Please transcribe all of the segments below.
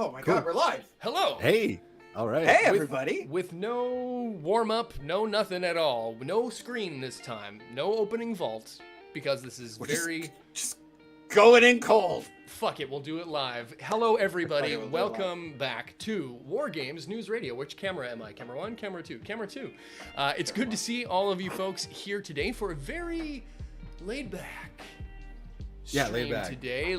Oh my Cool. God, we're live. Hello. Hey. All right. Hey, everybody. With no warm-up, no nothing at all. No screen this time. No opening vault, because this is We're very... just going in cold. Fuck it, we'll do it live. Hello, everybody. We'll do it Welcome back to War Games News Radio. Which camera am I? Camera 1? Camera 2? Camera 2. It's good to see all of you folks here today for a very laid-back Laid back. today.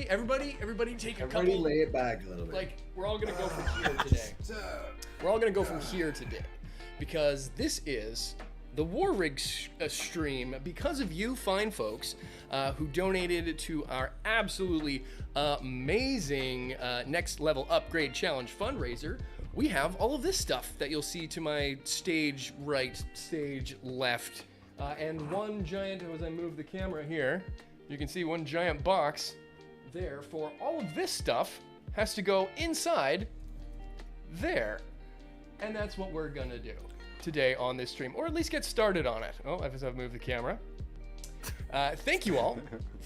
Everybody take a Everybody couple... lay it back a little bit. Like, we're all going to go from here today. We're all going to go from here today. Because this is the War Rig stream because of you fine folks who donated to our absolutely amazing Next Level Upgrade Challenge fundraiser. We have all of this stuff that you'll see to my stage right, stage left. And one giant, as I move the camera here, you can see one giant box there for all of this stuff has to go inside there. And that's what we're gonna do today on this stream, or at least get started on it. Oh, I've moved the camera. Thank you all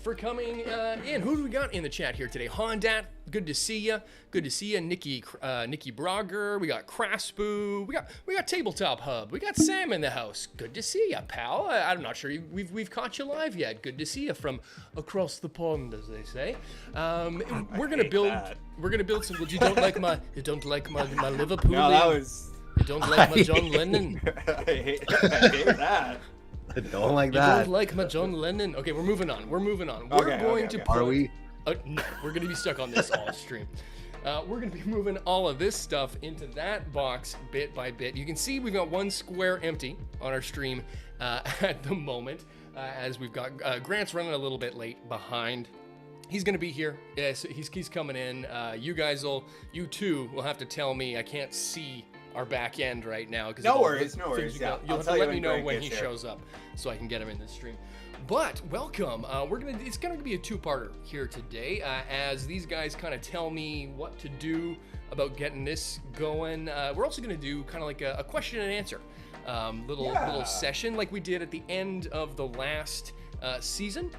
for coming in. Who do we got in the chat here today? Hondat, good to see ya. Good to see ya. Nikki Brogger. We got Craspu. We got Tabletop Hub. We got Sam in the house. Good to see ya, pal. I'm not sure we've caught you live yet. Good to see you from across the pond, as they say. We're gonna build. that. We're gonna build some. You don't like my Liverpool. No, that was. You don't like my John Lennon. I hate that. I don't like You that. don't like my John Lennon. Okay, we're moving on. We're Okay, going okay. to put, Are we? no, we're going to be stuck on this all stream. We're going to be moving all of this stuff into that box bit by bit. You can see we've got one square empty on our stream at the moment, as we've got Grant's running a little bit late behind. He's going to be here. Yes, he's coming in. You two will have to tell me. I can't see our back end right now. No worries. Yeah, You'll I'll have tell to you let me know Grant when gets he here. shows up so I can get him in the stream. But welcome. It's gonna be a two-parter here today, as these guys kind of tell me what to do about getting this going. We're also gonna do kind of like a question and answer little session like we did at the end of the last season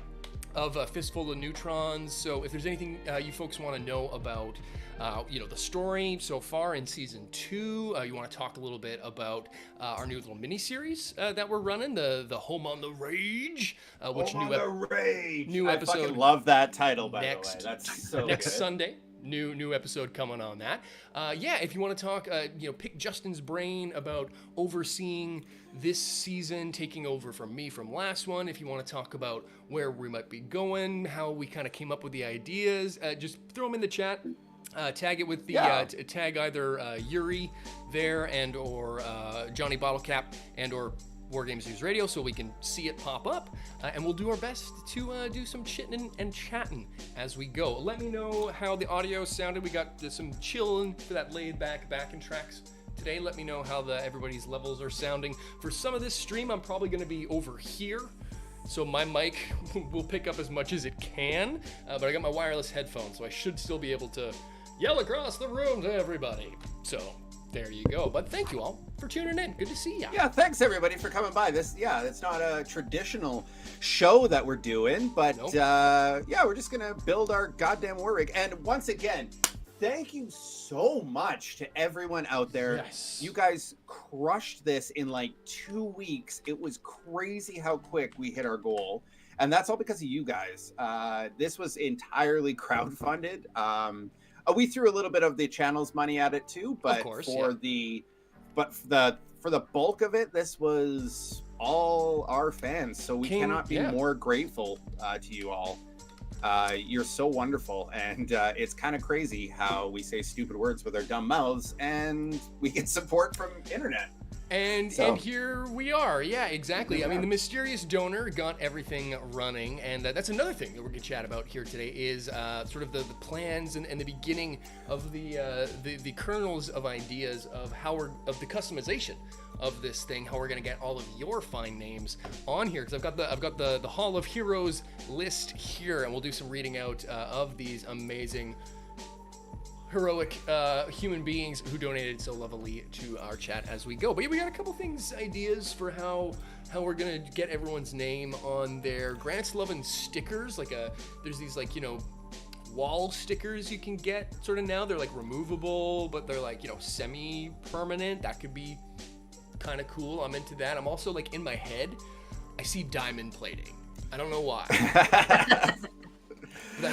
of Fistful of Neutrons. So if there's anything you folks want to know about the story so far in season 2, you want to talk a little bit about our new little mini-series that we're running, the Home on the Rage, which Home on the Rage. new I episode fucking love that title, by next the way. That's so next good. Sunday. New episode coming on that. If you want to talk, pick Justin's brain about overseeing this season, taking over from me from last one. If you want to talk about where we might be going, how we kind of came up with the ideas, just throw them in the chat. Tag it with the tag either Yuri there and or Johnny Bottlecap and or War Games News Radio, so we can see it pop up, and we'll do our best to do some chitting and chatting as we go. Let me know how the audio sounded. We got some chilling for that laid back backing tracks today. Let me know how everybody's levels are sounding. For some of this stream, I'm probably going to be over here, so my mic will pick up as much as it can, but I got my wireless headphones, so I should still be able to yell across the room to everybody. So there you go. But thank you all for tuning in. Good to see ya. Yeah, thanks everybody for coming by. It's not a traditional show that we're doing, but Nope. we're just gonna build our goddamn war rig. And once again, thank you so much to everyone out there. Yes. You guys crushed this in like 2 weeks. It was crazy how quick we hit our goal. And that's all because of you guys. This was entirely crowdfunded. We threw a little bit of the channel's money at it too, but Of course, for the bulk of it, this was all our fans. So we cannot be more grateful to you all. You're so wonderful, and it's kind of crazy how we say stupid words with our dumb mouths, and we get support from internet. And here we are. Yeah, exactly. I mean, the mysterious donor got everything running, and that's another thing that we're going to chat about here today is sort of the plans and the beginning of the kernels of ideas of of the customization of this thing, how we're going to get all of your fine names on here, because I've got the Hall of Heroes list here, and we'll do some reading out of these amazing heroic human beings who donated so lovely to our chat as we go. But we got a couple ideas for how we're gonna get everyone's name on there. Grant's loving stickers, there's these wall stickers you can get sort of now. They're like removable, but they're like, semi-permanent. That could be kind of cool. I'm into that. I'm also like in my head, I see diamond plating. I don't know why.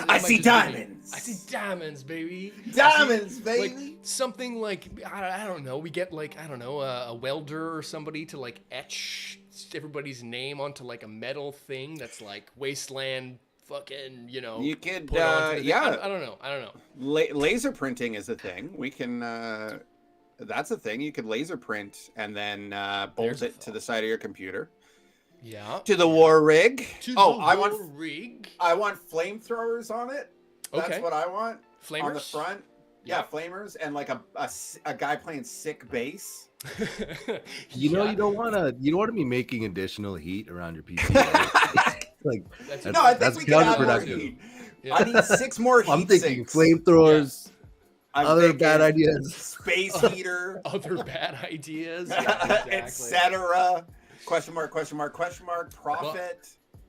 I see diamonds. I see diamonds, baby. Diamonds, baby. Like something like I don't know. We get like a welder or somebody to like etch everybody's name onto like a metal thing that's like Wasteland. Fucking, You could, I don't know. Laser printing is a thing. We can. That's a thing. You could laser print and then bolt it to the side of your computer. Yeah. To the war rig. I want flamethrowers on it. That's what I want. Flamers on the front. Yeah, flamers and like a guy playing sick bass. You don't want to be making additional heat around your PC. Right? Like that's counterproductive. Yeah. I need 6 more heat I'm thinking sinks. Flamethrowers. Yeah. Other bad ideas. Space heater. Other bad ideas. Yeah, exactly. Etc. Question mark. Profit. Well,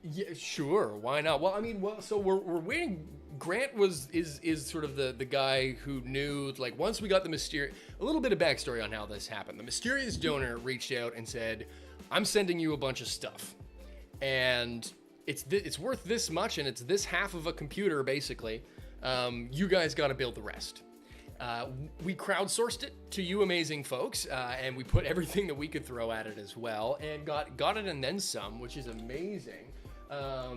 yeah, sure. Why not? Well, I mean, so we're waiting. Grant is sort of the guy who knew, like, once we got a little bit of backstory on how this happened. The mysterious donor reached out and said, "I'm sending you a bunch of stuff, and it's worth this much, and it's this half of a computer, basically. You guys got to build the rest." We crowdsourced it to you amazing folks, and we put everything that we could throw at it as well, and got it and then some, which is amazing.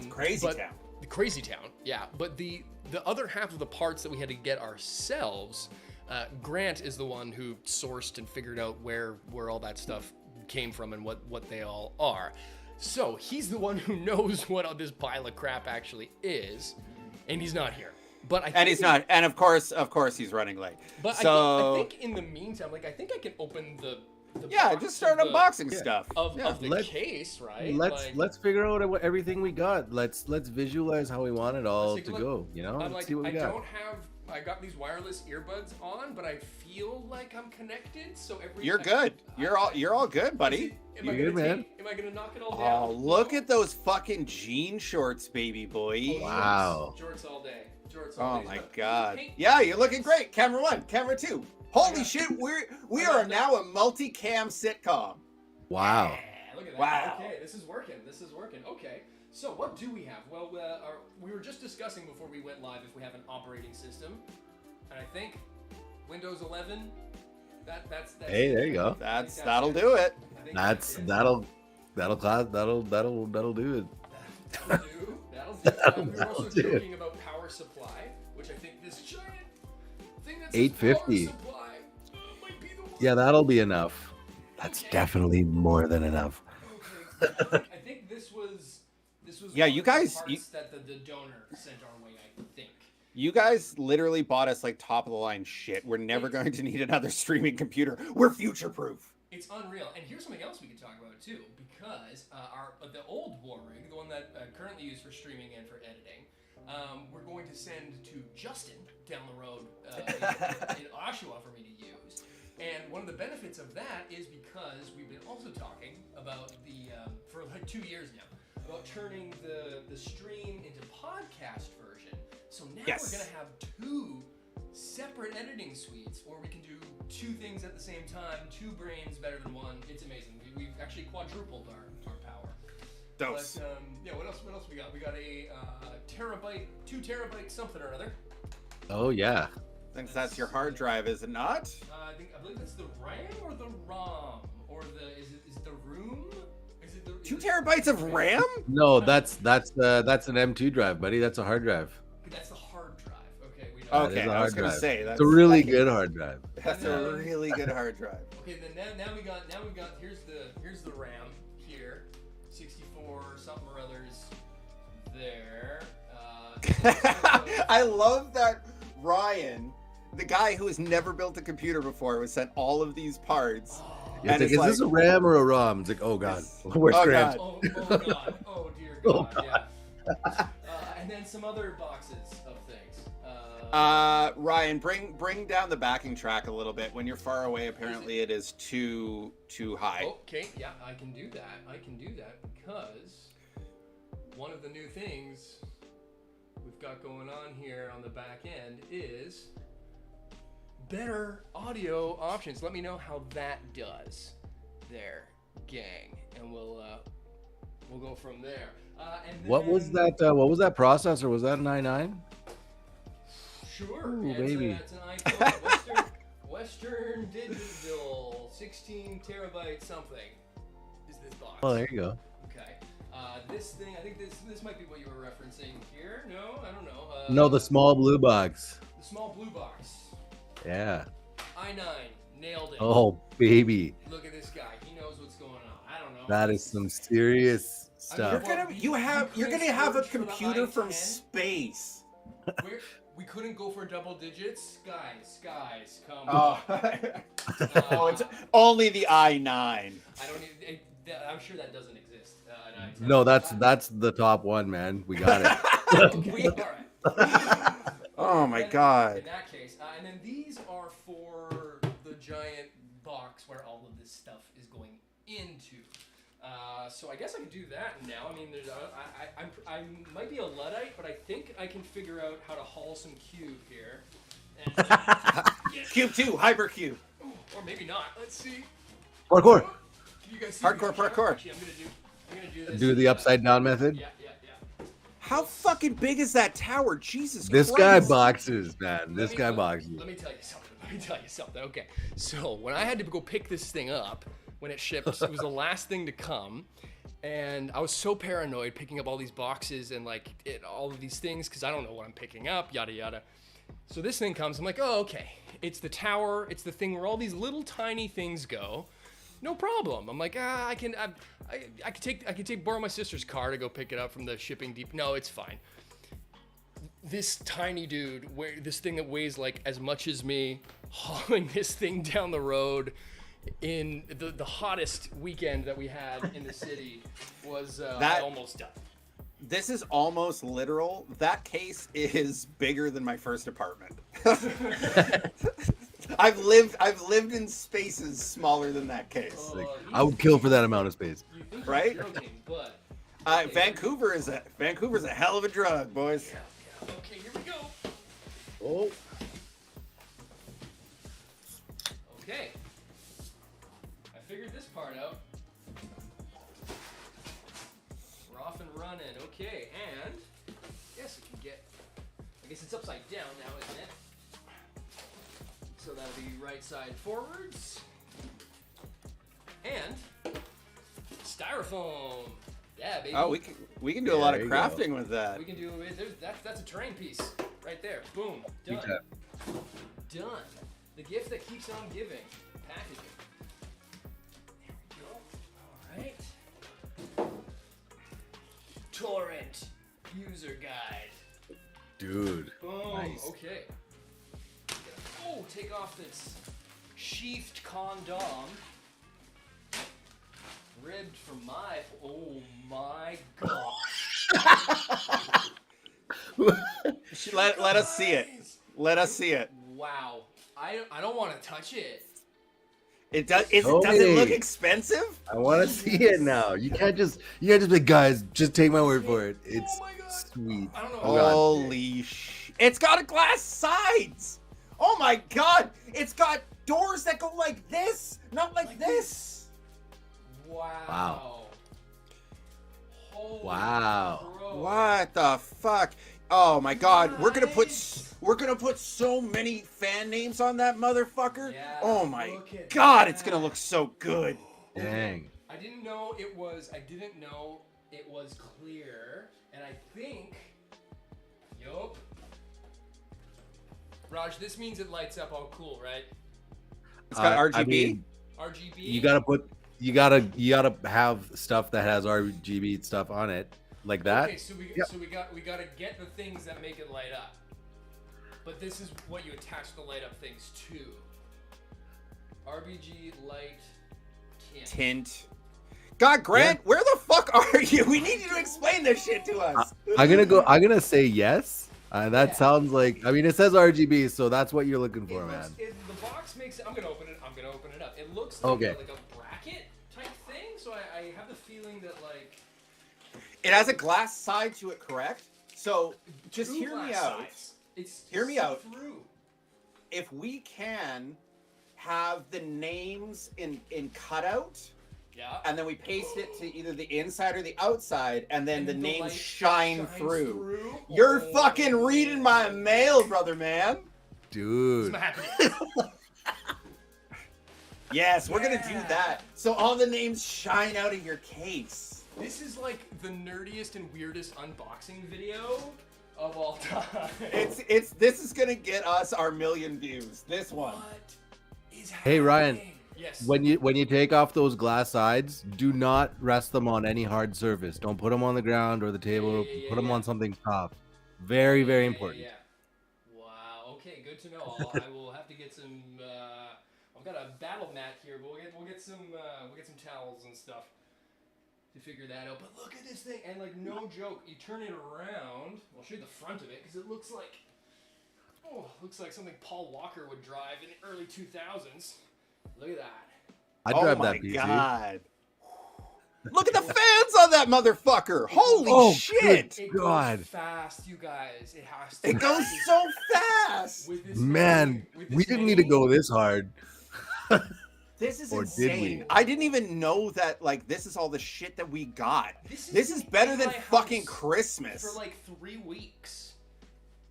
Crazy town. The crazy town, yeah. But the other half of the parts that we had to get ourselves, Grant is the one who sourced and figured out where all that stuff came from and what they all are. So he's the one who knows what all this pile of crap actually is, and he's not here. And of course he's running late. But so I think in the meantime, I think I can open the just start unboxing stuff of the case, right? Let's figure out everything we got. Let's visualize how we want it all to go. Let's see what we got. I got these wireless earbuds on, but I feel like I'm connected. So you're good. You're all good, buddy. Am I gonna knock it all down? Oh, look at those fucking jean shorts, baby boy! Wow. Shorts all day. Oh my god. Yeah, you're looking great. Camera 1, camera 2. Holy shit, we are now a multi-cam sitcom. Wow. Yeah, look at that. Wow. Okay, this is working. Okay. So what do we have? Well, we were just discussing before we went live if we have an operating system, and I think Windows 11. That's hey, there you go. That'll do it. That'll do it. That'll do. We were also joking about power supply, which I think this giant thing that's 850. Power supply might be the one. Yeah, that'll be enough. That's definitely more than enough. Okay. I think this was yeah, you guys that the donor sent our way, I think. You guys literally bought us like top of the line shit. We're never going to need another streaming computer. We're future proof. It's unreal. And here's something else we could talk about too, because the old war rig, the one that currently used for streaming and for editing, we're going to send to Justin down the road in Oshawa for me to use. And one of the benefits of that is because we've been also talking about for like 2 years now, about turning the stream into podcast version. So now we're going to have 2 separate editing suites, or we can do 2 things at the same time, 2 brains better than one. It's amazing. We've actually quadrupled our power. Dose. But what else we got? We got a terabyte, 2 terabyte something or other. Oh yeah. I think that's your hard drive, is it not? I believe that's the RAM or the ROM, or is it the room? Is it the 2 terabytes of RAM? No, that's an M2 drive, buddy. That's a hard drive. That's the hard drive. Okay, we know. Okay, I was gonna say that's a really good hard drive. That's a really good hard drive. Okay, then now we got here's the RAM here, 64 something or others there. I love that Ryan, the guy who has never built a computer before, was sent all of these parts. Yeah, and is this a RAM or a ROM? It's like, oh god, where's Grant? Oh god, oh dear god, yeah. And then some other boxes of things. Ryan, bring down the backing track a little bit. When you're far away, apparently it is too high. Okay, yeah, I can do that because one of the new things we've got going on here on the back end is better audio options. Let me know how that does there, gang, and we'll go from there. And then, what was that processor? Was that an i9? Sure. Ooh, baby. It's an iPhone. Western Digital, 16 terabyte something is this box. Oh, there you go. Okay. This thing, I think this might be what you were referencing here. No, I don't know. No, the small blue box. The small blue box. Yeah. i9, nailed it. Oh, baby. Look at this guy. He knows what's going on. I don't know. That is some serious stuff. You're gonna have a computer from space. We couldn't go for double digits, guys. Come on. Oh, it's only the i9. I don't need. I'm sure that doesn't exist. No, that's the top one, man. We got it. Okay, all right. Oh my god. In that case, and then these are for the giant box where all of this stuff is going into. So I guess I can do that now. I mean, I might be a Luddite, but I think I can figure out how to haul some cube here. And Cube 2, hypercube. Or maybe not. Let's see. Parkour. Can you guys see Parkour. Actually, I'm gonna do this. Do the upside down method. Yeah. How fucking big is that tower? Jesus This Christ. guy boxes, man. This guy boxes. Let me tell you something. Okay. So when I had to go pick this thing up, when it shipped, it was the last thing to come. And I was so paranoid picking up all these boxes and all of these things because I don't know what I'm picking up, yada yada. So this thing comes, I'm like, oh, okay. It's the tower. It's the thing where all these little tiny things go. No problem. I'm like, I can borrow my sister's car to go pick it up from the shipping depot. No, it's fine. This tiny dude, this thing that weighs like as much as me, hauling this thing down the road in the hottest weekend that we had in the city was almost done. This is almost literal. That case is bigger than my first apartment. I've lived in spaces smaller than that case. I would kill for that amount of space. Right? Joking, but Vancouver's a hell of a drug, boys. Yeah. Okay, here we go. Oh. Okay. I figured this part out. We're off and running. Okay, and I guess it's upside down now, isn't it? So that'll be right side forwards. And styrofoam. Yeah, baby. Oh, we can do a lot of crafting with that. We can do that's a terrain piece right there. Boom. Done. Done. The gift that keeps on giving. Packaging. There we go. All right. Torrent user guide. Dude. Boom. Nice. Okay. Oh, take off this sheathed condom. Ribbed from my. Oh my gosh. let us see it. Let us see it. Wow. I don't want to touch it. It does. Does it look expensive? I want to see it now. You can't just be guys. Just take my word for it. It's sweet. I don't know. Holy sh! It's got a glass sides. Oh my god! It's got doors that go like this, not like this. Wow. Wow. Bro. What the fuck? Oh my god! We're gonna put so many fan names on that motherfucker. Yeah, oh my god! It's gonna look so good. Dang. I didn't know it was clear, and I think. Yup. Raj, this means it lights up all cool, right? It's got RGB. I mean, RGB. You gotta have stuff that has RGB stuff on it, like that. Okay, so we gotta get the things that make it light up. But this is what you attach the light up things to. RGB light tint. God, Grant, where the fuck are you? We need you to explain this shit to us. I'm gonna say yes. That sounds like. I mean, it says RGB, so that's what you're looking for, man. The box makes it. I'm gonna open it up. It looks like a bracket type thing. So I have the feeling that like. It has a glass side to it, correct? So just hear me out. Hear me out. Through. If we can have the names in cutout, and then we paste it to either the inside or the outside, and then the names shine through. You're fucking reading my mail, brother man. Dude. Yes, we're gonna do that. So all the names shine out of your case. This is like the nerdiest and weirdest unboxing video of all time. This is gonna get us our 1 million views. This one. What is happening? Hey Ryan. Yes. When you take off those glass sides, do not rest them on any hard surface. Don't put them on the ground or the table. Put them on something soft. Very, very important. Yeah. Wow. Okay. Good to know. I will have to get some. I've got a battle mat here, but we'll get some towels and stuff to figure that out. But look at this thing, and like no joke, you turn it around. I'll show you the front of it because it looks like something Paul Walker would drive in the early 2000s. Look at that. I'd drive that PC. Oh my god. Look at the fans on that motherfucker. Holy shit. It God. goes fast, you guys. It has to. It goes so fast. Man, we didn't need to go this hard. This is or insane. Did we? I didn't even know that, like, this is all the shit that we got. This is better than my fucking house Christmas. For like 3 weeks.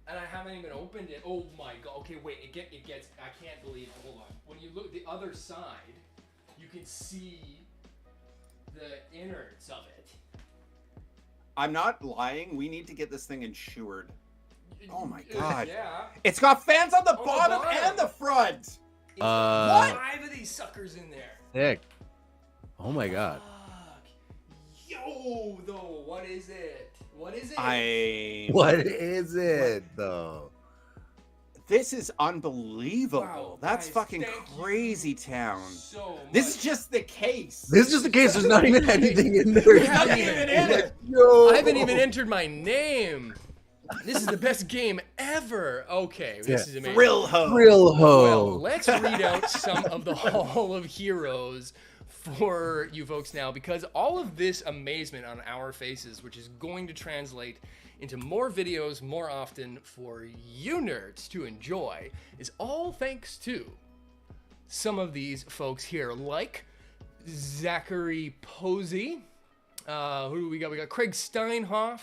And I haven't even opened it. Oh my god. Okay, wait. It gets. I can't believe. Hold on. When you look the other side, you can see the innards of it. I'm not lying. We need to get this thing insured. Oh my god. Yeah. It's got fans on the On the bottom bottom. and the front. What? 5 of these suckers in there. Sick. Oh my god. Fuck. Yo, though. What is it? What is it? What is it though? This is unbelievable. Wow, That's guys, fucking thank crazy you town. so much. This is just the case. This is just the case. There's not even anything in there. There's nothing even in it. I haven't even entered my name. This is the best game ever. Okay, this is amazing. Thrill ho. Real ho. Well, let's read out some of the Hall of Heroes for you folks now, because all of this amazement on our faces, which is going to translate into more videos more often for you nerds to enjoy, is all thanks to some of these folks here, like Zachary Posey. Who do we got? We got Craig Steinhoff.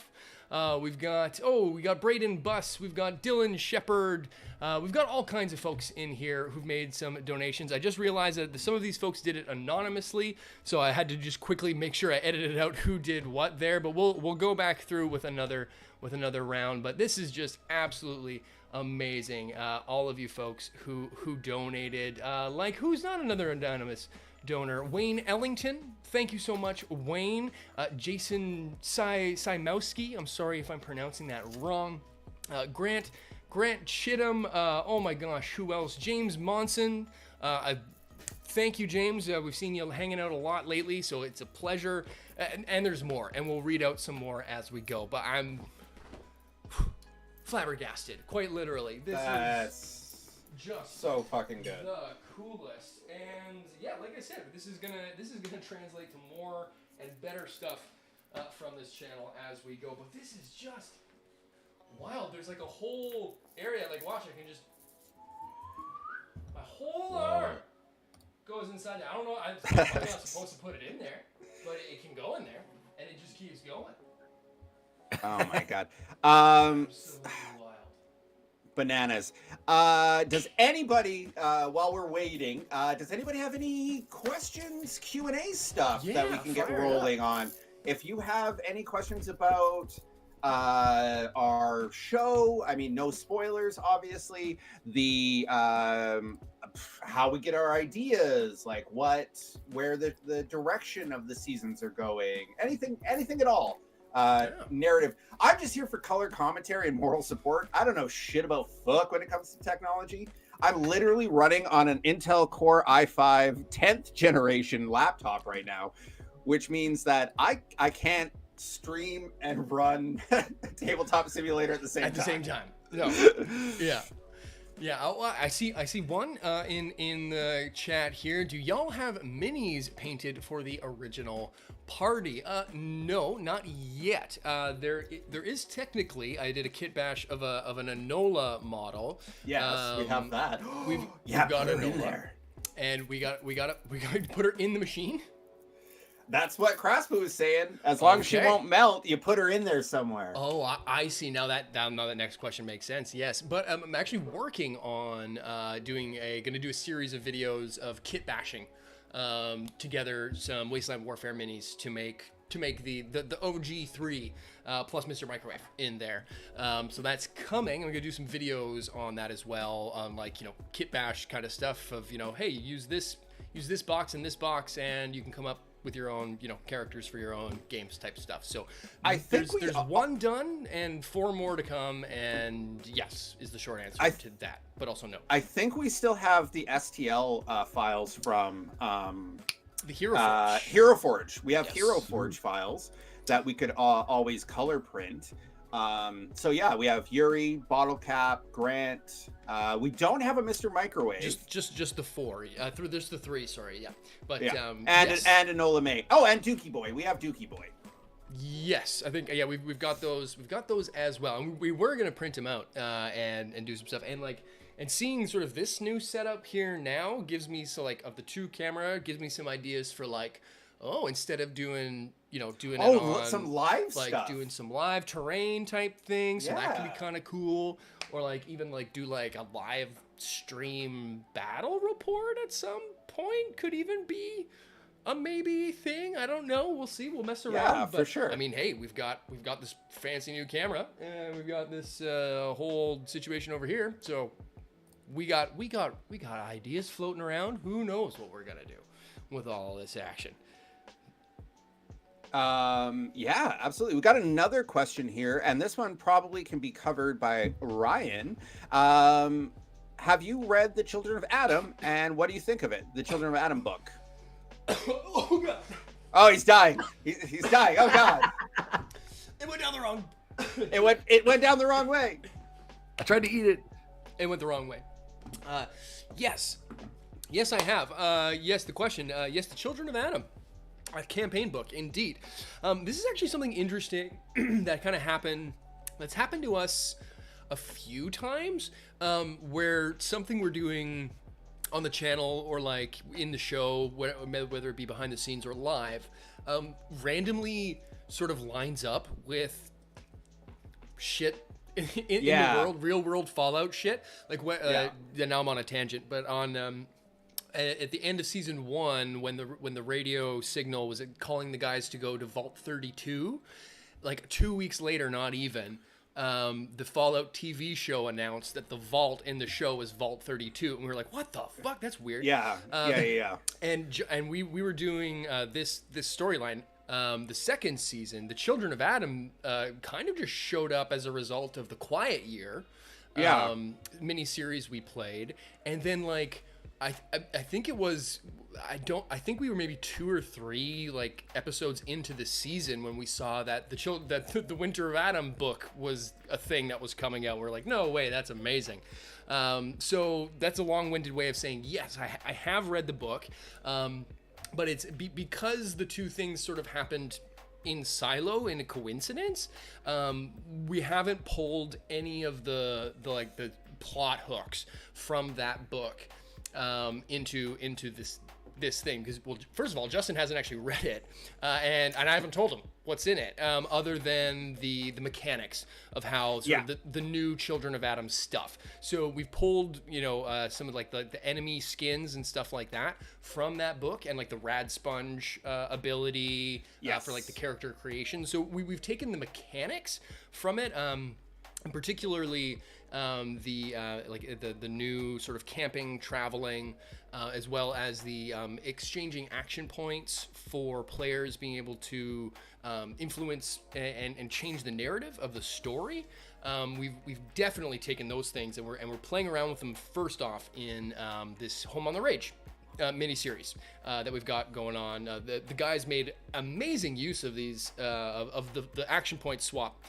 We got Braden Buss. We've got Dylan Shepard. We've got all kinds of folks in here who've made some donations. I just realized that some of these folks did it anonymously, so I had to just quickly make sure I edited out who did what there. But we'll go back through with another round. But this is just absolutely amazing. All of you folks who donated. Like, who's not another anonymous donor? Wayne Ellington, thank you so much, Wayne. Jason Simowski, I'm sorry if I'm pronouncing that wrong. Grant Chittum, oh my gosh, who else? James Monson, thank you, James. We've seen you hanging out a lot lately, so it's a pleasure. And there's more, and we'll read out some more as we go. But I'm flabbergasted, quite literally. That's just so fucking good. The coolest. And yeah, like I said, this is gonna translate to more and better stuff from this channel as we go. But this is just wild. There's like a whole area. Like, watch, I can just my whole arm goes inside. I don't know. I'm not supposed to put it in there, but it can go in there, and it just keeps going. Oh my god. Absolutely wild. Bananas. Does anybody, while we're waiting, does anybody have any questions, Q&A stuff that we can get rolling on? If you have any questions about our show, I mean, no spoilers, obviously, the how we get our ideas, like where the direction of the seasons are going, anything at all. Narrative. I'm just here for color commentary and moral support. I don't know shit about fuck when it comes to technology. I'm literally running on an Intel Core i5 10th generation laptop right now, which means that I can't stream and run Tabletop Simulator at the same time. No. Yeah. Yeah, I see one in the chat here. Do y'all have minis painted for the original party? No, not yet. There is technically. I did a kit bash of an Enola model. Yes, we have that. We've got Enola, and we got to put her in the machine. That's what Craspo was saying. As long as she won't melt, you put her in there somewhere. Oh, I see. Now that next question makes sense. Yes, but I'm actually working on gonna do a series of videos of kit bashing together some Wasteland Warfare minis to make the OG3 plus Mr. Microwave in there. So that's coming. I'm gonna do some videos on that as well, on kit bash kind of stuff of hey, use this box and this box, and you can come up with your own, characters for your own games type stuff. So I think there's one done and 4 more to come, and yes is the short answer to that, but also no. I think we still have the STL files from the Hero Forge. Hero Forge. We have Hero Forge files that we could always color print. So yeah, we have Yuri, Bottle Cap, Grant. We don't have a Mr. Microwave. Just the 4. There's the 3. Sorry, yeah. But yeah. And Enola May. Oh, and Dookie Boy. We have Dookie Boy. Yes, I think we've got those. We've got those as well. And we were gonna print them out and do some stuff. And seeing sort of this new setup here now gives me of the 2 camera gives me some ideas for instead of doing some live stuff, doing some live terrain type things, so that can be kind of cool, or even do a live stream battle report at some point could even be a maybe thing. I don't know. We'll see. We'll mess around. But, for sure. I mean, hey, we've got this fancy new camera, and we've got this whole situation over here. So we got ideas floating around. Who knows what we're gonna do with all this action? Yeah, absolutely. We got another question here, and this one probably can be covered by Ryan. Have you read The Children of Adam, and what do you think of it? The Children of Adam book. Oh god. Oh, he's dying. He's dying. Oh god. It went down the wrong. It went down the wrong way. I tried to eat it. It went the wrong way. Yes, I have. Yes, the question. Yes, The Children of Adam. A campaign book, indeed. This is actually something interesting that kind of happened. That's happened to us a few times, where something we're doing on the channel or in the show, whether it be behind the scenes or live, randomly sort of lines up with shit in the world, real world Fallout shit. Now I'm on a tangent, but on. At the end of season 1, when the radio signal was calling the guys to go to Vault 32, 2 weeks later, not even, the Fallout TV show announced that the vault in the show was Vault 32, and we were like, "What the fuck? That's weird." Yeah. And we were doing this storyline. The second season, the Children of Adam kind of just showed up as a result of the Quiet Year miniseries we played, and then I think it was I think we were maybe 2 or 3 episodes into the season when we saw that the Winter of Adam book was a thing that was coming out. We're like, no way, that's amazing. So that's a long-winded way of saying yes, I have read the book, but it's because the 2 things sort of happened in silo, in a coincidence. We haven't pulled any of the plot hooks from that book into this thing, because first of all, Justin hasn't actually read it, and I haven't told him what's in it, other than the mechanics of how the new Children of Adam stuff. So we've pulled some of the enemy skins and stuff like that from that book, and the rad sponge ability for the character creation. So we've taken the mechanics from it, and particularly the new sort of camping, traveling, as well as the exchanging action points for players being able to influence and change the narrative of the story. We've definitely taken those things and we're playing around with them first off in this Home on the Rage miniseries that we've got going on. The guys made amazing use of these of the action point swap.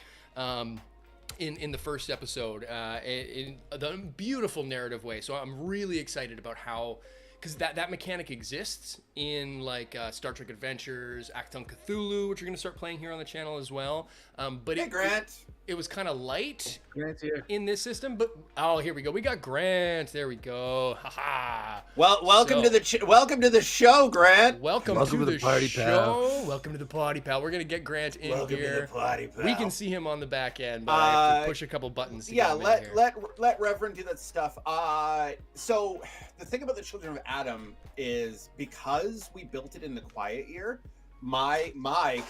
in the first episode in the beautiful narrative way. So I'm really excited about how, because that mechanic exists in like Star Trek Adventures, Acton Cthulhu, which we're going to start playing here on the channel as well. But hey, Grant. It was kind of light Grant's here. in this system, but here we go. We got Grant. There we go. Haha. Well, welcome to the show, Grant. Welcome to the party, pal. Welcome to the party, pal. We're gonna get Grant in welcome here. To the party, pal. We can see him on the back end, but I have to push a couple buttons. To get him in here. let Reverend do that stuff. So the thing about the Children of Adam is because we built it in the quiet year, my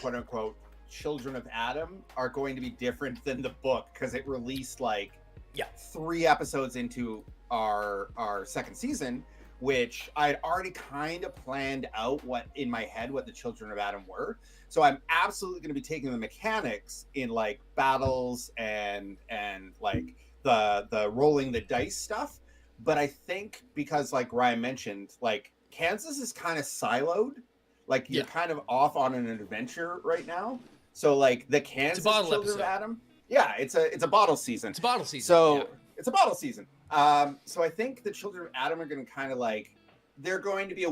quote unquote Children of Adam are going to be different than the book because it released 3 episodes into our second season, which I'd already kind of planned out what the Children of Adam were. So I'm absolutely going to be taking the mechanics in like battles and like the rolling the dice stuff. But I think because like Ryan mentioned, like Kansas is kind of siloed, like you're kind of off on an adventure right now. So like the Kansas Children episode. of Adam, it's a bottle season. It's a bottle season. So it's a bottle season. So I think the Children of Adam are going to kind of like, they're going to be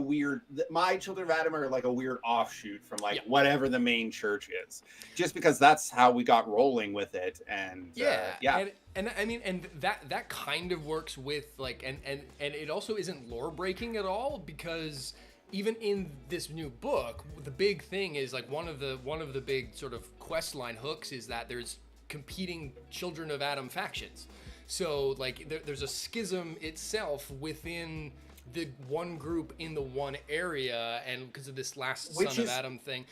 my Children of Adam are like a weird offshoot from like whatever the main church is, just because that's how we got rolling with it. And and I mean, and that kind of works with like, and it also isn't lore breaking at all, because even in this new book, the big thing is like one of the big sort of quest line hooks is that there's competing Children of Adam factions. So like there's a schism itself within the one group in the one area, and because of this last Son of Adam thing,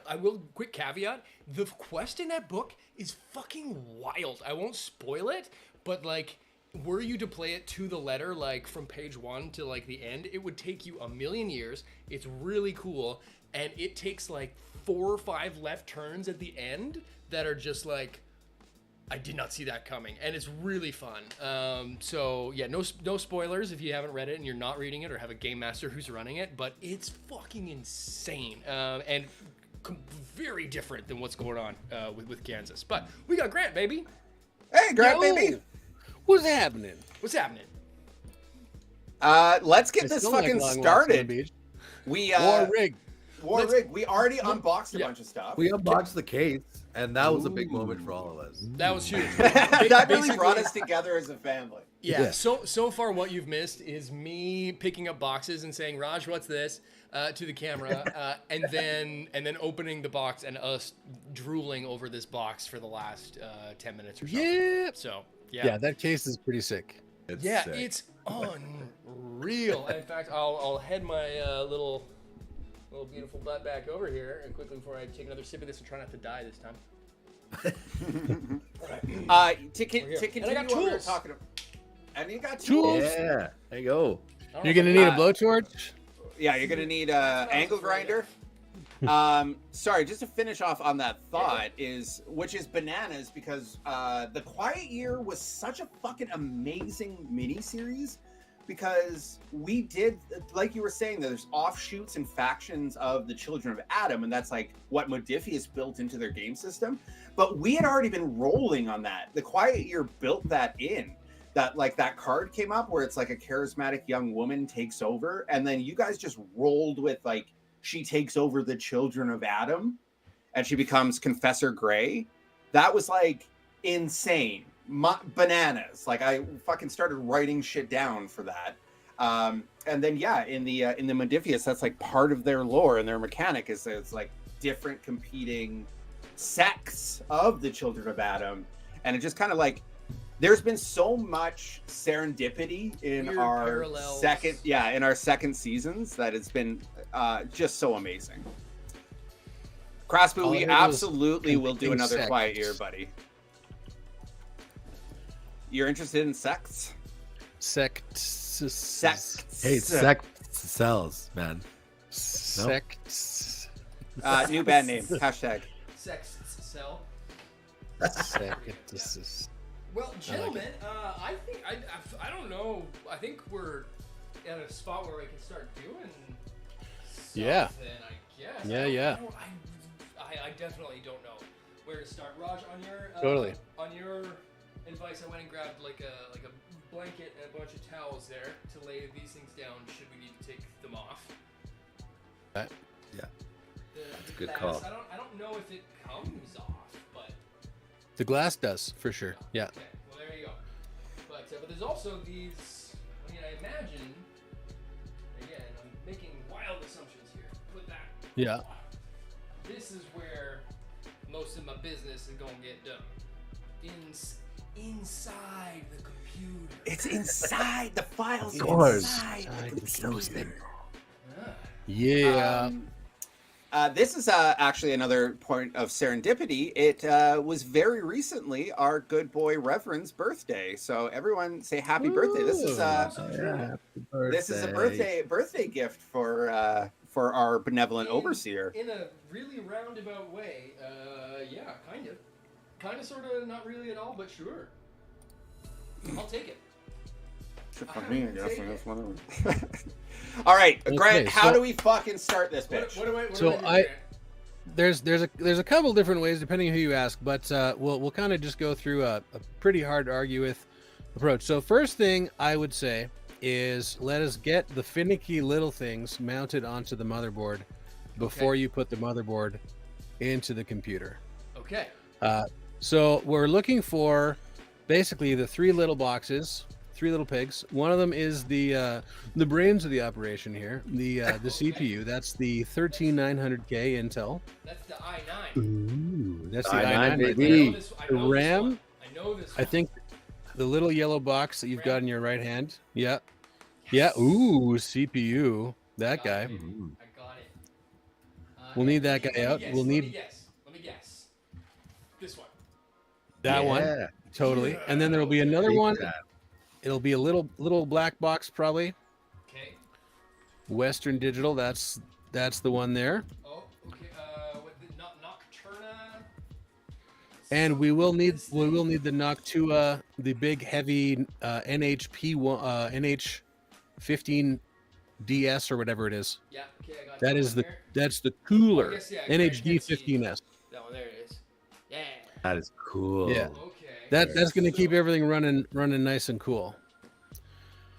I will quick caveat: the quest in that book is fucking wild. I won't spoil it, but like, were you to play it to the letter, like from page 1 to like the end, it would take you a million years. It's really cool, and it takes like 4 or 5 left turns at the end that are just like, I did not see that coming, and it's really fun. So yeah, no spoilers if you haven't read it and you're not reading it or have a game master who's running it, but it's fucking insane and very different than what's going on with Kansas. But we got Grant, baby. Hey, Grant, baby. What's happening? What's happening? Let's get this fucking started. We War Rig. We already unboxed a bunch of stuff. We unboxed the case, and that was a big moment for all of us. That was huge. That really brought us together as a family. Yeah. So far, what you've missed is me picking up boxes and saying, "Raj, what's this?" To the camera, and then opening the box and us drooling over this box for the last 10 minutes or so. Yeah. So yeah, that case is pretty sick. It's unreal. In fact, I'll head my little beautiful butt back over here and quickly before I take another sip of this and try not to die this time. To continue got what we were tools. talking about, and you got Tools. Yeah, there you go. You're gonna need a blowtorch. Yeah, you're gonna need a angle grinder. Sorry, just to finish off on that thought which is bananas, because the Quiet Year was such a fucking amazing miniseries, because we did, like you were saying, there's offshoots and factions of the Children of Adam, and that's like what Modiphius built into their game system. But we had already been rolling on that. The Quiet Year built that in. That card came up where it's like a charismatic young woman takes over, and then you guys just rolled with like she takes over the Children of Adam and she becomes Confessor Gray. That was like insane. Bananas. Like I fucking started writing shit down for that. And then in the Modiphius, that's like part of their lore and their mechanic is that it's like different competing sects of the Children of Adam, and it just kind of like, there's been so much serendipity in Weird our parallels. second seasons that it's been just so amazing. Craspu, we absolutely will do another Quiet Year, buddy. You're interested in sects? Sects. Hey, sect sells, man. Sects. New band name. Hashtag. Sex cell. Sects. Well, gentlemen, I think I don't know. I think we're at a spot where we can start doing something. Yeah. I guess. Yeah. I definitely don't know where to start. Raj, on your Totally. on your advice, I went and grabbed like a blanket and a bunch of towels there to lay these things down. Should we need to take them off? Yeah. That's a good call. I don't know if it comes off, but The glass does for sure. Yeah. okay. Well, there you go. But there's also these. I mean, I imagine. Again, I'm making wild assumptions here. Put that. Yeah. This is where most of my business is gonna get done. Inside the computer. It's inside the files. Of course. Inside the computer. Yeah. This is actually another point of serendipity. It was very recently our good boy Reverend's birthday, so everyone say happy birthday. This is this is a birthday gift for our benevolent overseer. In a really roundabout way, yeah, kind of, sort of, not really at all, but sure. I'll take it. All right, Okay, Grant. How so- do we fucking start this bitch? What do I So do, I- Grant? There's a couple different ways depending on who you ask, but we'll kind of just go through a pretty hard to argue with approach. So first thing I would say is let us get the finicky little things mounted onto the motherboard before you put the motherboard into the computer. Okay. So we're looking for basically the three little boxes, three little pigs. One of them is the brains of the operation here, the CPU. That's the 13900K Intel. That's the i9. Ooh, that's the i9, i9 right baby. there. I The know RAM? This one. I know this I one. think the little yellow box that you've got in your right hand. Yeah. Yes. Yeah. Ooh, CPU. That Got guy. it, baby. I got it. We'll need that guy let me out. guess, We'll let need- me guess. Let me guess. This one. That one. Yeah. Totally. And then there'll be another one. It'll be a little black box probably. Okay. Western Digital. That's the one there. Oh, okay. With the Nocturna. And we will need the Noctua, the big heavy NHP NH15 DS or whatever it is. Yeah. Okay, I got That is one here. that's the cooler I guess, yeah, I NHD can't see. 15S. That one. There it is. Yeah. That is cool. Yeah. Okay. That's going to keep So- everything running nice and cool.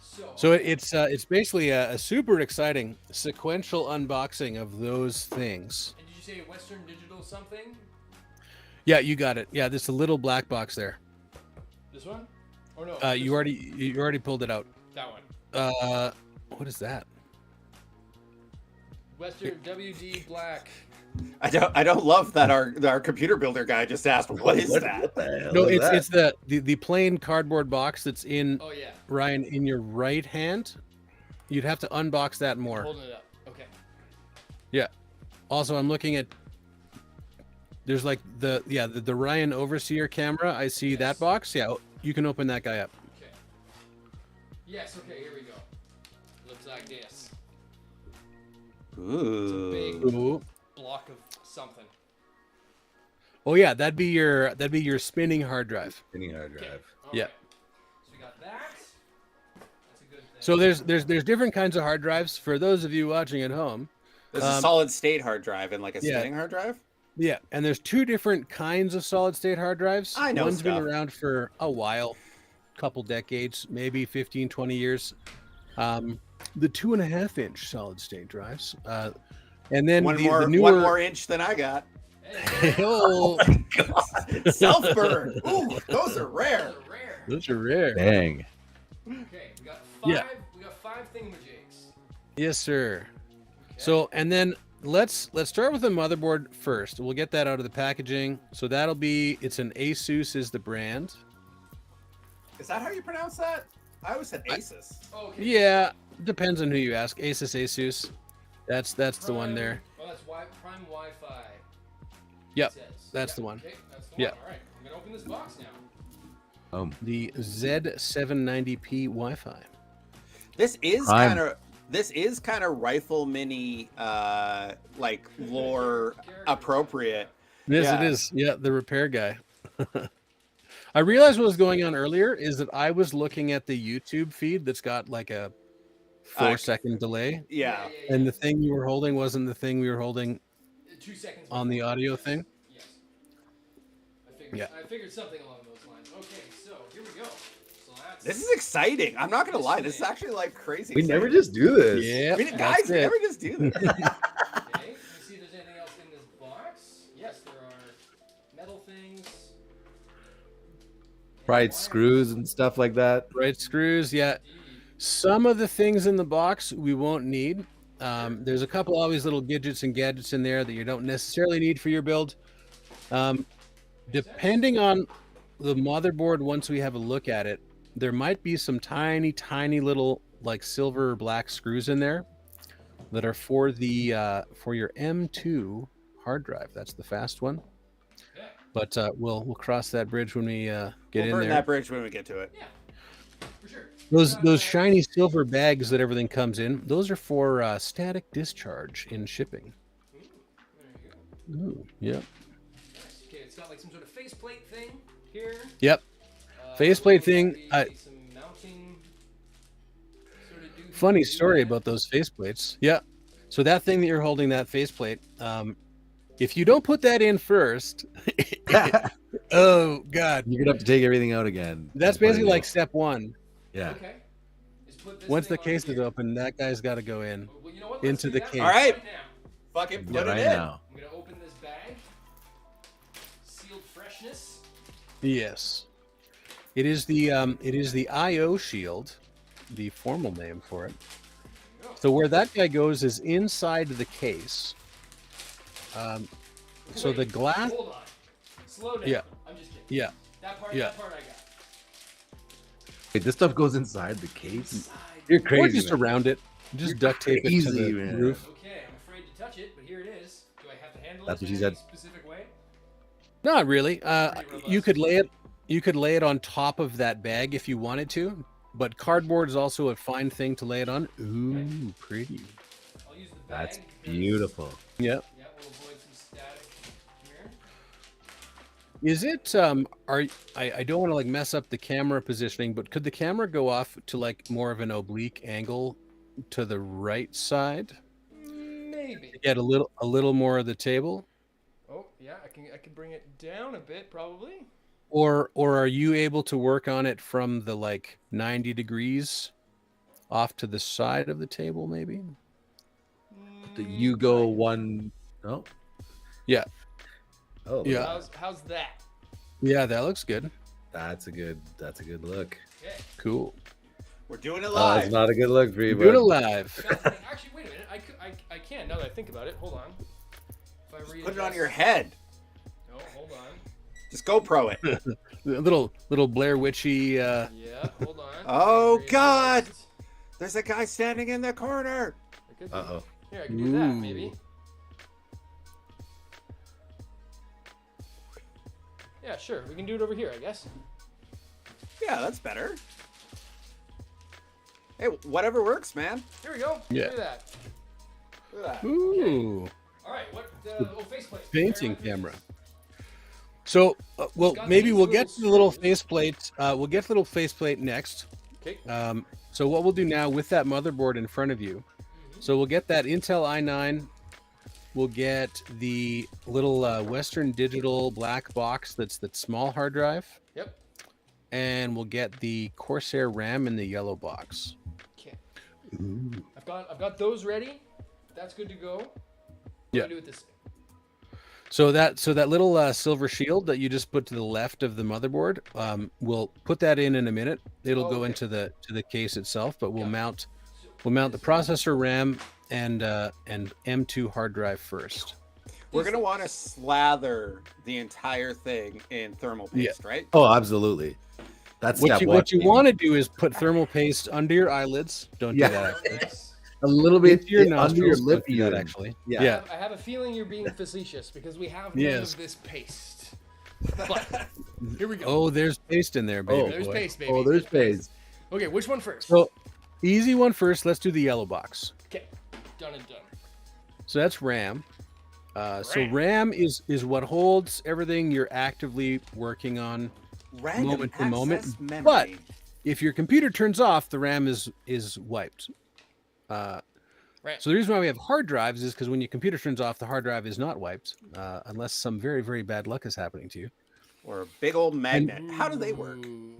So. So it's basically a super exciting sequential unboxing of those things. And did you say Western Digital something? Yeah, you got it. Yeah, this a little black box there. This one? Or no? You already pulled it out. That one. What is that? Western WD Black. I don't love that our computer builder guy just asked, "What is that?" What the hell No, is it's that? the plain cardboard box that's in Oh yeah. Ryan in your right hand. You'd have to unbox that more. Holding it up. Okay. Yeah. Also, I'm looking at. There's like the Ryan Overseer camera. I see Yes. that box. Yeah, you can open that guy up. Okay. Yes. Okay. Here we go. Looks like this. Ooh. Big Ooh. block of something. Oh yeah, that'd be your spinning hard drive. Spinning hard Okay. drive. All Yeah. right. So we got that. That's a good thing. So there's different kinds of hard drives for those of you watching at home. There's a solid state hard drive and like a yeah. spinning hard drive. Yeah, and there's two different kinds of solid state hard drives. I know One's stuff. been around for a while, couple decades, maybe 15, 20 years. The 2.5-inch solid state drives. And then One the newer... one more inch than I got. Oh, Self burn. Ooh, those are rare. Those are rare. those are rare. Dang. Okay. We got five. Yeah. We got 5 thingamajigs. Yes, sir. Okay. So, and then let's start with the motherboard first. We'll get that out of the packaging. So that'll be, it's an Asus is the brand. Is that how you pronounce that? I always said Asus. Oh, okay. Yeah, depends on who you ask. Asus. That's the one there. Oh, that's Prime Wi-Fi. Yep, it says. that's the one. Okay, that's the Yeah. one. All right. I'm gonna open this box now. The Z790p Wi-Fi. This is Prime. kind of rifle mini like lore appropriate. Yes, Yeah. it is. Yeah, the repair guy. I realized what was going on earlier is that I was looking at the YouTube feed that's got like a 4-second delay, Yeah. and the thing you were holding wasn't the thing we were holding 2 seconds on the before. audio Yes. thing. Yes. I figured something along those lines. Okay, so here we go. So that's This is exciting. I'm not gonna lie. This is actually like crazy. We never exciting. just do this. Yeah, Guys, we never just do this. okay. Let me see if there's anything else in this box. Yes, there are metal things. Right, screws and stuff like that. Right screws. Yeah. Some of the things in the box we won't need. There's a couple always little gadgets and gadgets in there that you don't necessarily need for your build. Depending on the motherboard, once we have a look at it, there might be some tiny, tiny little like silver or black screws in there that are for the for your M2 hard drive. That's the fast one. But we'll cross that bridge when we get in Burn there. that bridge when we get to it. Yeah, for sure. Those shiny silver bags that everything comes in, those are for static discharge in shipping. There you go. Ooh, yep. Nice. Okay, it's got like some sort of faceplate thing here. Yep. Faceplate thing. Some mounting sort of doohies Funny to do story that. about those faceplates. Yeah. So that thing that you're holding, that faceplate, if you don't put that in first, oh God, You're gonna have to take everything out again. that's basically like step one. Yeah. Okay. Is put this Once the thing on case is here. open, that guy's got to go in. Well, you know what? into do the that case. All right. now. Fucking put Yeah, it right in. now. I'm gonna open this bag. Sealed freshness. Yes. It is the IO shield, the formal name for it. So where that guy goes is inside the case. So Wait, the glass. Hold on. Slow down. Yeah. I'm just kidding. Yeah. That part. Yeah. That part I got. Wait, this stuff goes inside the case. Inside. You're Or crazy. just man. around it. Just duct tape it to crazy, the man. roof. Okay, I'm afraid to touch it, but here it is. Do I have to handle That's it what she in said. any specific way? Not really. Pretty robust. You could lay it on top of that bag if you wanted to, but cardboard is also a fine thing to lay it on. Ooh, pretty. I'll use the bag. That's because- beautiful. Yep. Yeah, we'll avoid some static here. Is it I don't want to like mess up the camera positioning, but could the camera go off to like more of an oblique angle to the right side? Maybe. Get a little more of the table? Oh yeah, I can bring it down a bit probably. Or are you able to work on it from the like 90 degrees off to the side of the table maybe? You go one. Oh. Yeah. Oh. Yeah. How's that? Yeah, that looks good. That's a good look. Okay. Cool. We're doing it It's live. not a good look for you, Do it bud. alive. Actually, wait a minute. I can now that I think about it. Hold on. If I Put it on your head. No, hold on. Just GoPro it. A little Blair Witchy Yeah, hold on. Oh, Readjust. God. There's a guy standing in the corner. I could do- Uh-oh. Here, I can do that maybe. Ooh. Yeah, sure. We can do it over here, I guess. Yeah, that's better. Hey, whatever works, man. Here we go. Yeah. Look at that. Look at that. Ooh. All right. What? Faceplate. Painting camera. So, well, Got maybe these we'll get to the little screws. faceplate. We'll get to the little faceplate next. Okay. So what we'll do now with that motherboard in front of you, so we'll get that Intel i9. We'll get the little Western Digital black box that's that small hard drive, Yep. and we'll get the Corsair RAM in the yellow box. Okay. I've got those ready. That's good to go. What Yeah. do I do with this? So that little silver shield that you just put to the left of the motherboard, we'll put that in a minute. It'll go Okay. into the case itself, but we'll Yeah. mount the processor, RAM, and M2 hard drive first. We're going to want to slather the entire thing in thermal paste, right? Oh, absolutely. That's What step you one. what you want to do is put thermal paste under your eyelids. Don't Yeah. do that. Actually. Nice. A little bit Into your under your nostrils. lip, Don't do that even. actually. Yeah. I have a feeling you're being facetious because we have none Yes. of this paste. But here we go. Oh, there's paste in there, baby. Oh, There's boy. paste, baby. Oh, there's paste. Okay, which one first? So easy one first. Let's do the yellow box. Okay, done and done. So that's RAM. So RAM. RAM is what holds everything you're actively working on. Random Moment to moment, access memory. but- If your computer turns off, the RAM is wiped. Right. So the reason why we have hard drives is because when your computer turns off, the hard drive is not wiped, unless some very, very bad luck is happening to you. or a big old magnet. How do they work? Ooh.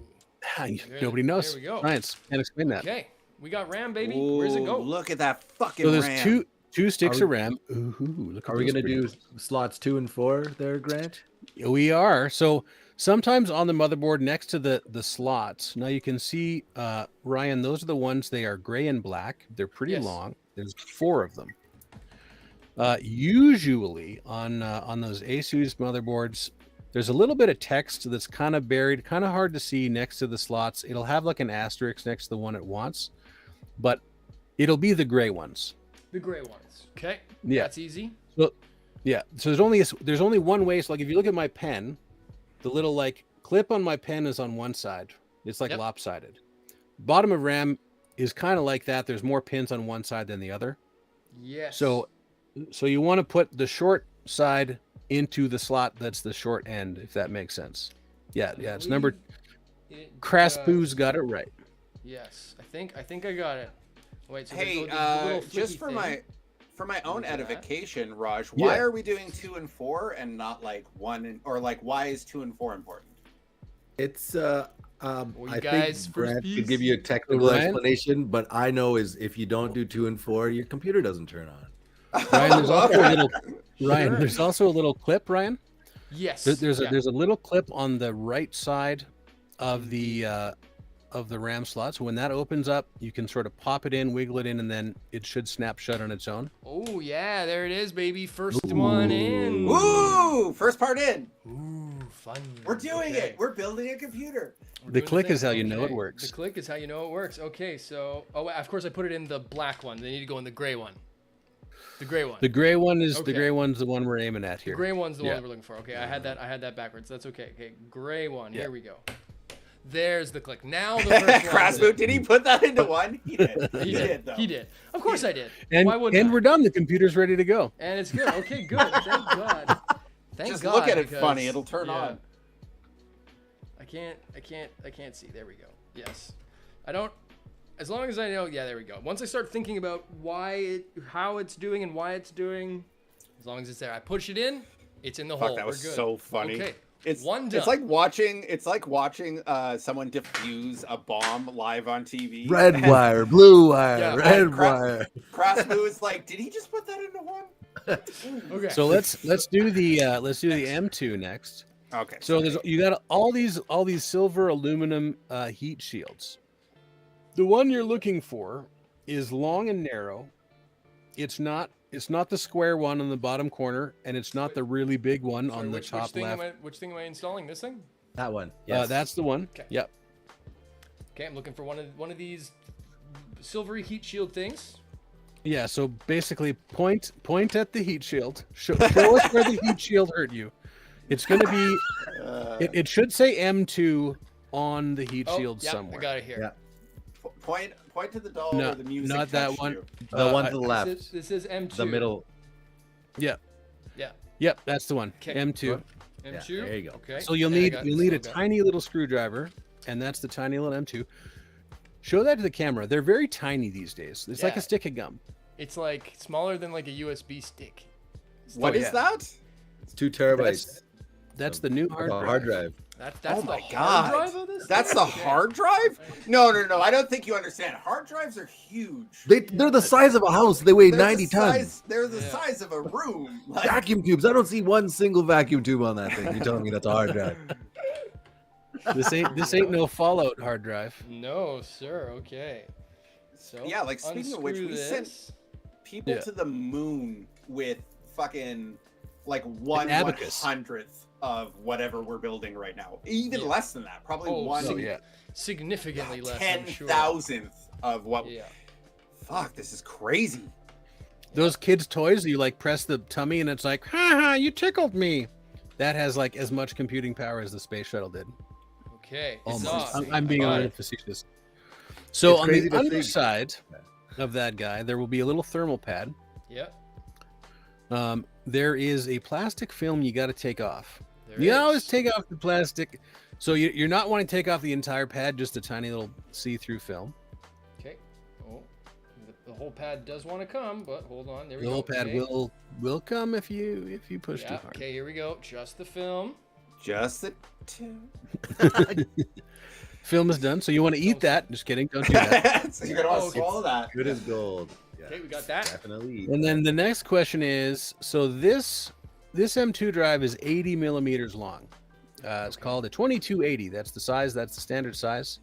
Nobody knows. There we go. Science can't explain that. Okay, we got RAM, baby. Where's it Ooh, go? Look at that fucking So there's RAM. two sticks Are of we- RAM. Ooh, look at Are we those gonna do pretty- slots 2 and 4 there, Grant? We are. So sometimes on the motherboard next to the slots. Now you can see, Ryan, those are the ones. They are gray and black. They're pretty Yes. long. There's 4 of them. Usually on those Asus motherboards, there's a little bit of text that's kind of buried, kind of hard to see next to the slots. It'll have like an asterisk next to the one it wants, but it'll be the gray ones. The gray ones. Okay. Yeah. That's easy. So, yeah. So there's only one way. So like if you look at my pen, the little like clip on my pen is on one side. It's like Yep. lopsided. Bottom of RAM is kind of like that. There's more pins on one side than the other. Yes. So you want to put the short side into the slot that's the short end, if that makes sense. Yeah. It's number. Craspoo's got it right. Yes, I think I got it. Wait. So Hey, there's the little just flicky for my own Look at that. edification, Raj, Yeah. why are we doing 2 and 4 and not like 1 and, or like why is 2 and 4 important? It's you I guys, think first Grant piece. could give you a technical Ryan? explanation, but I know is if you don't do 2 and 4, your computer doesn't turn on. Ryan, there's also a little. Ryan, Sure. there's also a little clip. Ryan, Yes. there's yeah. a little clip on the right side of the RAM slot. So when that opens up, you can sort of pop it in, wiggle it in, and then it should snap shut on its own. Oh yeah, there it is, baby. First one in. Woo! First part in. Ooh, fun. We're doing Okay. it. We're building a computer. We're The doing click thing. is how you know it Okay. works. The click is how you know it works. Okay, so of course I put it in the black one. They need to go in the gray one. The gray one. The gray one is Okay. the gray one's the one we're aiming at The here. gray one's the Yeah. one we're looking for. Okay, I had that backwards. That's okay. Okay, gray one. Yeah. Here we go. There's the click. Now the first one. Crasboot, did he put that into 1? He did. He did. though. He did. Of course I did. And Why wouldn't I? we're done. The computer's ready to go. And it's good. Okay, good. Thank God. Thank Just God. look at it because- funny. It'll turn yeah. on. I can't see. There we go. Yes. I don't. As long as I know. Yeah, there we go. Once I start thinking about how it's doing and why it's doing, as long as it's there, I push it in. It's in the hole. Fuck, that was We're good. so funny. Okay. It's One done. It's like watching. It's like watching someone defuse a bomb live on TV. Red And wire, blue wire, Yeah, red crap. wire. Crasboot is like, did he just put that into 1? Okay. So let's do the M2 next. Okay. So you got all these silver aluminum heat shields. The one you're looking for is long and narrow. It's not the square one on the bottom corner, and it's not the really big one Sorry, on the which top thing left. which thing am I installing? This thing? That one. Yes. That's the one. Okay. Yep. Okay, I'm looking for one of these silvery heat shield things. Yeah. So basically, point at the heat shield. Show us where the heat shield hurt you. It's going to be. It should say M2 on the heat shield yeah, somewhere. I got it here. Yeah. Point to the doll No, where the music not that touched one. you. The one to the This left, is M2. the middle. Yep. Yeah. Yep. That's the one. Okay. M2. M2. Yeah, there you go. Okay. So you'll And I need got- a still got- tiny little screwdriver, and that's the tiny little M2. Show that to the camera. They're very tiny these days. It's like Yeah. a stick of gum. It's like smaller than like a USB stick. What is yeah. that? It's 2 terabytes. That's the new hard drive. Hard drive. That's Oh the my hard God. drive of this. That's thing? the Okay. hard drive? No. I don't think you understand. Hard drives are huge. They're the size of a house. They weigh They're 90 the tons. size, they're the Yeah. size of a room. Like, Vacuum tubes. I don't see one single vacuum tube on that thing. You're telling me that's a hard drive. This ain't no Fallout hard drive. No, sir. Okay. So Yeah, like, speaking of which, unscrew we sent- this. people Yeah. to the moon with fucking like abacus. 1/100th of whatever we're building right now. Even Yeah. less than that. Probably Oh, one Oh yeah. significantly less. I'm sure. 10,000th of what. Yeah. Fuck, this is crazy. Those kids' toys, you like press the tummy and it's like, ha, you tickled me. That has like as much computing power as the space shuttle did. Okay. Almost. Sauce. I'm being a Got little it. facetious. So It's on crazy the to think. underside of that guy, there will be a little thermal pad. Yep. There is a plastic film you got to take off. There You is. always take off the plastic. So you're not wanting to take off the entire pad, just a tiny little see-through film. Okay. Oh, the whole pad does want to come, but hold on. There we The go. whole pad Okay. will come if you push too Yeah. hard. Okay. Here we go. Just the film. Just the tip. Film is done. So you want to eat that? Just kidding. Don't do that. So you're gonna want to swallow that. Good as gold. Yeah, Okay, we got that. definitely. And then the next question is: so this M2 drive is 80 millimeters long. It's called a 2280. That's the size. That's the standard size.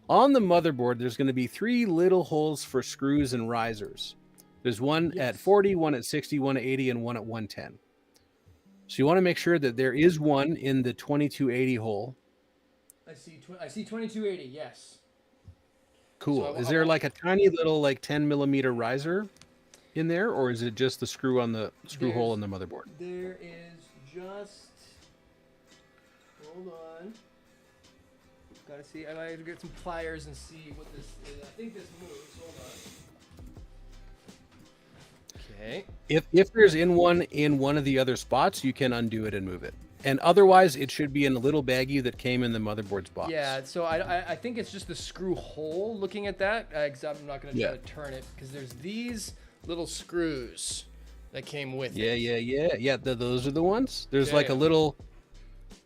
On the motherboard, there's going to be 3 little holes for screws and risers. There's one at 40, one at 60, one at 80, and one at 110. So you want to make sure that there is one in the 2280 hole. I see 2280. Yes. Cool. So Is there like a tiny little like 10 millimeter riser in there, or is it just the screw on the screw hole in the motherboard? There is just. Hold on. Gotta see. I might get some pliers and see what this is. I think this moves. Hold on. Okay. If there's in one of the other spots, you can undo it and move it. And otherwise, it should be in a little baggie that came in the motherboard's box. Yeah. So I think it's just the screw hole. Looking at that, 'cause I'm not gonna try to turn it because there's these little screws that came with it. Yeah. Those are the ones. There's like a little.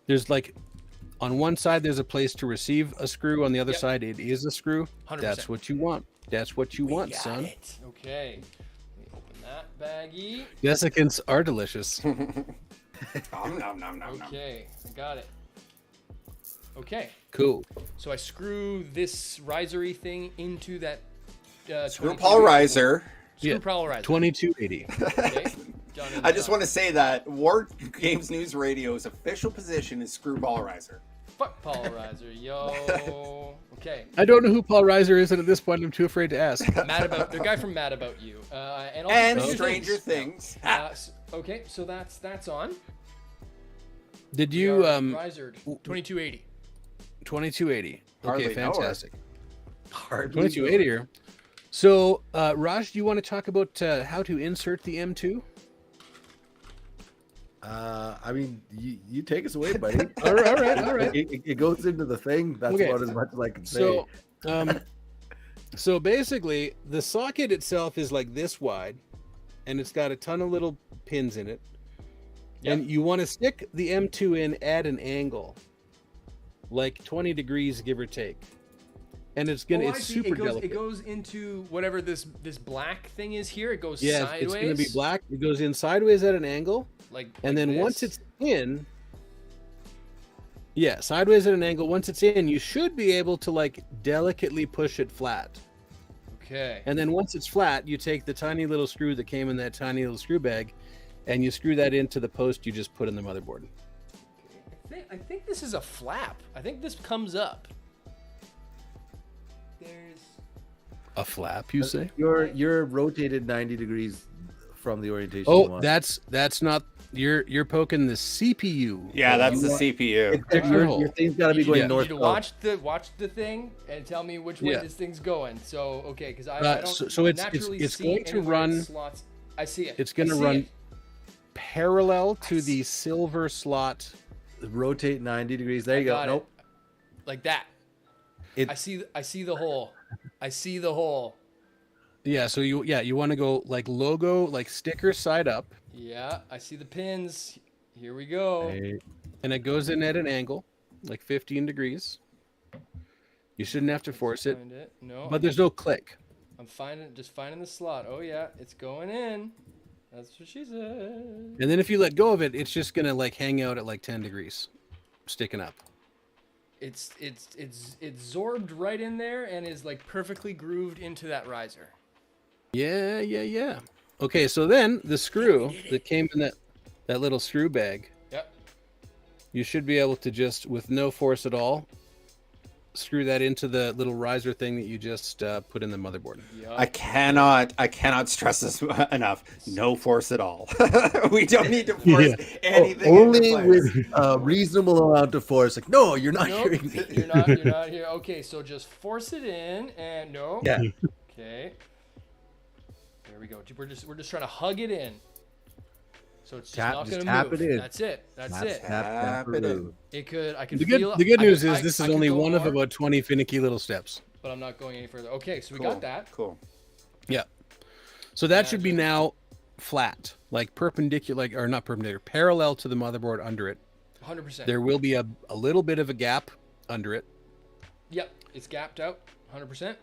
There's like. On one side, there's a place to receive a screw. On the other side, it is a screw. 100%. That's what you want. That's what you want, Got son. it. Okay. Let me open that baggie. Desiccants are delicious. Nom, nom, nom, nom, nom. Okay, I got it. Okay, Cool. so I screw this risery thing into that Screw polarizer. Screw polarizer. 2280. Okay, done and I just done. want to say that War Games News Radio's official position is screw polarizer. Fuck polarizer, yo. Okay. I don't know who Paul Reiser is, and at this point, I'm too afraid to ask. Mad about the guy from Mad About You, and also And Stranger Things. Okay, so that's on. Did you risered 2280. 2280? Hardly Okay, know her. fantastic. Hardly 2280 here. So, Raj, do you want to talk about how to insert the M2? I mean, you take us away, buddy. All right. It goes into the thing. That's Okay. about as much as I can say. So, so basically, the socket itself is like this wide, and it's got a ton of little pins in it. Yep. And you want to stick the M2 in at an angle, like 20 degrees, give or take. And it's gonna, it's super delicate. It goes into whatever this black thing is here. It goes Yeah, sideways. it's gonna be black. It goes in sideways at an angle, and then once this. it's in, yeah, sideways at an angle. Once it's in, you should be able to like delicately push it flat. Okay. And then once it's flat, you take the tiny little screw that came in that tiny little screw bag, and you screw that into the post you just put in the motherboard. I think this is a flap. I think this comes up. There's A flap, you say? You're rotated 90 degrees from the orientation. you Oh, want. that's not. You're poking the CPU. Yeah, that's the CPU. Your thing's got to be you going need north. to south. watch the thing and tell me which way Yeah. this thing's going. So okay, because I don't so it's naturally see going to anywhere it run- slots. I see it. It's going to I see run it. parallel to the silver slot. Rotate 90 degrees. There you go. Got it. Nope. Like that. It- I see the hole. I see the hole. Yeah, so you want to go like logo, like sticker side up, Yeah, I see the pins. Here we go. and it goes in at an angle, like 15 degrees. You shouldn't have to force it, Find it. No, but there's no click. I'm just finding the slot. Oh yeah, it's going in. That's what she said. And then if you let go of it, it's just gonna like hang out at like 10 degrees, sticking up. It's zorbed right in there and is like perfectly grooved into that riser. Yeah. Okay, so then the screw that came in that little screw bag, Yep. you should be able to just, with no force at all, screw that into the little riser thing that you just put in the motherboard. Yep. I cannot stress this enough. No force at all. We don't need to force anything. Only into place. with a reasonable amount of force. Like, no, you're not Nope, hearing me. you're not here. Okay, so just force it in and no. Yeah. Okay. There we go. We're just trying to hug it in. So it's just not Just gonna tap move. it in. That's it. That's it. Tap it in. I can The feel good news I is this I is could only go one of more, about 20 finicky little steps. but I'm not going any further. Okay, so we Cool. got that. Cool. Yeah. So that should be now flat, like perpendicular, or not perpendicular, parallel to the motherboard under it. 100%. There will be a little bit of a gap under it. Yep, it's gapped out. 100%.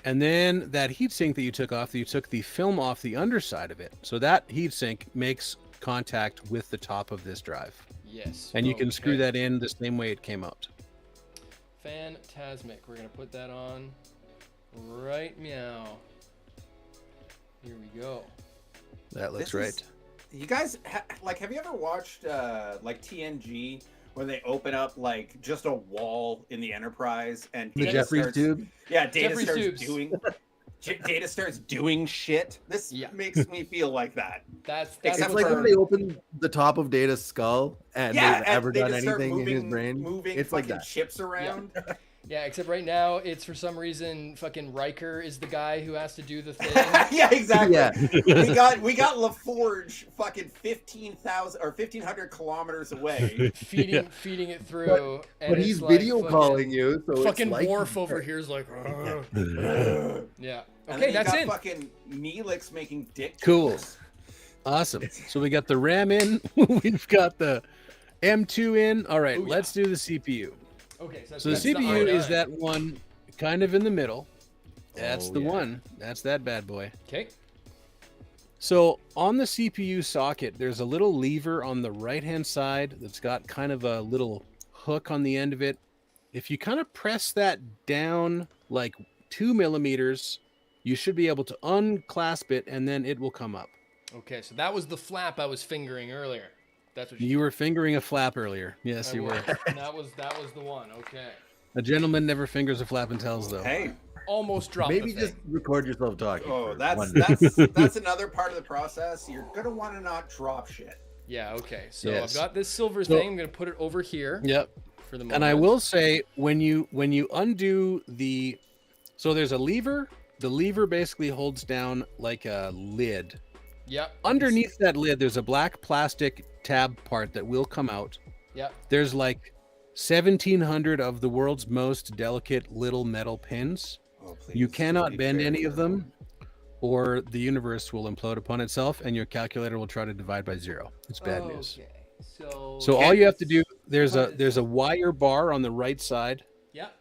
And then that heatsink that you took off, you took the film off the underside of it. So that heatsink makes contact with the top of this drive. Yes. And you can screw that in the same way it came out. Fantastic. We're going to put that on right meow. Here we go. That looks right. You guys, have you ever watched like TNG where they open up like just a wall in the Enterprise and The Jeffries tube? Yeah, Data Jeffries starts tubes. Data starts doing shit. This makes me feel like that. That's It's Except like for- when they open the top of Data's skull and they've ever they done just start anything in his moving- brain. moving It's like fucking that. chips around. Yeah, except right now, it's for some reason fucking Riker is the guy who has to do the thing. Yeah, exactly. Yeah. we got LaForge fucking 15,000 or 1,500 kilometers away. feeding it through. And But it's he's like video fucking- calling you, so Fucking it's like Worf over here is like, "Ugh." Yeah. And Okay, then that's you got in. fucking Neelix making dick. Cool. jokes. Awesome. So we got the RAM in. We've got the M2 in. All right, Booyah. let's do the CPU. Okay, So the that's CPU is R9. that one kind of in the middle. That's Oh, the yeah. one. That's that bad boy. Okay. So on the CPU socket, there's a little lever on the right-hand side that's got kind of a little hook on the end of it. If you kind of press that down like 2 millimeters, you should be able to unclasp it and then it will come up. Okay, so that was the flap I was fingering earlier. That's what You were fingering a flap earlier. Yes, I you were. was. That was the one. Okay. A gentleman never fingers a flap and tells, though. Hey, Almost dropped Maybe the just thing. record yourself talking. oh, for that's one- that's another part of the process. You're gonna want to not drop shit. Yeah. Okay. So Yes. I've got this silver So- thing. I'm gonna put it over here Yep. for the moment. And I will say, when you undo the, so there's a lever. The lever basically holds down like a lid. Yep. Underneath that lid, there's a black plastic tab part that will come out. Yep. There's like 1,700 of the world's most delicate little metal pins. Oh, please, You cannot be bend fair. any of them, or the universe will implode upon itself, and your calculator will try to divide by 0. It's bad news. Okay. So. So all you have to do, there's a wire bar on the right side. Yep.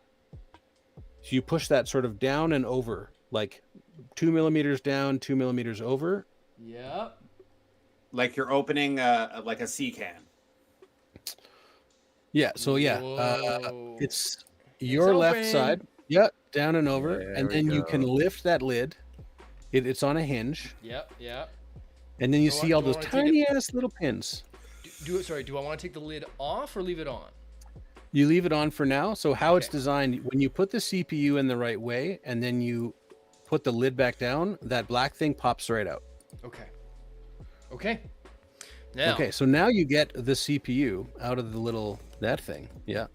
So you push that sort of down and over, like 2 millimeters down, 2 millimeters over. Yep. Like you're opening like a sea can. Yeah. So yeah, Whoa. it's your left open. side. Yep, down and over, There and we then you go. can lift that lid. It's on a hinge, Yep. Yep. and then you Do I- see all do I those wanna take tiny ass little pins. Do I want to take the lid off or leave it on? You leave it on for now. So how it's Okay. designed, when you put the CPU in the right way, and then you put the lid back down, that black thing pops right out. Okay. Okay. Now. Okay, so now you get the CPU out of the that thing. Yeah.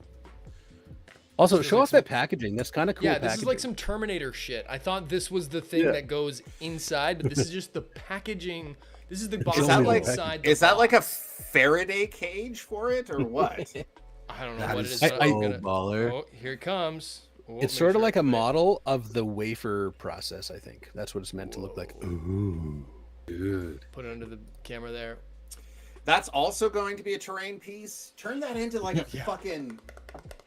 Also, This is show like off some- that packaging. That's kind of cool. Yeah, this packaging. is like some Terminator shit. I thought this was the thing Yeah. that goes inside, but this is just the packaging. This is the box Is that like inside the is that like a box. Faraday cage for it or what? I don't know That what it is is. so But I'm gonna... baller. Oh, here it comes. Oh, It's make sort of sure like I a put it- model of the wafer process, I think. That's what it's meant to look like. Ooh, good. Put it under the camera there. That's also going to be a terrain piece. Turn that into like a Yeah. fucking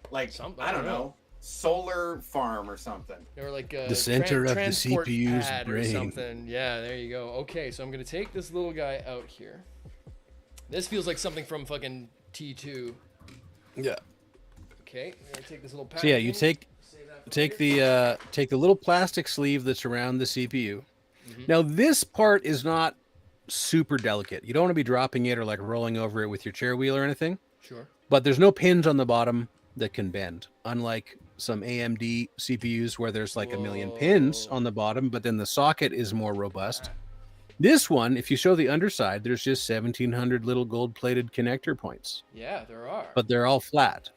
like Something, I don't know, solar farm or something. Or like a The center of the transport CPU's pad or brain. something. Yeah, there you go. Okay, so I'm gonna take this little guy out here. This feels like something from fucking T2. Yeah. Okay, I'm gonna take this little. So yeah, you packaging, save that for take the little plastic sleeve that's around the CPU. Mhm. Now this part is not super delicate. You don't want to be dropping it or like rolling over it with your chair wheel or anything. Sure. But there's no pins on the bottom that can bend, unlike some AMD CPUs where there's like a million pins Whoa. on the bottom, but then the socket is more robust. This one, if you show the underside, there's just 1,700 little gold-plated connector points, Yeah, there are. but they're all flat.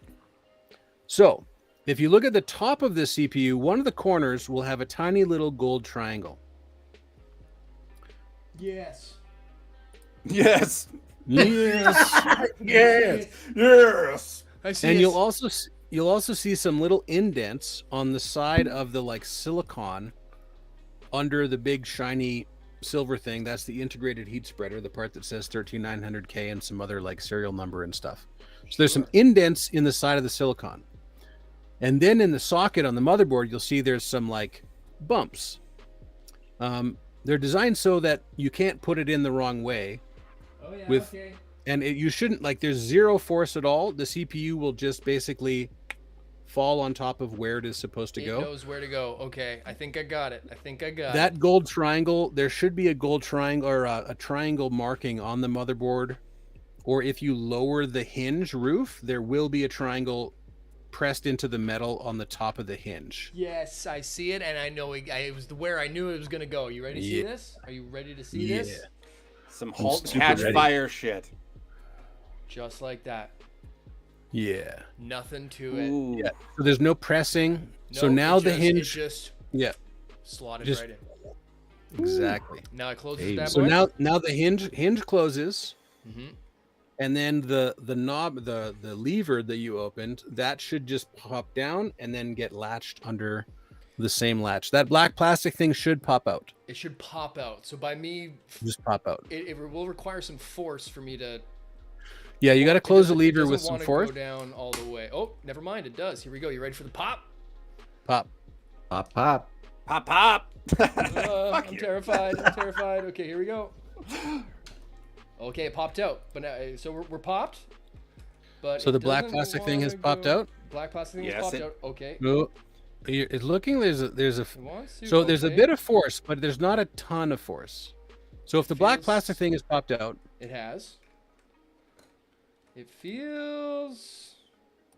So if you look at the top of the CPU, one of the corners will have a tiny little gold triangle. yes. Yes. Yes. Yes. Yes. I see. And it. you'll also see some little indents on the side of the like silicon under the big shiny silver thing. That's the integrated heat spreader, the part that says 13900K and some other like serial number and stuff. So there's some indents in the side of the silicon. And then in the socket on the motherboard, you'll see there's some like bumps. They're designed so that you can't put it in the wrong way. Oh yeah. With, okay. And you shouldn't, like, there's zero force at all. The CPU will just basically fall on top of where it is supposed to go. It knows where to go. Okay, I think I got it. That gold triangle, there should be a gold triangle or a triangle marking on the motherboard. Or if you lower the hinge roof, there will be a triangle pressed into the metal on the top of the hinge. Yes, I see it, and I know it was where I knew it was going to go. You ready to see this? Are you ready to see this? Some Halt Catch Fire shit. Just like that. Yeah. Nothing to it. Ooh. Yeah. So there's no pressing. No, so now the hinge it just slotted right in. Exactly. Now it closes that So boy. now the hinge closes. Mm-hmm. And then the knob, the lever that you opened, that should just pop down and then get latched under the same latch. That black plastic thing should pop out. It should pop out. So by me, Just pop out. it will require some force for me to. Yeah, you got to close the lever with with some force. Go down all the way. Oh, never mind. It does. Here we go. You ready for the pop? Pop. Pop, pop. Pop, pop. I'm terrified. I'm terrified. Okay, here we go. Okay, it popped out. But now, so we're popped. But so the black plastic thing has popped out. Black plastic thing has popped out. Okay. No, it's looking. There's a So there's a bit of force, but there's not a ton of force. So if the black plastic thing is popped out, it has. It feels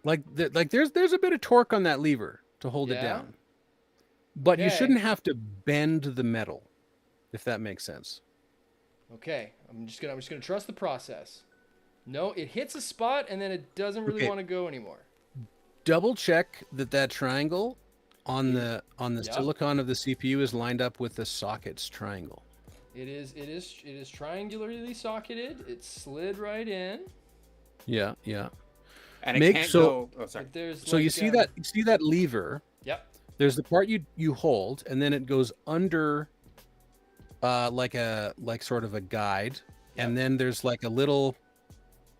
like there's a bit of torque on that lever to hold it down. But you shouldn't have to bend the metal, if that makes sense. Okay, I'm just gonna trust the process. No, it hits a spot and then it doesn't really want to go anymore. Double check that triangle on the silicon of the CPU is lined up with the socket's triangle. It is triangularly socketed. It slid right in. Yeah, yeah. And it can't go. Oh, sorry. So you see that lever? Yep. There's the part you hold, and then it goes under, like sort of a guide, and then there's like a little,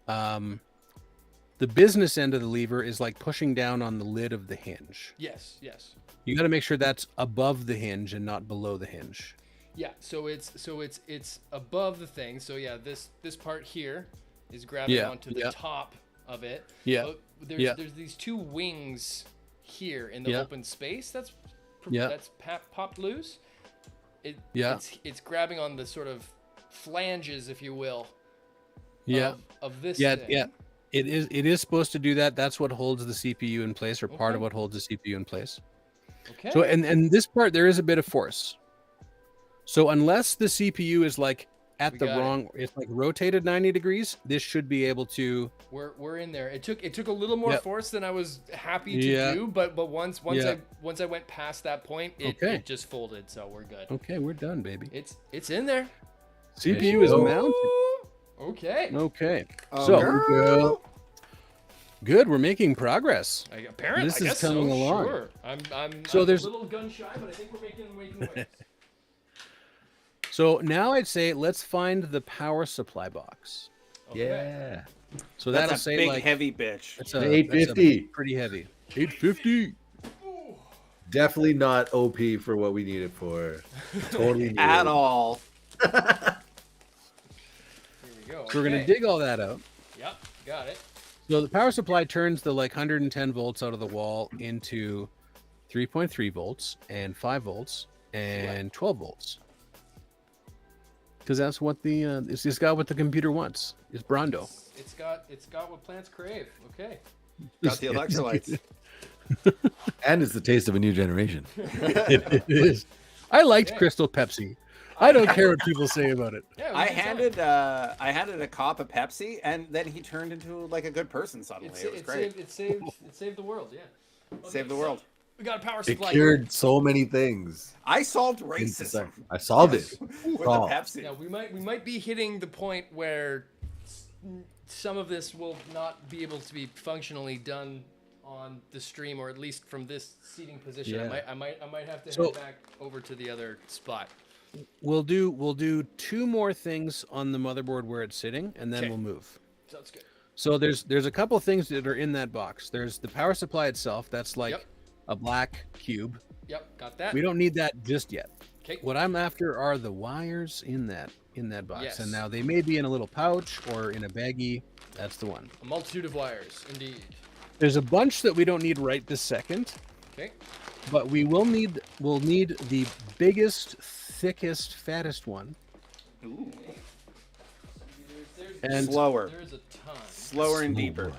the business end of the lever is like pushing down on the lid of the hinge. Yes, yes. You got to make sure that's above the hinge and not below the hinge. Yeah. So it's above the thing. So yeah, this part here is grabbing onto the top of it. Yeah. There's these two wings here in the open space that's popped loose. It's grabbing on the sort of flanges, if you will. Of this thing. Yeah. It is supposed to do that. That's what holds the CPU in place, or part of what holds the CPU in place. Okay. So and this part there is a bit of force. So unless the CPU is like at the wrong, it's like rotated 90 degrees, this should be able to. We're in there. It took a little more force than I was happy to do, but once I went past that point, it just folded. So we're good. Okay, we're done, baby. It's in there. CPU is mounted. Okay. So good. We're making progress. Apparently, this is coming along. Sure. I'm there's a little gun shy, but I think we're making waves. So now I'd say let's find the power supply box. Okay. Yeah. So that's that'll a say big like heavy bitch. It's 850. Pretty heavy. 850. Definitely not OP for what we need it for. Totally at all. Here we go. So we're gonna dig all that out. Yep, got it. So the power supply turns the like 110 volts out of the wall into 3.3 volts and 5 volts and 12 volts. Because that's what it's got what the computer wants. It's Brondo. It's got what plants crave. Okay. Got the electrolytes. And it's the taste of a new generation. It is. I liked Crystal Pepsi. I don't care what people say about it. Yeah, I handed a cop a Pepsi, and then he turned into like a good person suddenly. It was great. It saved the world. Yeah. Okay, saved the world. We got a power It supply. cured so many things. I solved racism. I solved it with the Pepsi. Now we might be hitting the point where some of this will not be able to be functionally done on the stream, or at least from this seating position. Yeah. I might have to head back over to the other spot. We'll do 2 more things on the motherboard where it's sitting, and then we'll move. Sounds good. So there's a couple things that are in that box. There's the power supply itself. That's like Yep. a black cube. Yep, got that. We don't need that just yet. Okay. What I'm after are the wires in that box. Yes. And now they may be in a little pouch or in a baggie. That's the one. A multitude of wires, indeed. There's a bunch that we don't need right this second, Okay. but we'll need the biggest, thickest, fattest one. Ooh. And Slower. There's a ton. Slower and deeper.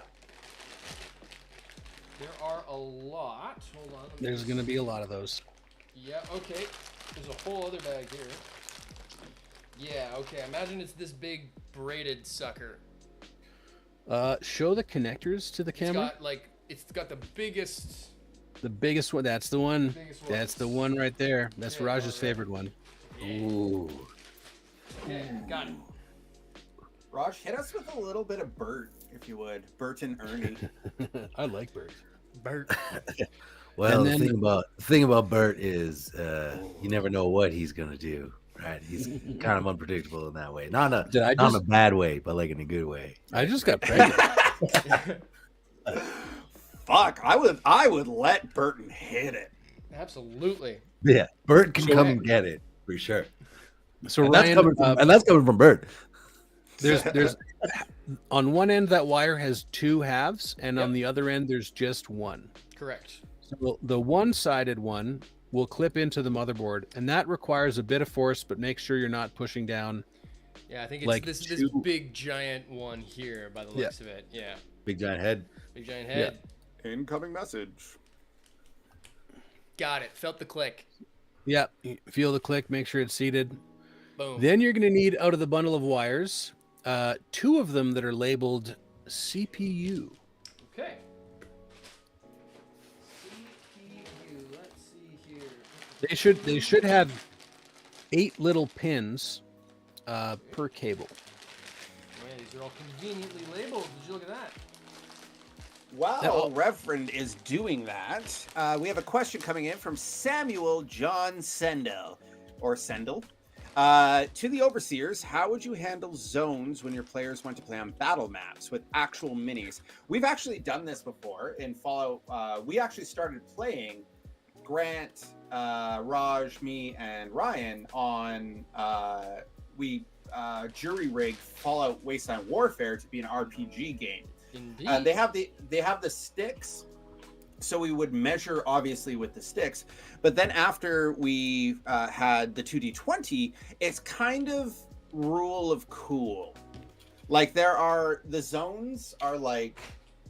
There are a lot. Hold on. let me there's just- going to be a lot of those. Yeah, okay. There's a whole other bag here. Yeah, okay. Imagine it's this big braided sucker. Show the connectors to the camera. It's got the biggest. The biggest one. That's the one. Biggest one. That's the one right there. That's There you Raj's go, favorite one. Ooh. Okay, got it. Raj, hit us with a little bit of Bert, if you would. Bert and Ernie. I like Bert. Bert. Well, And then- the thing about Bert is you never know what he's gonna do. Right? He's kind of unpredictable in that way. Not in Did I not in just? a bad way, but like in a good way. I just got pregnant. Fuck, I would let Burton hit it. Absolutely. Yeah, Bert can So- come and get it for sure. So And that's Ryan, coming from, and that's coming from Bert. there's on one end that wire has two halves, and Yep. on the other end there's just one. Correct. So the one-sided one will clip into the motherboard, and that requires a bit of force, but make sure you're not pushing down. Yeah, I think it's Like this two- big giant one here by the Yeah. looks of it. Yeah. Big giant head. Big giant head. Incoming message. Got it. Felt the click. Yeah, you feel the click, make sure it's seated. Boom. Then you're going to need out of the bundle of wires, two of them that are labeled CPU. Okay. CPU. Let's see here. They should have 8 little pins per cable. Man, these are all conveniently labeled. Did you look at that? While Now- Reverend is doing that, we have a question coming in from Samuel John Sendel, or Sendel. To the overseers, how would you handle zones when your players want to play on battle maps with actual minis? We've actually done this before in Fallout. We actually started playing Grant, Raj, me, and Ryan on jury rigged Fallout Wasteland Warfare to be an RPG game. Indeed. They have the sticks, so we would measure obviously with the sticks. But then after we had the 2d20, it's kind of rule of cool. Like the zones are like,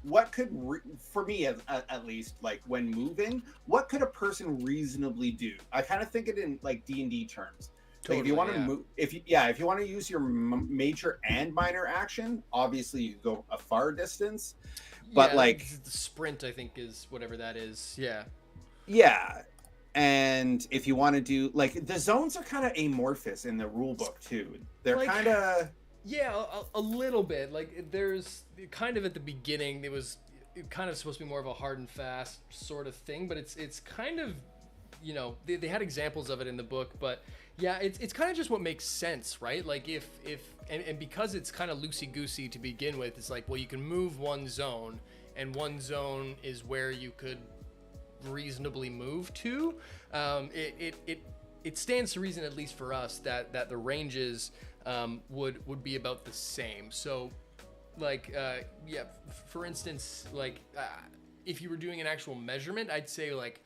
what could for me at least, like when moving, what could a person reasonably do? I kind of think it in like D&D terms. Like if you want to move, if you want to use your major and minor action, obviously you go a far distance. But like the sprint, I think is whatever that is. Yeah. Yeah, and if you want to do like the zones are kind of amorphous in the rule book too. They're Like- kind of Yeah, a little bit. Like there's kind of at the beginning, it was kind of supposed to be more of a hard and fast sort of thing, but it's kind of, you know, they had examples of it in the book, but yeah, it's kind of just what makes sense, right? Like if and because it's kind of loosey goosey to begin with, it's like, well, you can move one zone, and one zone is where you could reasonably move to. It stands to reason, at least for us, that the ranges would be about the same. So, like, for instance, like if you were doing an actual measurement, I'd say like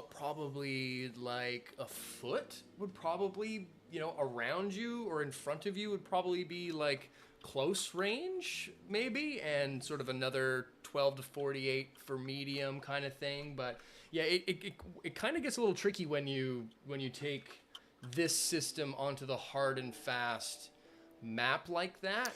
probably like a foot would probably, you know, around you or in front of you would probably be like close range maybe, and sort of another 12 to 48 for medium kind of thing. But yeah, it kind of gets a little tricky when you take this system onto the hard and fast map like that.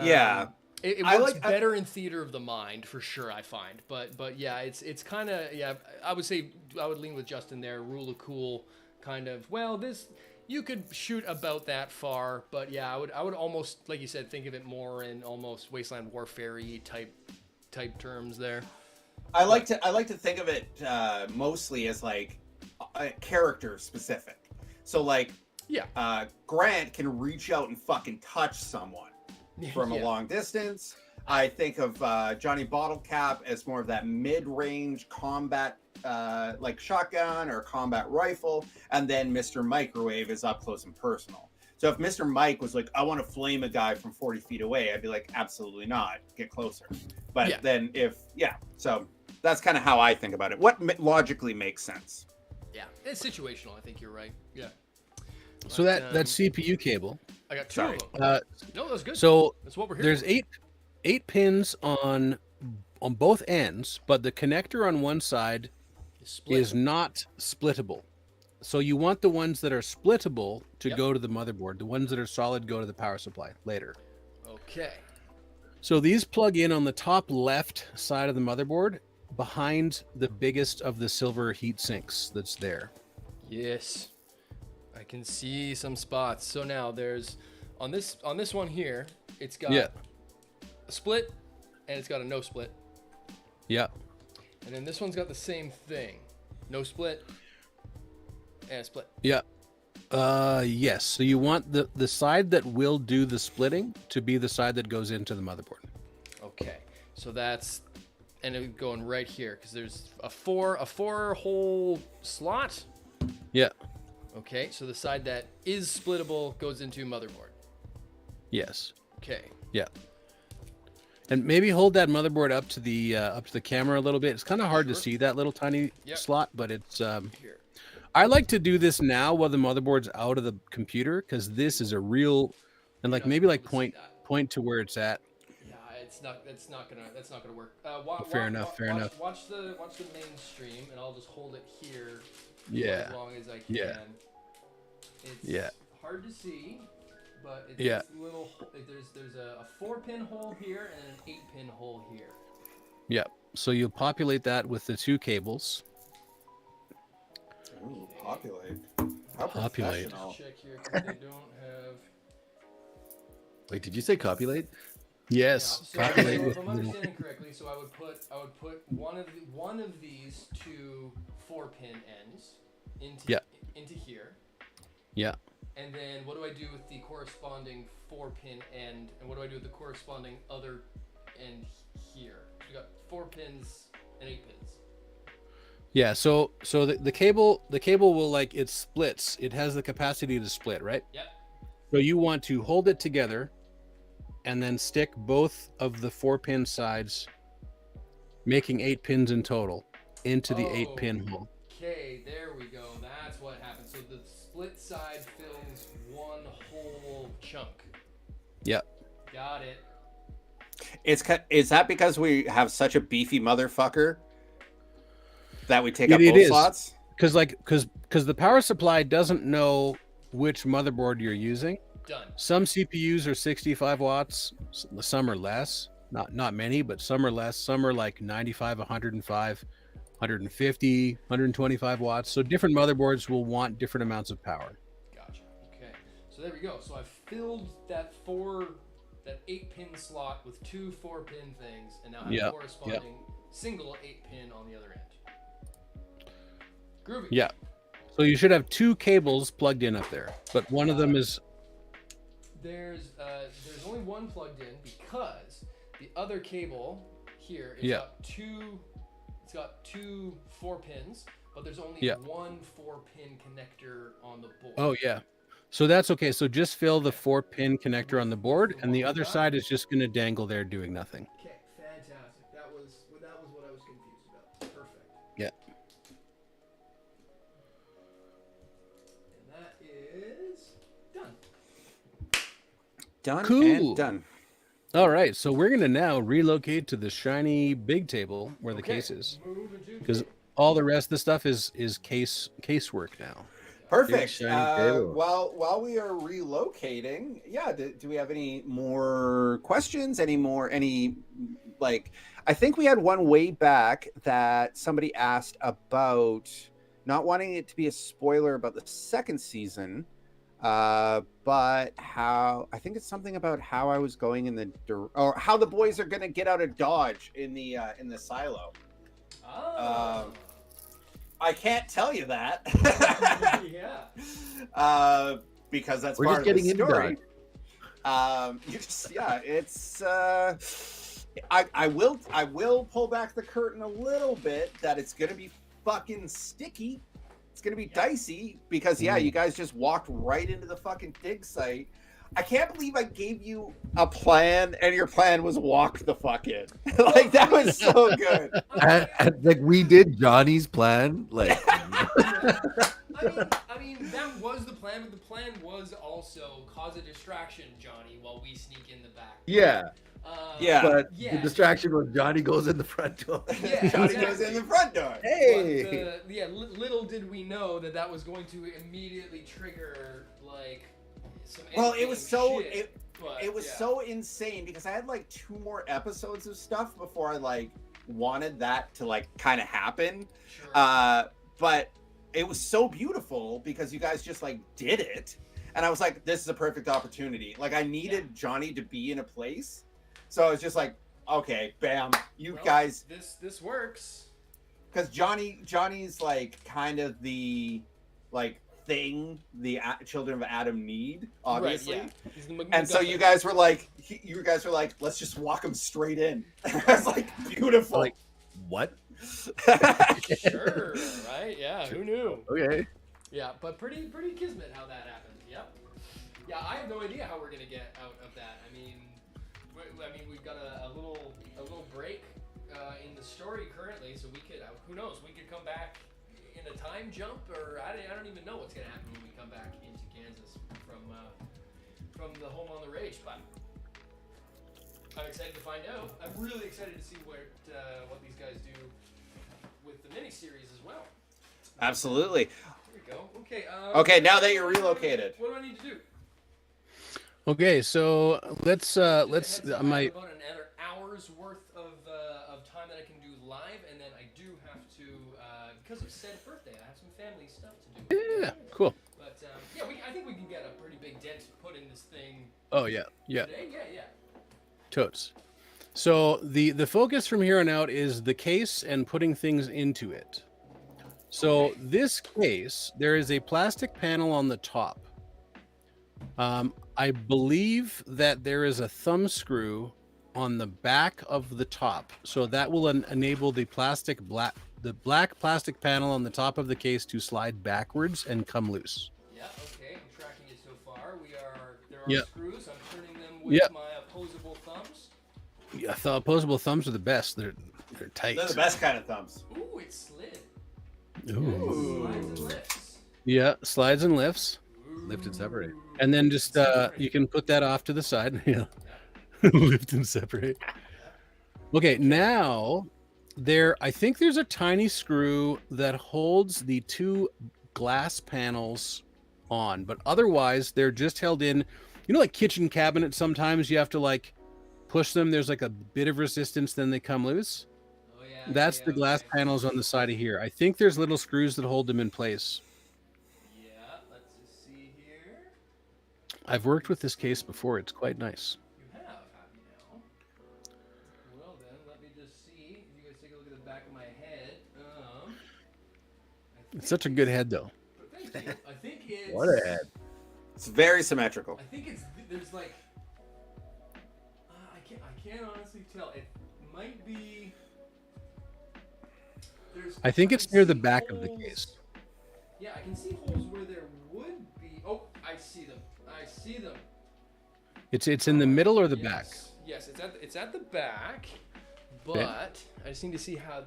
yeah. It works better in theater of the mind for sure, I find. But yeah, it's kind of, yeah, I would say I would lean with Justin there. Rule of cool, kind of. Well, this you could shoot about that far, but yeah, I would almost, like you said, think of it more in almost Wasteland Warfare-y type terms there. I like to think of it mostly as like character specific. So like, Yeah. Grant can reach out and fucking touch someone from a Yeah. long distance. I think of Johnny Bottlecap as more of that mid-range combat, like shotgun or combat rifle, and then Mr. Microwave is up close and personal. So if Mr. Mike was like, I want to flame a guy from 40 feet away, I'd be like, absolutely not. Get closer. But then so that's kind of how I think about it. What logically makes sense. Yeah, it's situational. I think you're right. Yeah. So that CPU cable. I got two of them. No, that's good. So that's what we're here. There's eight pins on both ends, but the connector on one side is not splittable. So you want the ones that are splittable to go to the motherboard. The ones that are solid go to the power supply later. Okay. So these plug in on the top left side of the motherboard behind the biggest of the silver heat sinks that's there. Yes. I can see some spots. So now there's on this one here, it's got a split and it's got a no split. Yeah. And then this one's got the same thing. No split and a split. Yeah. Yes. So you want the side that will do the splitting to be the side that goes into the motherboard. Okay. So that's and it going right here because there's a four hole slot. Yeah. Okay. So the side that is splittable goes into motherboard. Yes. Okay. Yeah. And maybe hold that motherboard up to the camera a little bit. It's kind of hard to see that little tiny slot, but it's here. I like to do this now while the motherboard's out of the computer because this is a real and like maybe like point to where it's at. Yeah, that's not gonna work. Fair enough. Watch the main stream, and I'll just hold it here. Yeah. As long as I can. It's hard to see, but it's this little. There's a 4-pin hole here and an 8-pin hole here. Yeah. So you'll populate that with the two cables. Ooh, populate. How populate. Just check here because they don't have. Wait, did you say copulate? Yes. Yeah, so if I'm understanding correctly, so I would put one of these two 4-pin ends into here. Yeah. And then what do I do with the corresponding 4-pin end? And what do I do with the corresponding other end here? We got 4 pins and 8 pins. Yeah, so the cable will like it splits. It has the capacity to split, right? Yep. So you want to hold it together and then stick both of the 4-pin sides, making 8 pins in total, into the 8-pin hole. Okay, there we go. That's what happens. So the split side fills one whole chunk. Yep. Got it. Is that because we have such a beefy motherfucker that we take up it both is. slots? Because the power supply doesn't know which motherboard you're using. Done. Some CPUs are 65 watts, some are less. Not many, but some are less. Some are like 95, 105, 150, 125 watts. So different motherboards will want different amounts of power. Gotcha. Okay. So there we go. So I've filled that 8-pin slot with 2 4-pin things, and now I have a corresponding single 8-pin on the other end. Groovy. Yeah. So you should have 2 cables plugged in up there, but one of them is. There's only one plugged in because the other cable here is got two. It's got 2 4-pins, but there's only one 4-pin connector on the board. Oh yeah. So that's okay. So just fill the 4-pin connector on the board, and the other side is just going to dangle there doing nothing. Okay, fantastic. That was what I was confused about. Perfect. Yeah. And that is done. Done Cool. and done. All right. So we're going to now relocate to the shiny big table where the case is, because all the rest of the stuff is casework now. Perfect. Shiny table. While we are relocating, do we have any more questions? I think we had one way back that somebody asked about not wanting it to be a spoiler about the second season, but how I think it's something about how I was going or how the boys are going to get out of Dodge in the silo. Oh. I can't tell you that. Because that's We're part just of the getting into story. It's I will pull back the curtain a little bit that it's gonna be fucking sticky. It's gonna be dicey because you guys just walked right into the fucking dig site. I can't believe I gave you a plan and your plan was walk the fuck in. Like that was so good. Like we did Johnny's plan. Like I mean, that was the plan, but the plan was also cause a distraction, Johnny, while we sneak in the back. yeah. But yeah. the distraction was Johnny goes in the front door. Yeah, Johnny goes in the front door. Hey. But, little did we know that was going to immediately trigger like some. Well, it was so shit, it was so insane because I had like 2 more episodes of stuff before I like wanted that to like kind of happen. Sure. But it was so beautiful because you guys just like did it, and I was like, this is a perfect opportunity. Like I needed Johnny to be in a place. So I was just like, okay, bam, guys. This works. Because Johnny's like kind of the like thing the children of Adam need, obviously. Right, yeah. And so you guys were like, let's just walk him straight in. I was like, beautiful. Like, what? Sure, right? Yeah, who knew? Okay. Yeah, but pretty kismet how that happened. Yep. Yeah, I have no idea how we're gonna get out of that. I mean, we've got a little break in the story currently, so we could who knows? We could come back in a time jump, or I don't even know what's gonna happen when we come back into Kansas from the home on the rage. But I'm excited to find out. I'm really excited to see what these guys do with the miniseries as well. Absolutely. Here we go. Okay. Okay, now that you're relocated. What do I need to do? Okay, so let's About another hour's worth of time that I can do live, and then I do have to because of said birthday, I have some family stuff to do. yeah, cool. But I think we can get a pretty big dent put in this thing. Oh yeah. Today. Yeah. Totes. So the focus from here on out is the case and putting things into it. So this case, there is a plastic panel on the top. I believe that there is a thumb screw on the back of the top, so that will enable the black plastic panel on the top of the case to slide backwards and come loose. Yeah. Okay. I'm tracking it so far. There are screws. I'm turning them with my opposable thumbs. Yeah, opposable thumbs are the best. They're tight. They're the best kind of thumbs. Ooh, it slid. Ooh. Slides and lifts. Yeah, slides and lifts. Lift and separate. And then just you can put that off to the side. Yeah. Lift and separate. Okay, now I think there's a tiny screw that holds the 2 glass panels on, but otherwise they're just held in. You know, like kitchen cabinets, sometimes you have to like push them. There's like a bit of resistance, then they come loose. Oh yeah. That's the glass panels on the side of here. I think there's little screws that hold them in place. I've worked with this case before. It's quite nice. You have you now? Well then, let me just see. You guys take a look at the back of my head. It's such a good head, though. Thank you. I think it's. What a head. It's very symmetrical. I think there's like. I can't honestly tell. It might be. I think it's near the back of the case. Yeah, I can see holes where there would be. Oh, I see them. It's in the middle or the back? Yes, it's at the back, but I just need to see how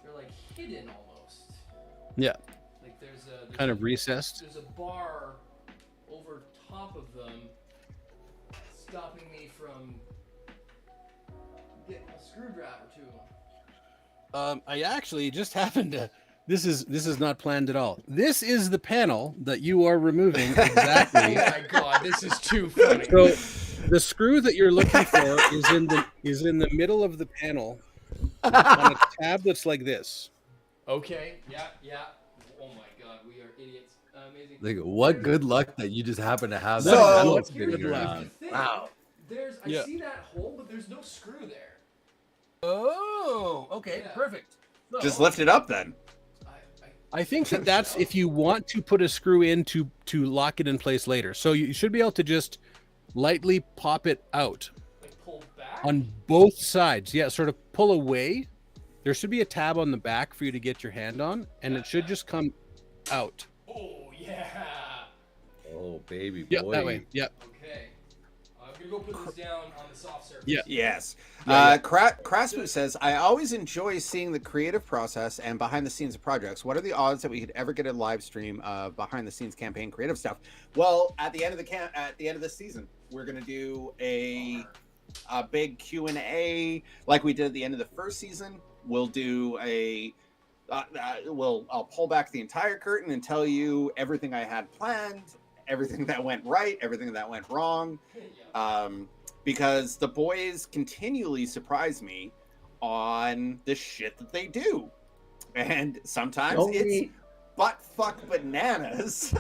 they're like hidden almost. Yeah. Like there's kind of recessed. There's a bar over top of them, stopping me from getting a screwdriver to them. I actually just happened to. This is not planned at all. This is the panel that you are removing exactly. Oh my god, this is too funny. So the screw that you're looking for is in the middle of the panel on a tab that's like this. Okay. Yeah. Oh my god, we are idiots. Amazing. Like, what good luck that you just happen to have that. So, here's the around. thing. Wow. I see that hole, but there's no screw there. Oh, okay, Yeah. perfect. So, Just lift it up then. I think that's if you want to put a screw in to lock it in place later. So you should be able to just lightly pop it out Like pull back? on both sides. Yeah, sort of pull away. There should be a tab on the back for you to get your hand on, and it should just come out. Oh, yeah. Oh, baby boy. Yep, that way. Yep. Okay. I'm going to go put this down on the soft surface. Yeah. Yes. Yeah, Craspu says, I always enjoy seeing the creative process and behind the scenes of projects. What are the odds that we could ever get a live stream of behind the scenes campaign creative stuff? Well, at the end of the season, we're going to do a big Q&A like we did at the end of the first season. We'll do I'll pull back the entire curtain and tell you everything I had planned, everything that went right, everything that went wrong. Because the boys continually surprise me on the shit that they do. And sometimes it's butt fuck bananas.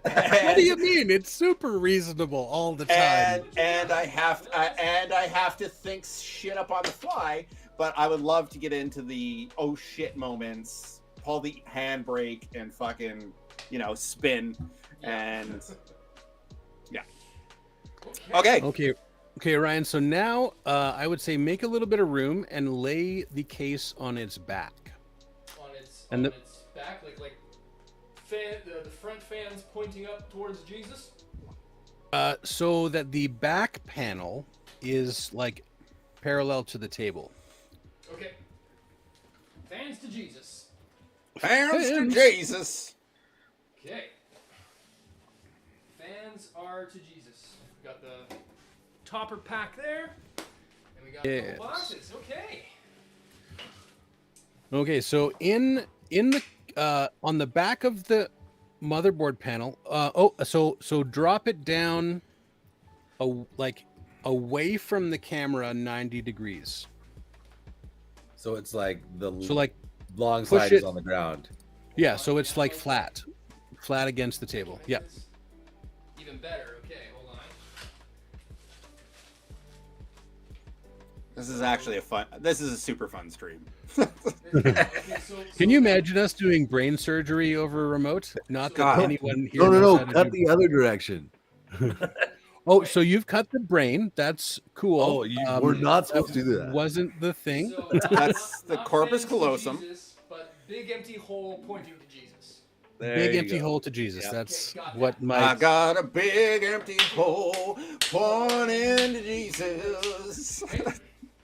What do you mean? It's super reasonable all the time. And I have to think shit up on the fly, but I would love to get into the oh shit moments, pull the handbrake and fucking, spin and yeah. Okay, Ryan. So now I would say make a little bit of room and lay the case on its back. On its back, like the front fans pointing up towards Jesus. So that the back panel is like parallel to the table. Okay. Fans to Jesus. Fans to Jesus. Okay. Fans are to Jesus. We got the topper pack there, and we got the boxes. Okay. Okay, so in the on the back of the motherboard panel, so drop it down, away from the camera 90 degrees. So it's like So like long push side it- is on the ground. Yeah, so it's like flat against the table. Like Yeah. this. Even better. Okay, hold on. This is actually this is a super fun stream. Okay, Can you imagine us doing brain surgery over a remote? Not that God. anyone here. No, knows how to cut do- the other direction. Oh, so you've cut the brain. That's cool. Oh, we're not supposed to do that. Wasn't the thing. So, That's the not corpus fans to callosum. Jesus, but big empty hole pointing to Jesus. There Big you empty go. hole to Jesus. Yep. That's Okay, got what that. my. I got a big empty hole pointing to Jesus.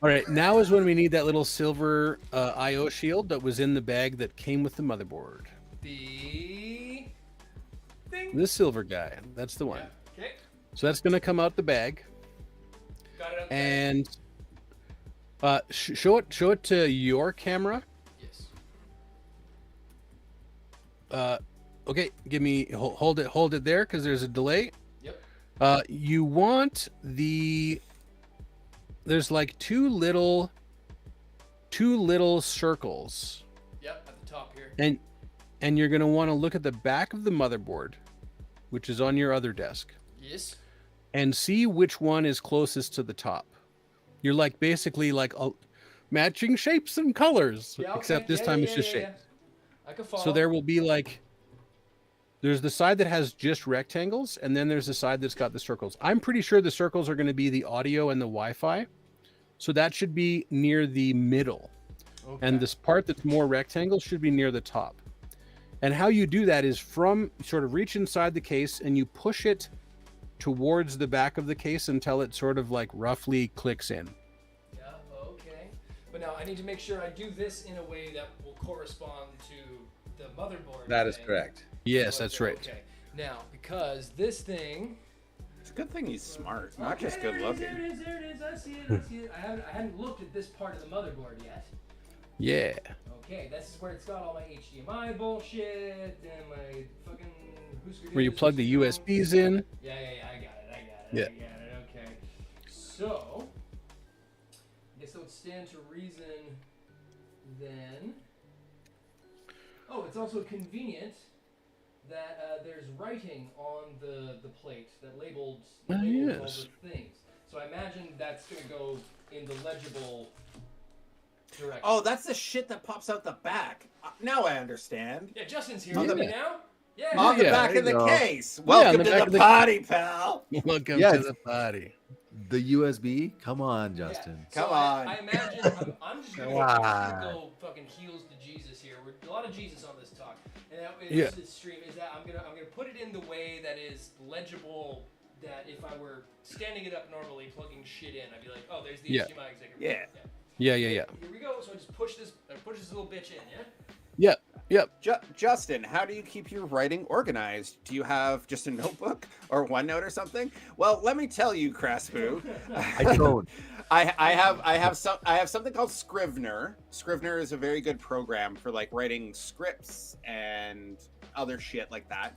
All right, now is when we need that little silver IO shield that was in the bag that came with the motherboard. The thing. This silver guy. That's the one. Yeah. Okay. So that's going to come out the bag, Got it. and show it to your camera. Yes. Okay, hold it there because there's a delay. Yep. You want there's like two little circles, Yep. At the top here. and you're going to want to look at the back of the motherboard, which is on your other desk, Yes. and see which one is closest to the top. You're like basically like matching shapes and colors, Yeah, okay. except this Yeah, time yeah, it's just yeah, shapes. I can follow. So there will be like, there's the side that has just rectangles, and then there's the side that's got the circles. I'm pretty sure the circles are going to be the audio and the Wi-Fi. So that should be near the middle. Okay. And this part that's more rectangle should be near the top. And how you do that is from sort of reach inside the case and you push it towards the back of the case until it sort of like roughly clicks in. Yeah. Okay. But now I need to make sure I do this in a way that will correspond to the motherboard. That is thing. correct. Yes, that's right. Okay. Now, because this thing. It's a good thing he's smart, not Okay, just good there looking. it is. There it is. I see it. I see it. I hadn't looked at this part of the motherboard yet. Yeah. Okay, this is where it's got all my HDMI bullshit and my fucking. Where you plug the USBs in. Yeah. I got it. Yeah. I got it. Okay. So, I guess it would stand to reason then. Oh, it's also convenient that there's writing on the plate that labels Ah, all yes. the things. So I imagine that's going to go in the legible direction. Oh, that's the shit that pops out the back. Now I understand. Yeah, Justin's here On with the- me now. Yeah. On the Yeah, back of the go. case. Welcome the to back the of the- party, pal. Welcome Yeah, to it's- the party. The USB? Come on, Justin. So Come on. I imagine I'm just gonna, go fucking heels to Jesus here. We're a lot of Jesus on this talk, and that is Yeah. this stream is that I'm gonna put it in the way that is legible. That if I were standing it up normally, plugging shit in, I'd be like, oh, there's the Yeah. HDMI executive. Yeah. Yeah. Here we go. So I just push this little bitch in. Yep. Justin, how do you keep your writing organized? Do you have just a notebook or OneNote or something? Well, let me tell you, Craspu. I don't. I have something called Scrivener. Scrivener is a very good program for like writing scripts and other shit like that.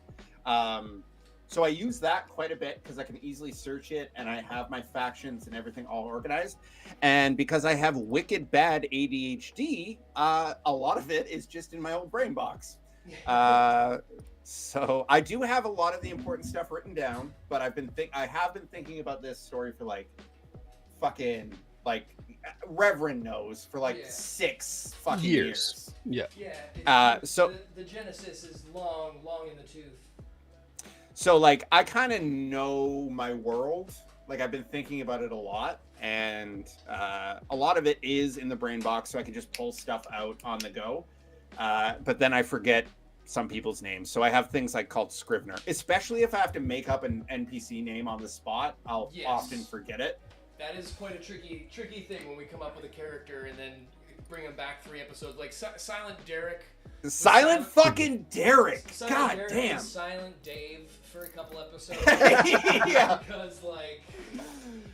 So I use that quite a bit because I can easily search it and I have my factions and everything all organized. And because I have wicked bad ADHD, a lot of it is just in my old brain box. So I do have a lot of the important stuff written down, but I have been thinking about this story for like fucking like Reverend knows for like 6 fucking years. Yeah. So the Genesis is long in the tooth. So, like, I kind of know my world. Like, I've been thinking about it a lot. And a lot of it is in the brain box, so I can just pull stuff out on the go. But then I forget some people's names. So I have things like called Scrivener. Especially if I have to make up an NPC name on the spot, I'll often forget it. That is quite a tricky thing when we come up with a character and then bring him back 3 episodes. Like, Silent Derek. Silent fucking Derek. God Derek damn. And Silent Dave for a couple episodes. Yeah. Because like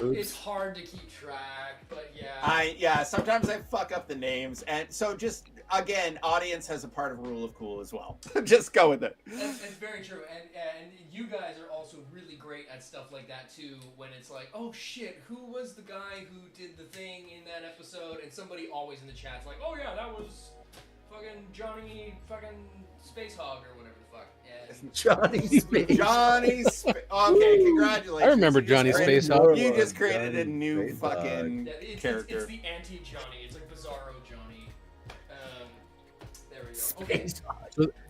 Oops. it's hard to keep track, but yeah. Sometimes I fuck up the names, and so just again, audience has a part of rule of cool as well. Just go with it. It's very true, and you guys are also really great at stuff like that too. When it's like, oh shit, who was the guy who did the thing in that episode? And somebody always in the chat's like, oh yeah, that was fucking Johnny fucking Space Hog or whatever the fuck. And Johnny Space. Okay, congratulations. I remember You just Johnny created- Space Hog. You just created a Johnny new Space fucking it's character. the anti-Johnny. It's like Bizarro Johnny. There we go. Okay.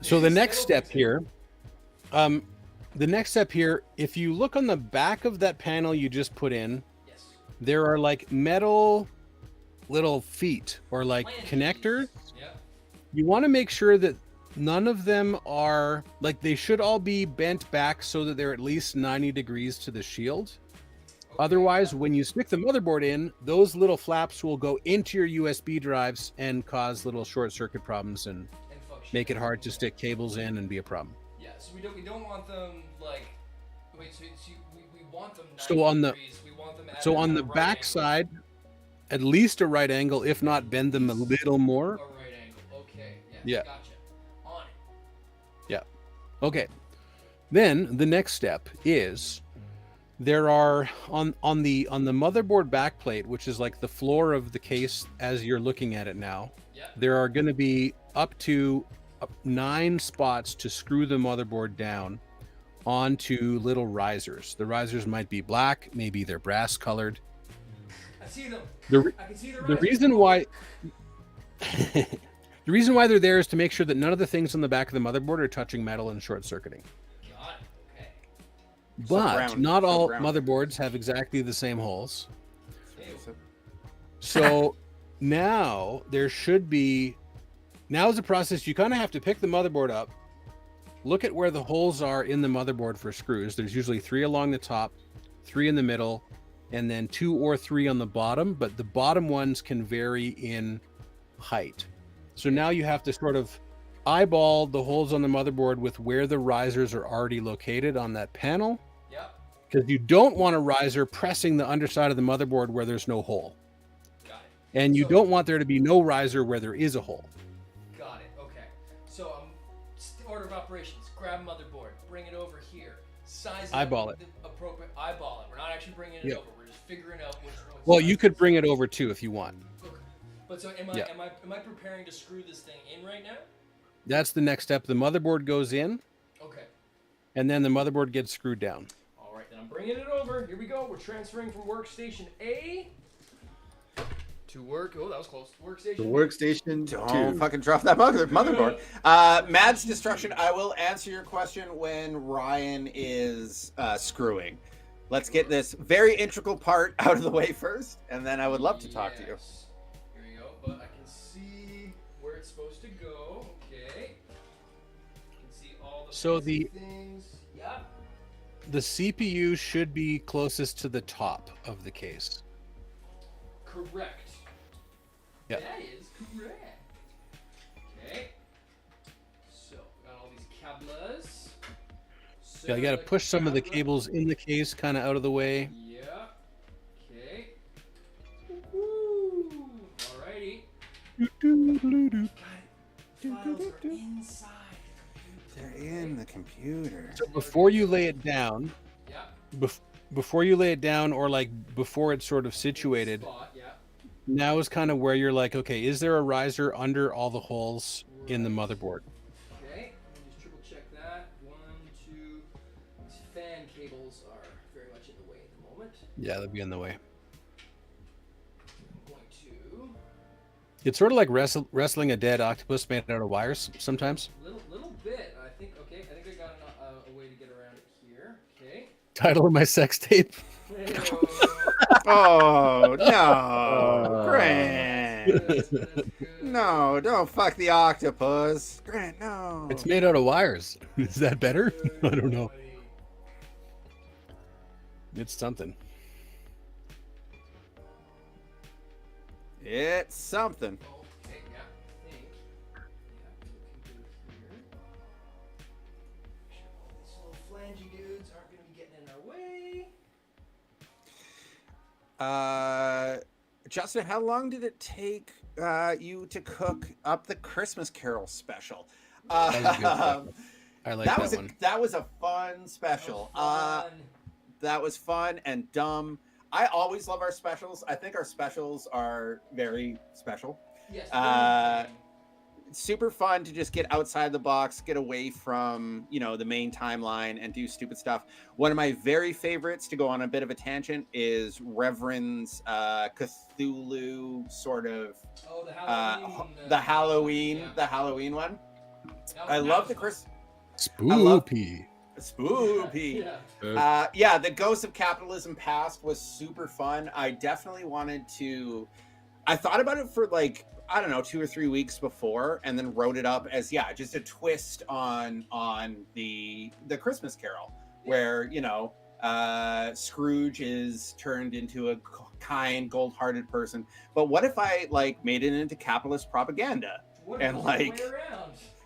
So the next step here, if you look on the back of that panel you just put in, Yes. there are like metal little feet or like connectors. Yeah. You want to make sure that none of them are like, they should all be bent back so that they're at least 90 degrees to the shield. Otherwise, when you stick the motherboard in, those little flaps will go into your USB drives and cause little short circuit problems and fuck shit. make it hard to stick cables in and be a problem. Yeah, so we don't want them like wait, so we want them 90 So on the- degrees. We want them at So a on the right back angle. side, at least a right angle, if not bend them a little more. A right angle. Okay. Yeah. Gotcha. On it. Okay. Then the next step is there are on the motherboard backplate, which is like the floor of the case as you're looking at it now. Yeah. There are going to be up to 9 spots to screw the motherboard down onto little risers. The risers might be black, maybe they're brass colored. I see them. The I can see the the risers. reason why the reason why they're there is to make sure that none of the things on the back of the motherboard are touching metal and short circuiting. Got it. Okay. But ground- not so all ground. motherboards have exactly the same holes. Ew. So now there should be, now is a process you kind of have to pick the motherboard up, look at where the holes are in the motherboard for screws. There's usually 3 along the top, 3 in the middle, and then 2 or 3 on the bottom, but the bottom ones can vary in height. So now you have to sort of eyeball the holes on the motherboard with where the risers are already located on that panel, Yep. because you don't want a riser pressing the underside of the motherboard where there's no hole. Got it. And you So- don't want there to be no riser where there is a hole. Got it. Okay. So order of operations: grab motherboard, bring it over here, size it. Eyeball up it. the appropriate. Eyeball it. We're not actually bringing it Yeah. over. We're just figuring out which one. Well, you could bring it over too if you want. Okay. But so am I? Yeah. Am I preparing to screw this thing in right now? That's the next step. The motherboard goes in, Okay. and then the motherboard gets screwed down. All right, then I'm bringing it over. Here we go. We're transferring from workstation A To work. Oh, that was close. Workstation. The workstation Don't 2. fucking drop that motherboard. Mad's destruction. I will answer your question when Ryan is screwing. Let's get this very integral part out of the way first, and then I would love to talk to you. Yes. Here we go. But I can see where it's supposed to go. Okay. I can see all the So things. Yeah. The CPU should be closest to the top of the case. Correct. Yeah. That is correct. Okay. So, got all these cablers. Yeah, you got to push some of the cables in the case kind of out of the way. Yeah. Okay. Woo. Alrighty. Files are inside. They're in the computer. So before you lay it down, Yeah. before you lay it down, or like before it's sort of situated, Spot, yeah. now is kind of where you're like, okay, is there a riser under all the holes in the motherboard? Okay. Let me just triple check that. 1, 2. These fan cables are very much in the way at the moment. Yeah, that'd be in the way. I'm going to. It's sort of like wrestling a dead octopus made out of wires sometimes. Little bit. I think. Okay. I think I got a way to get around it here. Okay. Title of my sex tape. Oh no, Grant! That's good. No, don't fuck the octopus, Grant. No. It's made out of wires. Is that better? I don't know. It's something. It's something. Okay, yeah, I think. Yeah, we can do here. Make sure all these little flangey dudes aren't going to be getting in our way. Justin, how long did it take you to cook up the Christmas Carol special? That was a good special. I like that one. That was a fun special. That was fun and dumb. I always love our specials. I think our specials are very special. Yes. Super fun to just get outside the box, get away from, the main timeline and do stupid stuff. One of my very favorites, to go on a bit of a tangent, is Reverend's Cthulhu sort of The Halloween one. I love the Chris. Spoopy. Spoopy. Yeah. The Ghost of Capitalism Past was super fun. I definitely wanted to. I thought about it for 2 or 3 weeks before, and then wrote it up as just a twist on the Christmas Carol, where Scrooge is turned into a kind, gold-hearted person. But what if I made it into capitalist propaganda? What And, if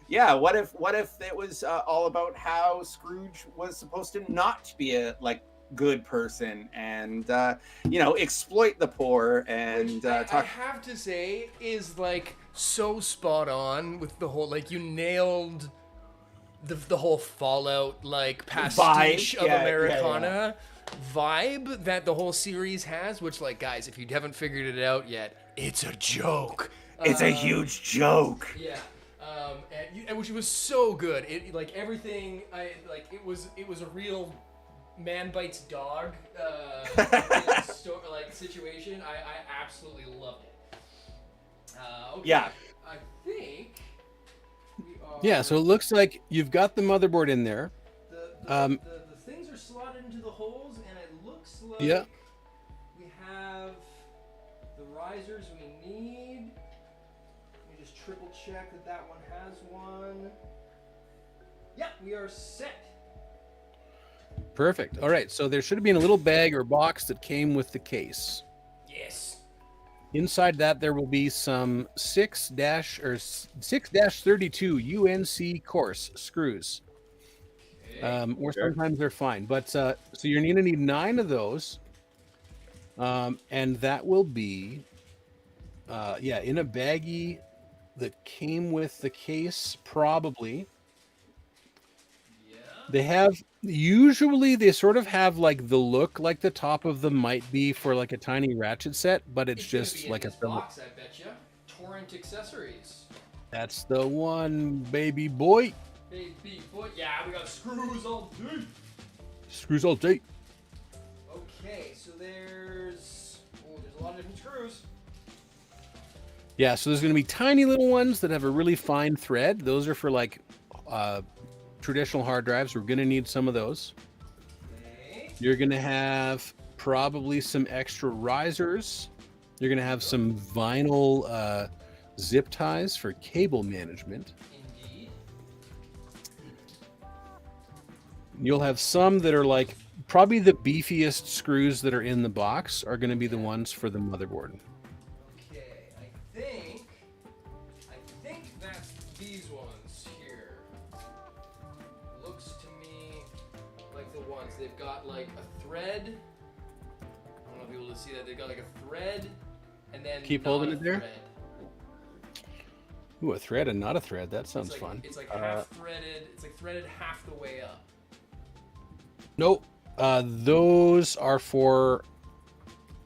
Yeah, what if it was all about how Scrooge was supposed to not be a good person and exploit the poor and I talk. have to say is so spot on with the whole you nailed the whole Fallout pastiche Vibe. of Yeah, Americana vibe that the whole series has, which guys, if you haven't figured it out yet, it's a joke. It's a huge joke. Yeah. And which was so good. It everything. It was a real man bites dog situation. I absolutely loved it. Okay. Yeah. I think we are. Yeah, so it looks like you've got the motherboard in there. The things are slotted into the holes, and it looks like we have the risers we need. Let me just triple check that one has one. Yep, we are set. Perfect. All right, so there should have been a little bag or box that came with the case. Yes. Inside that, there will be some 6-32 UNC course screws. Or sometimes they're fine. But so you're going to need 9 of those. And that will be, in a baggie that came with the case, probably. Yeah. Usually they sort of have the look like the top of them might be for a tiny ratchet set, but it's just like a box, I bet you. Torrent accessories. That's the one, baby boy. Baby boy. Yeah, we got screws all day. Screws all day. Okay, so there's a lot of different screws. Yeah, so there's going to be tiny little ones that have a really fine thread. Those are for like traditional hard drives. We're going to need some of those. Okay. You're going to have probably some extra risers. You're going to have some vinyl zip ties for cable management. Indeed. You'll have some that are like probably the beefiest screws that are in the box are going to be the ones for the motherboard. Okay, I think that's these ones here. Looks to me like the ones. They've got like a thread. I don't know if you'll be able to see that. They've got like a thread and then Keep not holding a it there. thread. Ooh, a thread and not a thread. That sounds It's like, fun. It's like half threaded. It's like threaded half the way up. Nope. Those are for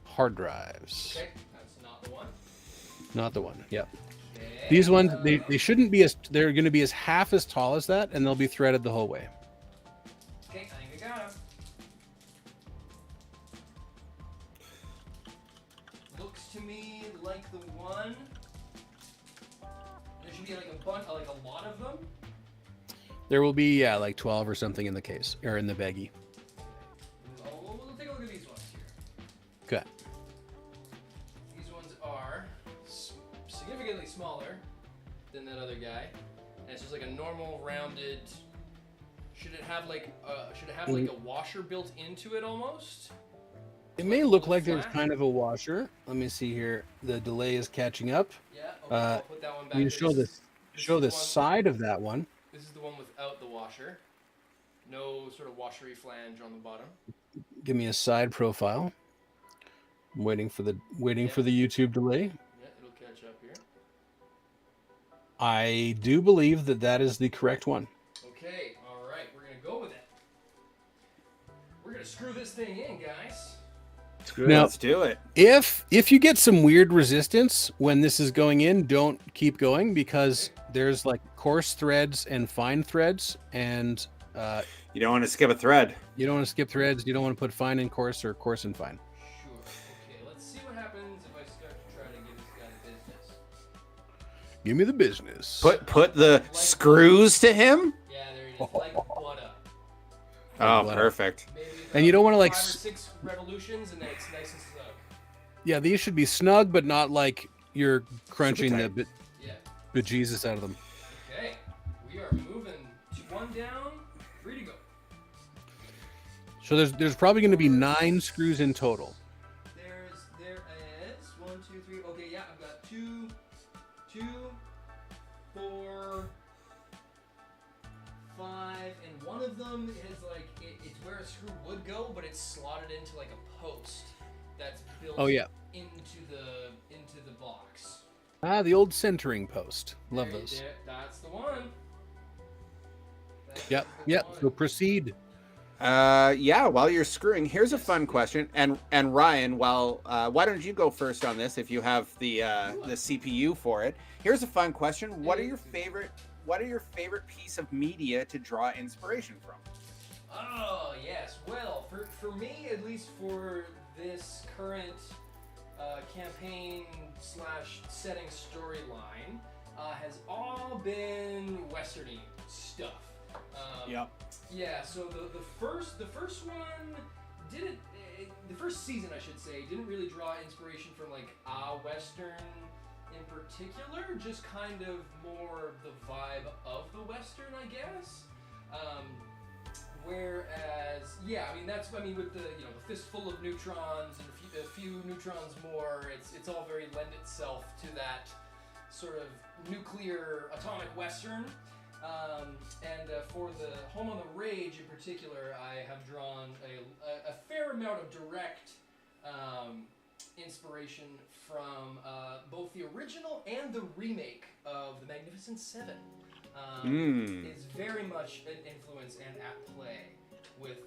hard drives. Okay, that's not the one. Not the one. Yep. Okay. These ones, they shouldn't be as, they're going to be as half as tall as that, and they'll be threaded the whole way. Okay, I think I got 'em. Looks to me like the one. There should be like a bunch, like a lot of them. There will be, yeah, like 12 or something in the case, or in the baggie. We'll take a look at these ones here. Okay. These ones are significantly smaller than that other guy, and it's just like a normal rounded. Should it have like a washer built into it almost? It may look like Flash? there's kind of a washer. Let me see here. The delay is catching up. Yeah. Okay, I'll put that one back. You to show this show is the one- side of that one. This is the one without the washer. No sort of washery flange on the bottom. Give me a side profile. I'm waiting for the YouTube delay. Yeah, it'll catch up here. I do believe that that is the correct one. Okay, all right, we're gonna go with it. We're gonna screw this thing in, guys. Now, Let's do it. if you get some weird resistance when this is going in, don't keep going because there's like coarse threads and fine threads, and You don't want to skip a thread. you don't want to skip threads. You don't want to put fine and coarse or coarse and fine. Sure. Okay, let's see what happens if I start to try to give this guy the business. Give me the business. Put the screws to him. Yeah, there it is. Like butter. Oh, Wow. perfect. Maybe And you don't wanna, like, 5 or 6 revolutions, and then it's nice and snug. Yeah, these should be snug, but not like you're crunching the tight. Yeah. bejesus out of them. Okay, we are moving to 1 down, 3 to go. So there's probably going to be 9 screws in total. There is 1, 2, 3. Okay, yeah, I've got 2, 4, 5, and one of them is like it's where a screw would go, but it's slotted into like a post that's built Oh, yeah. into the box. Ah, the old centering post. Love There- those. that's the one. That's Yep, the yep. one. So proceed. Yeah, while you're screwing, here's a fun question. And Ryan, why don't you go first on this if you have the CPU for it? Here's a fun question. What are your favorite piece of media to draw inspiration from? Oh, yes. Well, for me, at least for this current campaign / setting storyline, has all been westerny stuff. Yep. Yeah. So the first one didn't. The first season, I should say, didn't really draw inspiration from like a western in particular. Just kind of more the vibe of the western, I guess. Whereas, yeah, with the the fistful of neutrons and a few neutrons more, it's all very lend itself to that sort of nuclear atomic western. And for the Home on the Rage in particular, I have drawn a fair amount of direct inspiration from both the original and the remake of The Magnificent Seven. Is very much an influence and at play with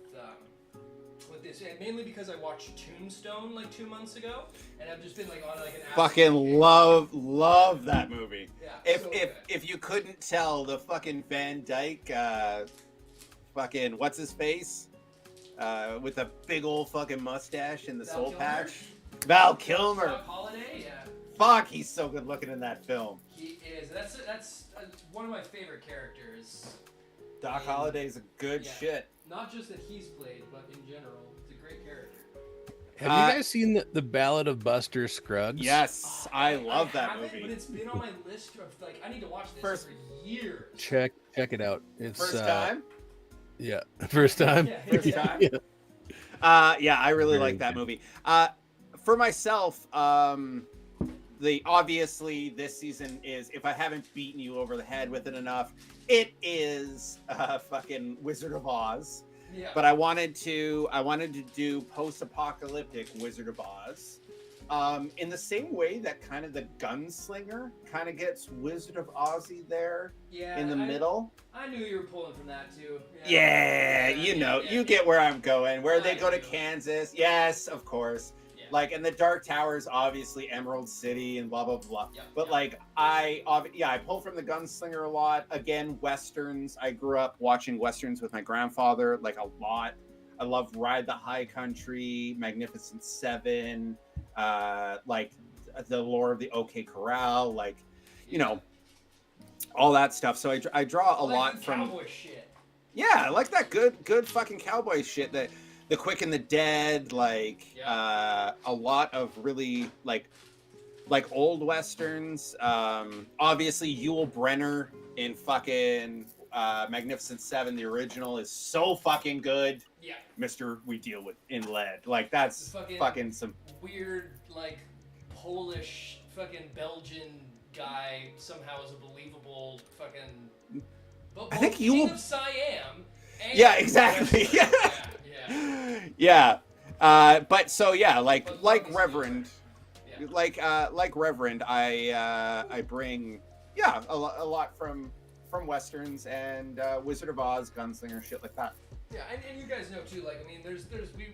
this, and mainly because I watched Tombstone like 2 months ago, and I've just been like on like an Fucking love that movie. Yeah, so good. If you couldn't tell, the fucking Van Dyke, fucking what's his face, with a big old fucking mustache and the Val soul Kilmer? patch, Val Kilmer. Doc Holliday, yeah. Fuck, he's so good looking in that film. He is. That's one of my favorite characters. Doc Holliday's a good shit. Not just that he's played, but in general, it's a great character. Have you guys seen the Ballad of Buster Scruggs? Yes, I love that haven't, movie. But it's been on my list of I need to watch this for years. Check it out. It's first time. Yeah, first time. First time. Yeah, I really like that movie. For myself, obviously this season is, if I haven't beaten you over the head with it enough, it is fucking Wizard of Oz. Yeah. But I wanted to do post-apocalyptic Wizard of Oz. In the same way that kind of the Gunslinger kind of gets Wizard of Ozzy there in the middle. I knew you were pulling from that too. Yeah, you get where I'm going. Where they go to Kansas. Yes, of course. Yeah. Like, and the Dark Tower is obviously Emerald City and blah, blah, blah. Yeah, but like, I pull from the Gunslinger a lot. Again, Westerns. I grew up watching Westerns with my grandfather, like, a lot. I love Ride the High Country, Magnificent Seven, like the Lore of the OK Corral, like, all that stuff. So I draw a lot from cowboy shit. Yeah, I like that good fucking cowboy shit. The Quick and the Dead, like a lot of really like old westerns. Obviously Yul Brynner in fucking Magnificent Seven, the original, is so fucking good. Yeah. Mr. We Deal With in Lead. Like, that's fucking some weird, like, Polish fucking Belgian guy somehow is a believable fucking I think King of Siam. Yeah, exactly. Yeah. But so yeah, like Reverend. Yeah. Like Reverend, I bring a lot from westerns and Wizard of Oz, Gunslinger, shit like that. Yeah, and you guys know too. Like, I mean,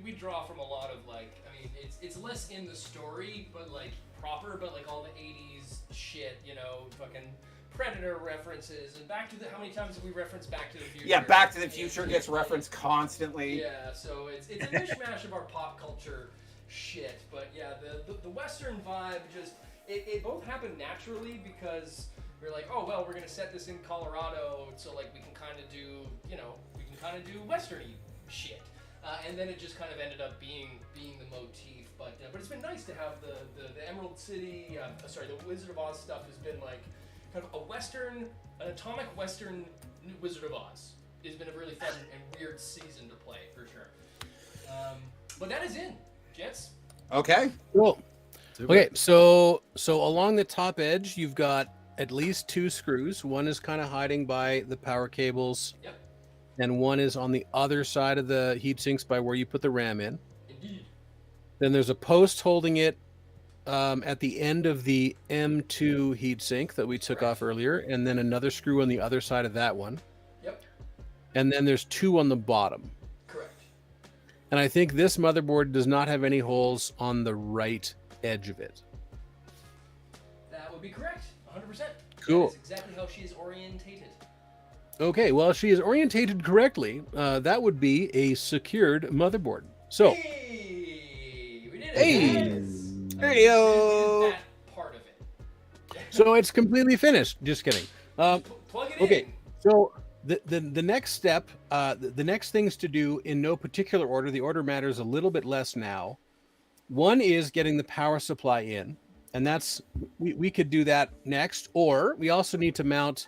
we draw from a lot of, like, I mean, it's less in the story, but like proper, but like all the '80s shit, fucking Predator references, and how many times have we referenced Back to the Future? Yeah, Back to the Future gets referenced constantly. Yeah, so it's a mishmash of our pop culture shit, but yeah, the Western vibe just it both happened naturally because we're like, oh well, we're gonna set this in Colorado, so like we can kind of do Western-y shit, and then it just kind of ended up being the motif. But it's been nice to have the Emerald City, the Wizard of Oz stuff has been like kind of an atomic Western Wizard of Oz. It's been a really fun and weird season to play for sure. But that is in, gents. Okay. Cool. Okay, so along the top edge, you've got at least two screws. One is kind of hiding by the power cables. Yep. And one is on the other side of the heat sinks by where you put the RAM in. Indeed. Then there's a post holding it at the end of the M2 heatsink that we took off earlier, and then another screw on the other side of that one. Yep. And then there's two on the bottom. Correct. And I think this motherboard does not have any holes on the right edge of it. That would be correct. 100%. Cool. That is exactly how she is orientated. Okay, well, she is orientated correctly. That would be a secured motherboard. So, hey, we did it. Hey, radio. That part of it. So it's completely finished. Just kidding. Plug it okay, in. so the next step, the next things to do in no particular order. The order matters a little bit less now. One is getting the power supply in, and that's we could do that next, or we also need to mount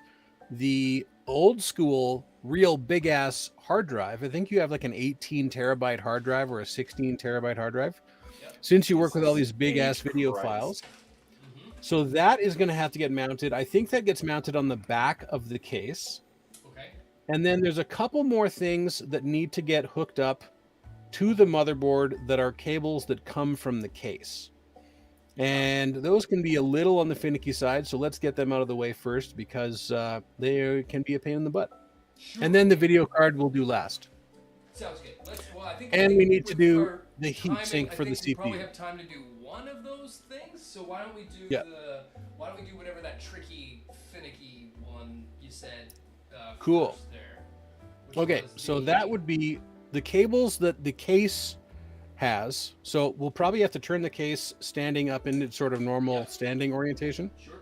the old school real big ass hard drive. I think you have like an 18 terabyte hard drive or a 16 terabyte hard drive. Yep. Since you work with all these big ass video files. Mm-hmm. So that is going to have to get mounted. I think that gets mounted on the back of the case. Okay. And then there's a couple more things that need to get hooked up to the motherboard that are cables that come from the case. And those can be a little on the finicky side, so let's get them out of the way first because they can be a pain in the butt. Sure. And then the video card will do last. Sounds good. And we need to do the heat sink for the CPU. We probably have time to do one of those things, so why don't we do why don't we do whatever that tricky, finicky one you said? Cool. There, okay, so that would be the cables that the case has. So we'll probably have to turn the case standing up into sort of normal standing orientation. Sure.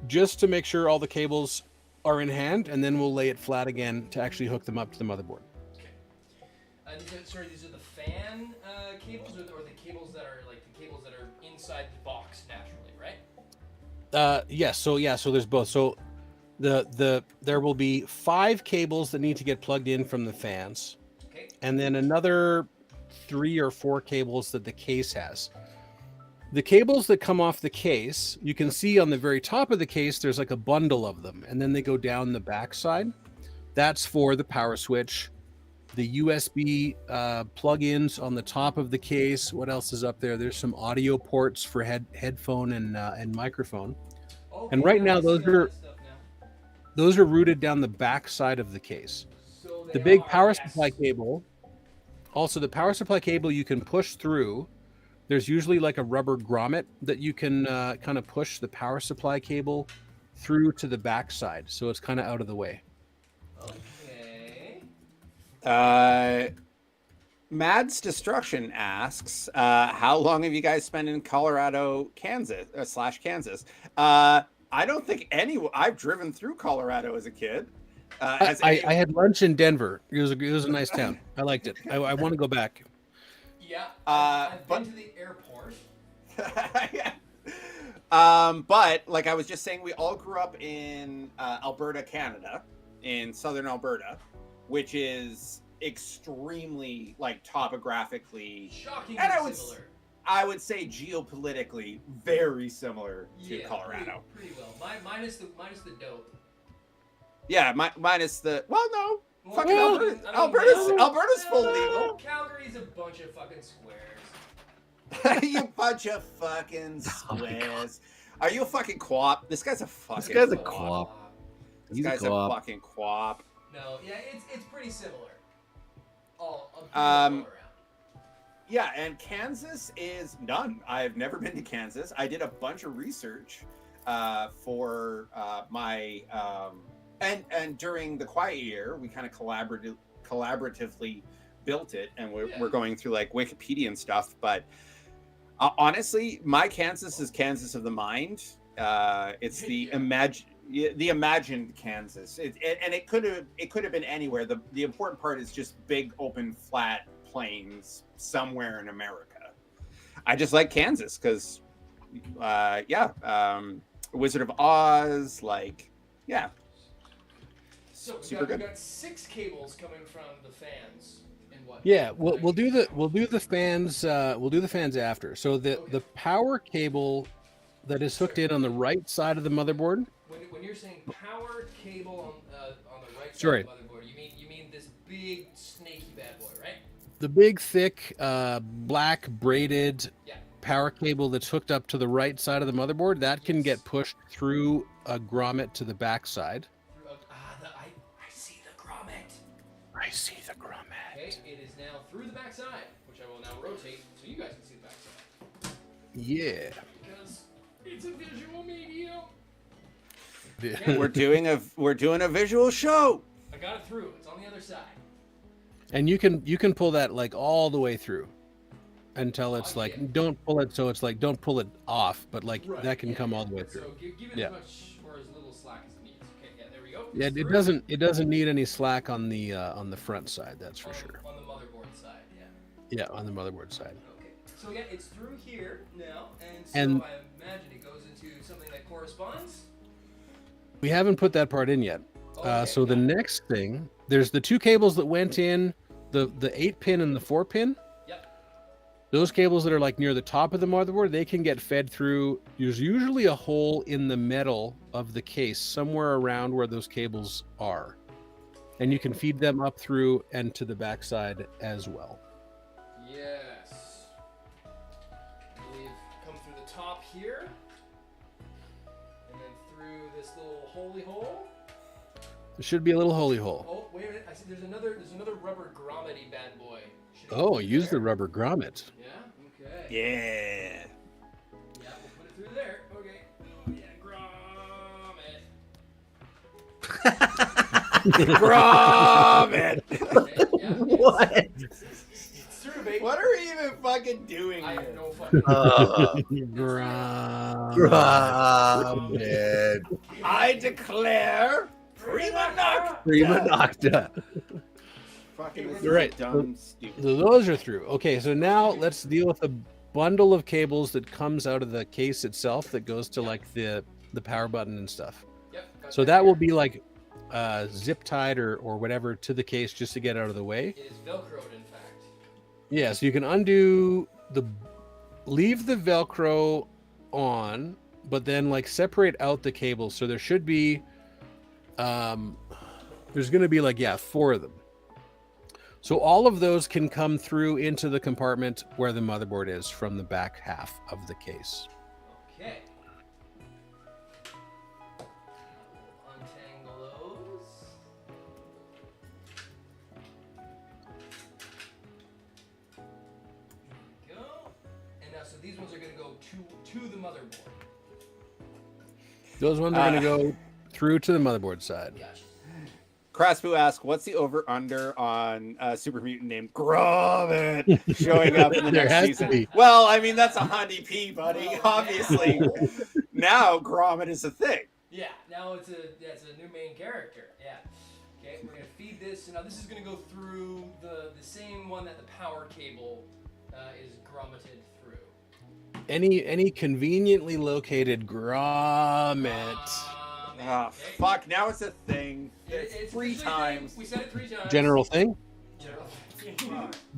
Just to make sure all the cables are in hand, and then we'll lay it flat again to actually hook them up to the motherboard. Sorry, these are the fan cables, or the cables that are like the cables that are inside the box naturally, right? Yes. So there's both. So there will be 5 cables that need to get plugged in from the fans, Okay. and then another 3 or 4 cables that the case has. The cables that come off the case, you can see on the very top of the case, there's like a bundle of them, and then they go down the backside. That's for the power switch, the USB plug-ins on the top of the case. What else is up there? There's some audio ports for headphone and microphone. Okay, And right now, I see all that stuff now. those are routed down the backside of the case. So The they big are- power yes. supply cable. Also, the power supply cable you can push through. There's usually like a rubber grommet that you can kind of push the power supply cable through to the backside, so it's kind of out of the way. Okay. Mad's Destruction asks, how long have you guys spent in Colorado, Kansas, / Kansas? I don't think I've driven through Colorado as a kid. I had lunch in Denver. It was a nice town. I liked it. I want to go back. Yeah. I've but- been to the airport. But like I was just saying, we all grew up in Alberta, Canada, in southern Alberta, which is extremely like topographically, Shockingly and similar. I would say geopolitically very similar to Yeah, Colorado. Pretty well. Minus the dope. Yeah, minus the no. Well, Fucking well, Alberta, I mean, Alberta's full legal. Calgary's a bunch of fucking squares. You bunch of fucking squares. Are you a fucking quap? This guy's a fucking. This guy's a quap. quap. This He's a guy's a quap. fucking quap. No, yeah, it's pretty similar. All Um, around. Yeah, and Kansas is none. I've never been to Kansas. I did a bunch of research for my and during the quiet year, we kind of collaboratively built it, and we're going through like Wikipedia and stuff. But honestly, my Kansas is Kansas of the mind. It's the imagined Kansas. And it could have been anywhere. The important part is just big open flat plains somewhere in America. I just like Kansas because Wizard of Oz, like, yeah. So Super we've good. got 6 cables coming from the fans and what? Yeah, we'll do the fans after. So the power cable that is hooked in on the right side of the motherboard. When you're saying power cable on the right side Sorry. of the motherboard, you mean this big snaky bad boy, right? The big, thick, black braided Yeah. power cable that's hooked up to the right side of the motherboard, that can get pushed through a grommet to the backside. I see the grommet. I see the grommet. Okay, it is now through the backside, which I will now rotate so you guys can see the backside. Yeah. Because it's a visual medium. We're doing a visual show. I got it through. It's on the other side. And you can pull that like all the way through until it's like, yeah. don't pull it, so it's like, don't pull it off, but like Right, that can yeah, come yeah. all the way through. So give it Yeah. as much or as little slack as it needs. Okay, yeah, there we go. Yeah, It's it through. doesn't need any slack on the front side, that's for sure. On the motherboard side, yeah. Yeah, on the motherboard side. Okay. So yeah, it's through here now, and so And- I imagine it goes into something that corresponds. We haven't put that part in yet. Okay, So the got it. next thing, there's the 2 cables that went in, the 8-pin and the 4-pin. Yep. Those cables that are like near the top of the motherboard, they can get fed through. There's usually a hole in the metal of the case somewhere around where those cables are. And you can feed them up through and to the backside as well. Yes. We've come through the top here, and then through this little holy hole. There should be a little holy hole. Oh, wait a minute! I see. There's another rubber grommety bad boy. Should I Oh, put it use the there? rubber grommet. Yeah. Okay. Yeah. Yeah, we'll put it through there. Okay. Oh, yeah, grommet. Grommet. Okay, yeah, What? It's through, bait. What are we even fucking doing I here? have no fucking. Grommet. I declare prima nocta. Prima nocta. Fucking this You're is right. dumb, stupid. So those are through. Okay, so now let's deal with the bundle of cables that comes out of the case itself that goes to like the power button and stuff. Yep. got So that here. will be like zip tied or whatever to the case just to get out of the way. It is velcroed, in fact. Yeah, so you can leave the Velcro on, but then like separate out the cables. So there should be, there's going to be like, 4 of them. So all of those can come through into the compartment where the motherboard is from the back half of the case. Okay. Untangle those. There we go. And now, so these ones are going to go to the motherboard. Those ones are going to go through to the motherboard side. Gotcha. Craspu asks, what's the over-under on Super Mutant named Grommet showing up in the There next has to season? be. Well, I mean, that's a Hondi P, buddy. Obviously. Now Grommet is a thing. Yeah, now it's a new main character. Yeah. Okay, we're gonna feed this. So now this is gonna go through the same one that the power cable is grommeted through. Any conveniently located grommet. Ah, Okay. fuck, now it's a thing. It's 3 officially a times. thing. We said it 3 times. General thing? General thing.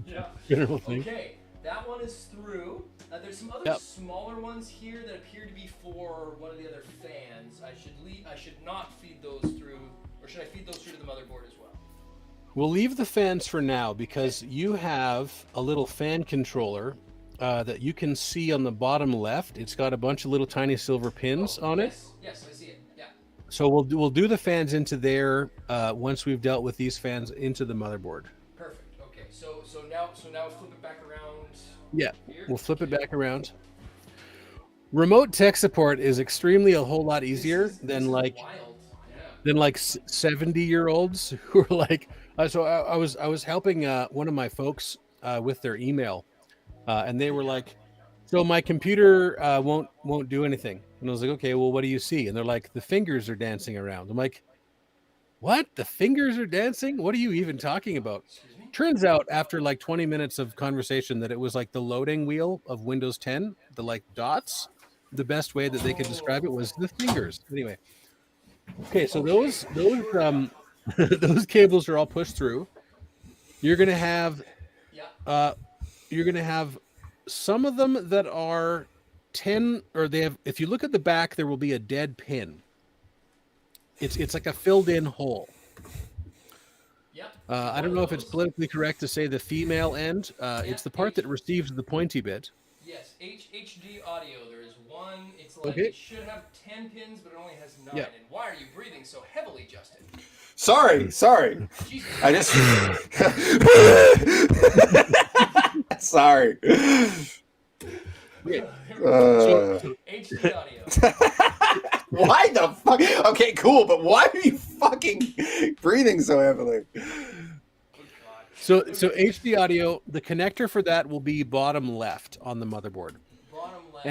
Yeah. General thing. Okay, that one is through. There's some other Yep. smaller ones here that appear to be for one of the other fans. I should not feed those through, or should I feed those through to the motherboard as well? We'll leave the fans for now because you have a little fan controller that you can see on the bottom left. It's got a bunch of little tiny silver pins on it. Yes, I see it. Yeah. So we'll do the fans into there once we've dealt with these fans into the motherboard. Perfect. Okay. So now flip it back around. Yeah, Here. we'll flip it back around. Remote tech support is extremely a whole lot easier This than is like wild. Yeah. 70-year-olds who are like. So I was helping one of my folks with their email, and they were like, "So my computer won't do anything." And I was like, "Okay, well, what do you see?" And they're like, "The fingers are dancing around." I'm like, "What? The fingers are dancing? What are you even talking about?" Excuse me. Turns out after like 20 minutes of conversation that it was like the loading wheel of Windows 10, the like dots. The best way that they could describe it was the fingers. Anyway. Okay, so those those cables are all pushed through. You're going to have some of them that are 10 or they have, if you look at the back, there will be a dead pin. It's like a filled in hole. Yep. I don't know if it's politically correct to say the female end. It's the part that receives the pointy bit. Yes, HD audio. There is one. It's like Okay. it should have 10 pins, but it only has 9. Yeah. And why are you breathing so heavily, Justin? Sorry. Jesus. I just. Sorry. HD audio. Why the fuck? Okay, cool, but why are you fucking breathing so heavily? So HD audio, the connector for that will be bottom left on the motherboard. Bottom left.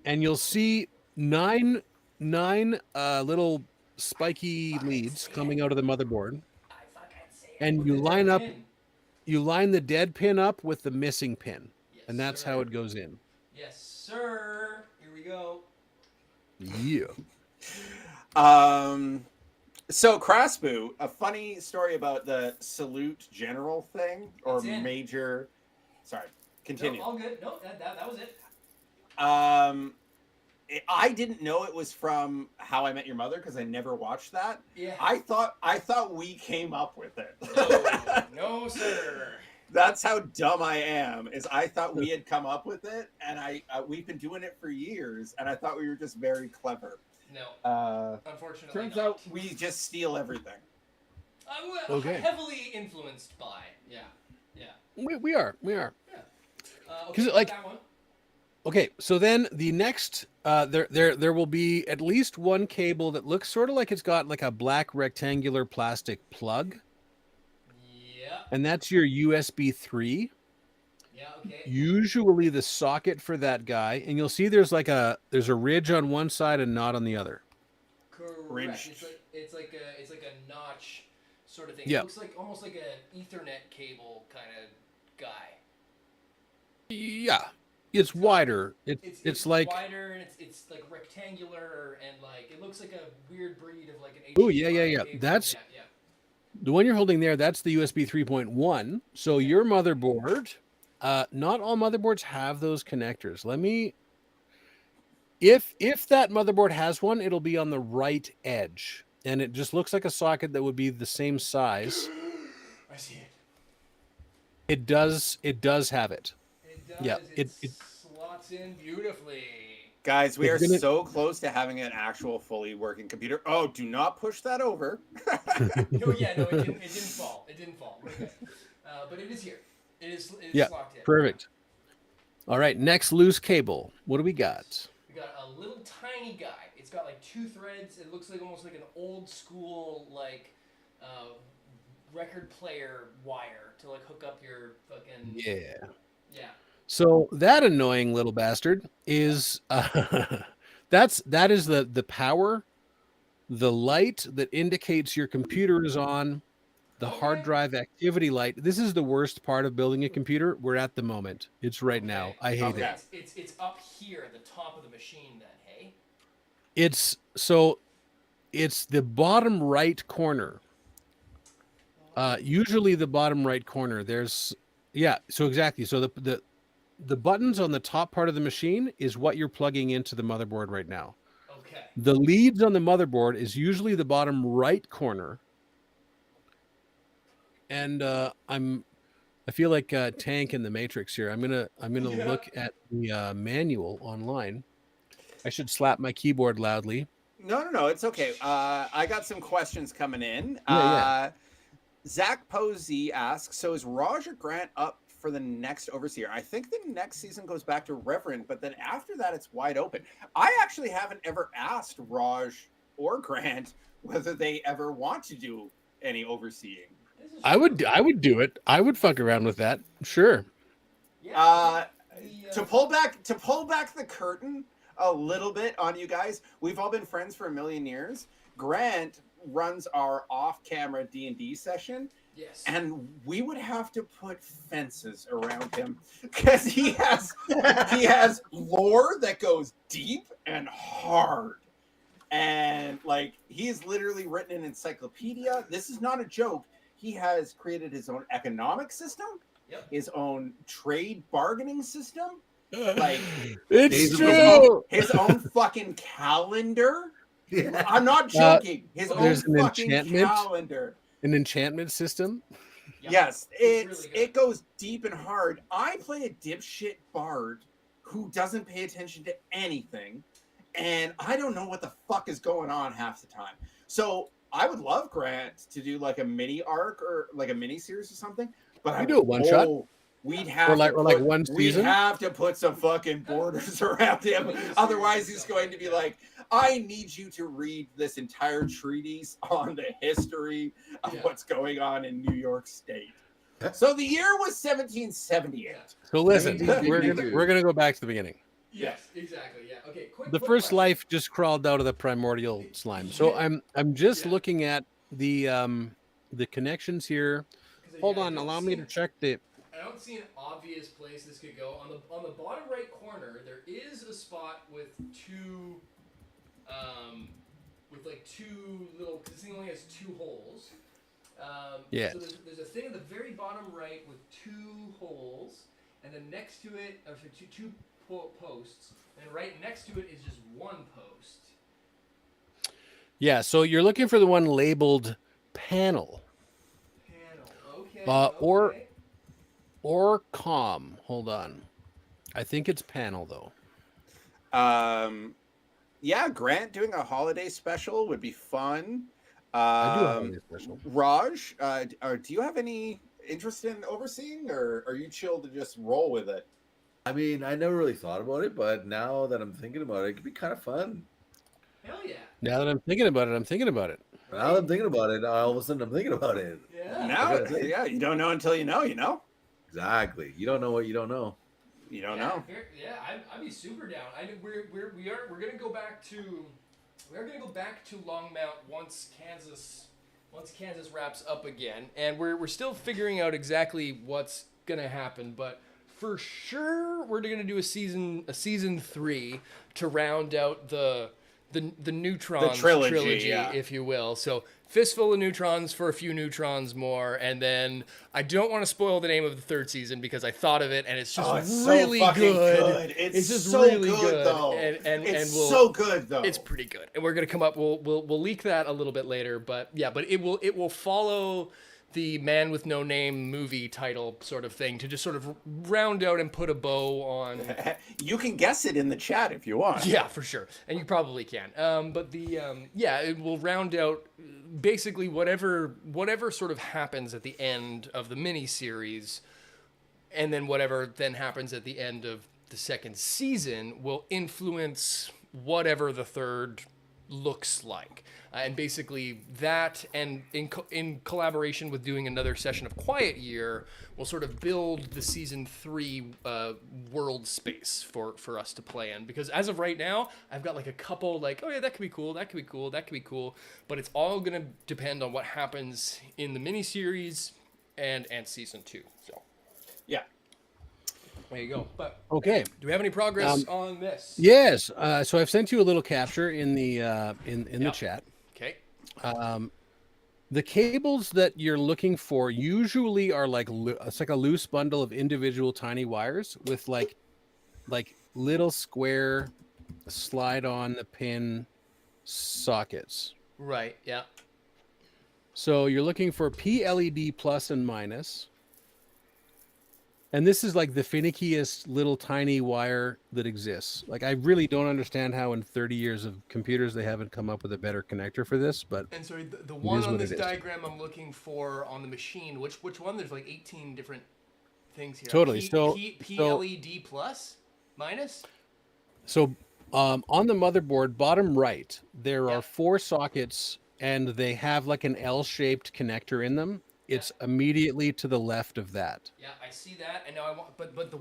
And you'll see nine little spiky leads coming out of the motherboard. And you line the dead pin up with the missing pin. Yes, And that's sir. how it goes in. Yes, sir. Here we go. Yeah. So Craspu, a funny story about the salute general thing or It's in. major. Sorry, continue. No, all good. No, that was it. I didn't know it was from How I Met Your Mother because I never watched that. Yeah. I thought we came up with it. No, sir. That's how dumb I am. Is I thought we had come up with it, and we've been doing it for years, and I thought we were just very clever. No. Unfortunately, Turns not. out we just steal everything. I'm Okay. heavily influenced by. Yeah. We are. Okay, 'Cause, like- that one. Okay, so then the next there will be at least one cable that looks sort of like it's got like a black rectangular plastic plug, Yeah. and that's your USB 3. Yeah, okay. Usually the socket for that guy, and you'll see there's a ridge on one side and not on the other. Correct. Ridge. It's like a notch sort of thing. Yeah. It looks like almost like an Ethernet cable kind of guy. Yeah. It's wider. It's like wider and it's like rectangular and like it looks like a weird breed of like an Oh, yeah. cable. That's yeah. the one you're holding there. That's the USB 3.1. So your motherboard, not all motherboards have those connectors. If that motherboard has one, it'll be on the right edge, and it just looks like a socket that would be the same size. I see it. It does have it. It does. Yeah, it slots in beautifully. Guys, we are so close to having an actual fully working computer. Oh, do not push that over. No, it didn't fall. It didn't fall. We're good. But it is here. It is locked in. Perfect. All right, next loose cable. What do we got? We got a little tiny guy. It's got like 2 threads. It looks like almost like an old school like record player wire to like hook up your fucking Yeah. So that annoying little bastard is that is the power, the light that indicates your computer is on, the hard drive activity light. This is the worst part of building a computer. We're at the moment. It's right now. I hate it. It's up here at the top of the machine then, hey? It's the bottom right corner. Usually the bottom right corner. So exactly. So the buttons on the top part of the machine is what you're plugging into the motherboard right now. Okay. The leads on the motherboard is usually the bottom right corner. And I feel like Tank in the Matrix here. I'm gonna look at the manual online. I should slap my keyboard loudly. No, it's okay. I got some questions coming in. Zach Posey asks, so is Raj or Grant up for the next Overseer? I think the next season goes back to Reverend, but then after that it's wide open. I actually haven't ever asked Raj or Grant whether they ever want to do any overseeing. I would do it. I would fuck around with that. Sure. To pull back the curtain a little bit on you guys, we've all been friends for a million years. Grant runs our off-camera D&D session. Yes. And we would have to put fences around him because he has lore that goes deep and hard. And like he's literally written an encyclopedia. This is not a joke. He has created his own economic system, his own trade bargaining system. Like it's true. His own fucking calendar. Yeah. I'm not joking. His own fucking calendar. An enchantment system. Yes, it goes deep and hard. I play a dipshit bard who doesn't pay attention to anything, and I don't know what the fuck is going on half the time. So I would love Grant to do like a mini arc or like a mini series or something. But I do it one shot. We'd have like one season. We'd have to put some fucking borders around him. Otherwise, he's going to be like, I need you to read this entire treatise on the history of what's going on in New York State. So the year was 1778. So listen, we're gonna go back to the beginning. Yes, exactly. Yeah. Okay. The first life just crawled out of the primordial slime. So I'm just looking at the connections here. Hold on, allow me to check the. I don't see an obvious place this could go. On the bottom right corner, there is a spot with two little. Because this thing only has 2 holes. Yeah. So there's a thing at the very bottom right with 2 holes, and then next to it are 2 posts, and right next to it is just 1 post. Yeah. So you're looking for the one labeled panel. Okay. Or com. Hold on. I think it's panel though. Yeah, Grant doing a holiday special would be fun. I do a holiday special. Raj, do you have any interest in overseeing, or are you chill to just roll with it? I mean, I never really thought about it, but now that I'm thinking about it, it could be kind of fun. Hell yeah. Now that I'm thinking about it, I'm thinking about it. Now that I'm thinking about it, all of a sudden I'm thinking about it. Yeah. Now, yeah, you don't know until you know, you know? Exactly. You don't know what you don't know. You don't know. Yeah, I'd be super down. We're gonna go back to Longmount once Kansas wraps up again, and we're still figuring out exactly what's gonna happen, but for sure we're gonna do a season 3 to round out the Neutrons trilogy, yeah. if you will. So fistful of neutrons for a few neutrons more, and then I don't want to spoil the name of the third season because I thought of it and it's just really so good. It's just so really good, though. and It's we'll, so good though. It's pretty good, and we're gonna come up. We'll leak that a little bit later, but yeah, but it will follow the Man with No Name movie title sort of thing to just sort of round out and put a bow on. You can guess it in the chat if you want. Yeah, for sure, and you probably can. But yeah, it will round out basically whatever sort of happens at the end of the miniseries, and then whatever then happens at the end of the second season will influence whatever the third looks like. And basically that, and in collaboration with doing another session of Quiet Year, will sort of build the season 3 world space for us to play in. Because as of right now, I've got like a couple like, oh yeah, that could be cool, that could be cool, that could be cool. But it's all going to depend on what happens in the miniseries and season 2. So yeah. There you go. But Okay. do we have any progress on this? Yes. So I've sent you a little capture in the the chat. Okay. The cables that you're looking for usually are like it's like a loose bundle of individual tiny wires with like little square slide on the pin sockets. Right. Yeah. So you're looking for PLED plus and minus. And this is like the finickiest little tiny wire that exists. Like I really don't understand how in 30 years of computers they haven't come up with a better connector for this. But and so the one on this diagram I'm looking for on the machine, which one? There's like 18 different things here. Totally. PLED plus minus. So on the motherboard, bottom right, there are 4 sockets, and they have like an L-shaped connector in them. It's immediately to the left of that. Yeah, I see that, and now I want, but the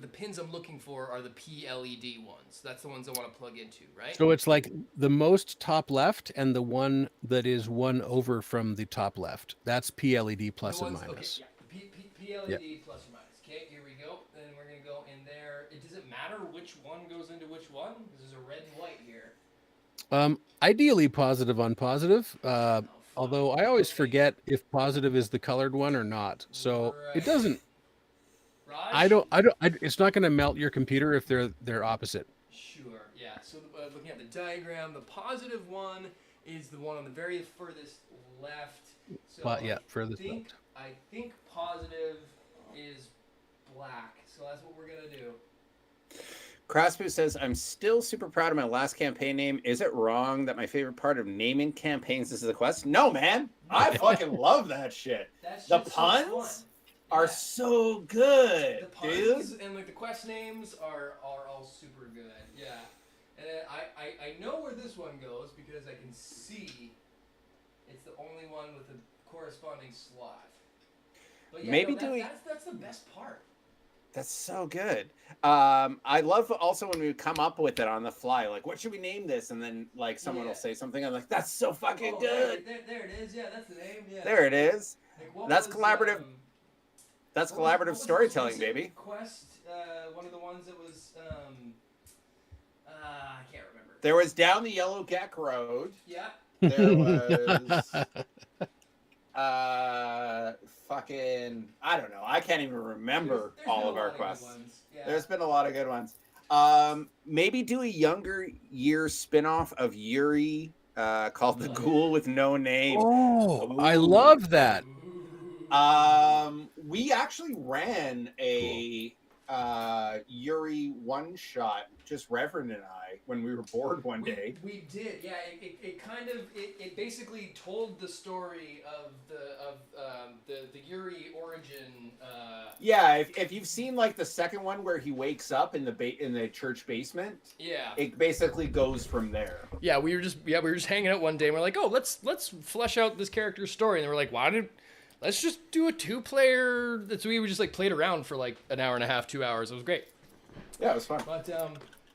pins I'm looking for are the PLED ones. That's the ones I want to plug into, right? So it's like the most top left, and the one that is one over from the top left. That's PLED plus and minus. Okay, yeah. PLED plus or minus. Okay, here we go. Then we're gonna go in there. Does it matter which one goes into which one? Because there's a red and white here. Ideally positive on positive. Although I always forget if positive is the colored one or not. So it doesn't. Raj? It's not going to melt your computer if they're opposite. Sure. Yeah. So looking at the diagram, the positive one is the one on the very furthest left. So furthest left. I think positive is black. So that's what we're gonna do. Craspu says, I'm still super proud of my last campaign name. Is it wrong that my favorite part of naming campaigns is the quest? No, man. I fucking love that shit. The puns are so good, the puns and like the quest names are all super good. Yeah. And then I know where this one goes because I can see it's the only one with a corresponding slot. But yeah, that's the best part. That's so good. I love also when we come up with it on the fly, like, what should we name this? And then like someone will say something. I'm like, that's so fucking good. There it is. Yeah, that's the name. Yeah. There it is. Like, that's collaborative. That's collaborative storytelling, baby. Quest, one of the ones that was, I can't remember. There was Down the Yellow Geck Road. Yeah. There was. Fucking, I don't know. I can't even remember there's all of our quests. Yeah. There's been a lot of good ones. Maybe do a younger year spinoff of Yuri called The Ghoul with No Name. Oh, ooh. I love that. We actually ran a Yuri one shot, just Reverend and I, when we were bored one day. We did, yeah. It basically told the story of the Yuri origin. Yeah, if you've seen like the second one where he wakes up in the church basement, it basically goes from there. Yeah, we were just hanging out one day and we're like, oh, let's flesh out this character's story, and we're like, let's just do a 2-player. So we just like played around for like an hour and a half, 2 hours. It was great. Yeah, it was fun. But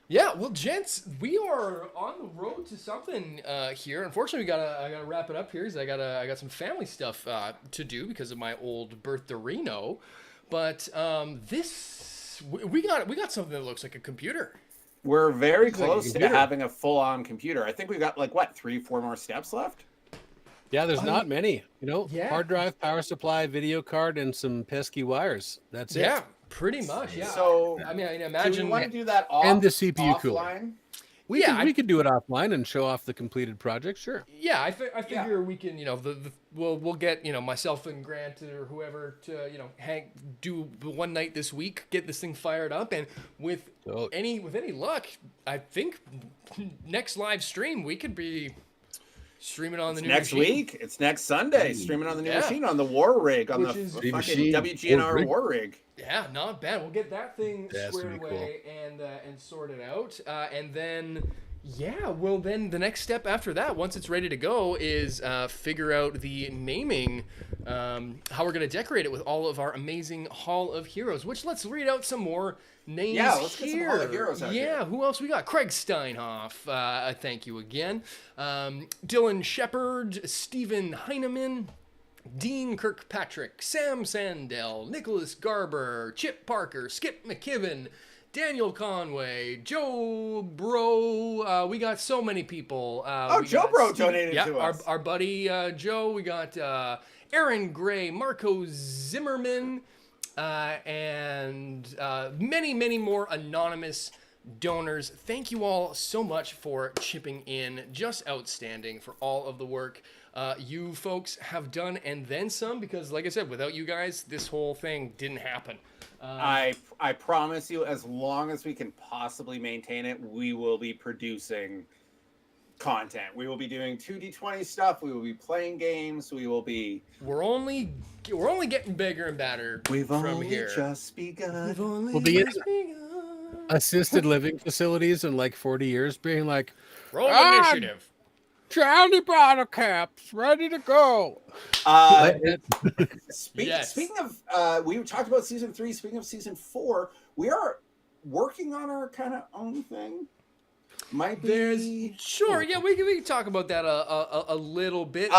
yeah, well, gents, we are on the road to something here. Unfortunately, I gotta wrap it up here because I got some family stuff to do because of my old birthdorino. But we got something that looks like a computer. We're very close to having a full-on computer. I think we've got like what 3-4 more steps left. Yeah, there's not many. Hard drive, power supply, video card, and some pesky wires. That's it. Yeah, pretty much. Yeah. So I mean, imagine. Do we want to do that and the CPU cooler. offline? We could do it offline and show off the completed project. Sure. Yeah, I figure we can. We'll get myself and Grant or whoever to do one night this week, get this thing fired up, and with any luck, I think next live stream we could be streaming on the new next machine. week. It's next Sunday. Streaming on the new machine on the War Rig on the fucking WGNR War Rig. Yeah, not bad. We'll get that thing squared away and sorted out, and then. Yeah, well then the next step after that, once it's ready to go, is figure out the naming, how we're going to decorate it with all of our amazing Hall of Heroes, which let's read out some more names here. Yeah, let's get some Hall of Heroes out here. Who else we got? Craig Steinhoff, thank you again. Dylan Shepard, Stephen Heineman, Dean Kirkpatrick, Sam Sandell, Nicholas Garber, Chip Parker, Skip McKibben, Daniel Conway, Joe Bro. We got so many people. Joe Bro donated to us. Our buddy Joe. We got Aaron Gray, Marco Zimmerman, and many, many more anonymous donors. Thank you all so much for chipping in. Just outstanding for all of the work you folks have done and then some, because like I said, without you guys, this whole thing didn't happen. I promise you, as long as we can possibly maintain it, we will be producing content. We will be doing 2D20 stuff. We will be playing games. We will be. We're only getting bigger and better. We've from only here. just begun. We'll be in assisted living facilities in like 40 years, being like, roll initiative. Johnny bottle caps ready to go. Speaking of, we talked about season 3. Speaking of season 4, we are working on our kind of own thing. Might be sure. Yeah, we can talk about that a little bit.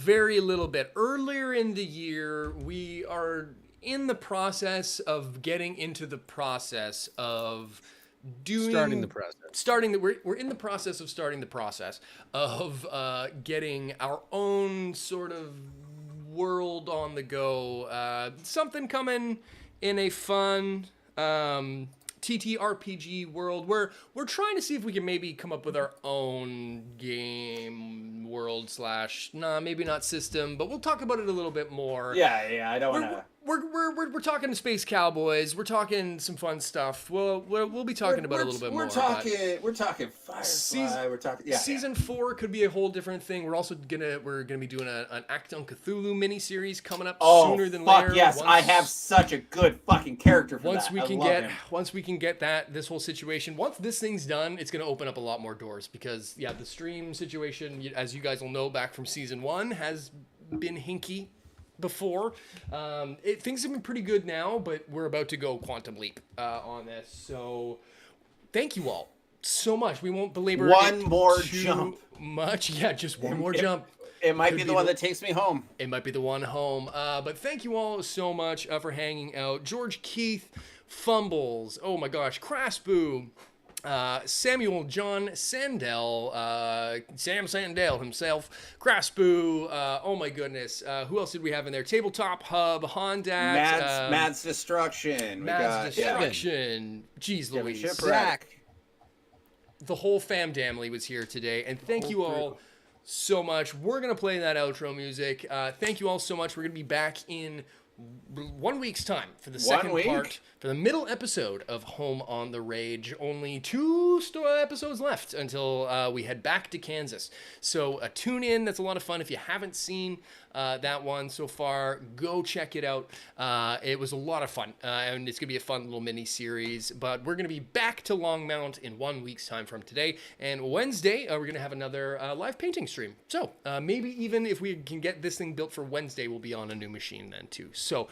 Very little bit. Earlier in the year, we are in the process of getting into the process of starting the process. We're in the process of starting the process of getting our own sort of world on the go. Something coming in a fun TTRPG world where we're trying to see if we can maybe come up with our own game world / maybe not system, but we'll talk about it a little bit more. Yeah, I don't want to. We're talking Space Cowboys. We're talking some fun stuff. We'll be talking about it a little bit more. We're talking Firefly. We're talking season 4 could be a whole different thing. We're also gonna be doing an Act on Cthulhu miniseries coming up sooner than later. Yes, I have such a good fucking character for once that. Once we can get this whole situation. Once this thing's done, it's gonna open up a lot more doors because the stream situation, as you guys will know, back from season 1 has been hinky. Before things have been pretty good now, but we're about to go quantum leap on this, so thank you all so much. We won't belabor one more jump much. Just one more jump. It might be the one that takes me home. It might be the one home, but thank you all so much for hanging out. George Keith, Fumbles, oh my gosh, Crasboo, Samuel John Sandell, Sam Sandell himself, Crasboo, oh my goodness, who else did we have in there? Tabletop Hub, Hondak, Mads Destruction, Jeez Louise, Zach. The whole family was here today, and thank you all so much. We're gonna play that outro music. Thank you all so much. We're gonna be back in 1 week's time for the second part, for the middle episode of Home on the Rage. Only 2 episodes left until we head back to Kansas. So tune in. That's a lot of fun. If you haven't seen that one so far, go check it out. It was a lot of fun, and it's going to be a fun little mini-series. But we're going to be back to Longmount in 1 week's time from today. And Wednesday, we're going to have another live painting stream. So maybe even if we can get this thing built for Wednesday, we'll be on a new machine then too. So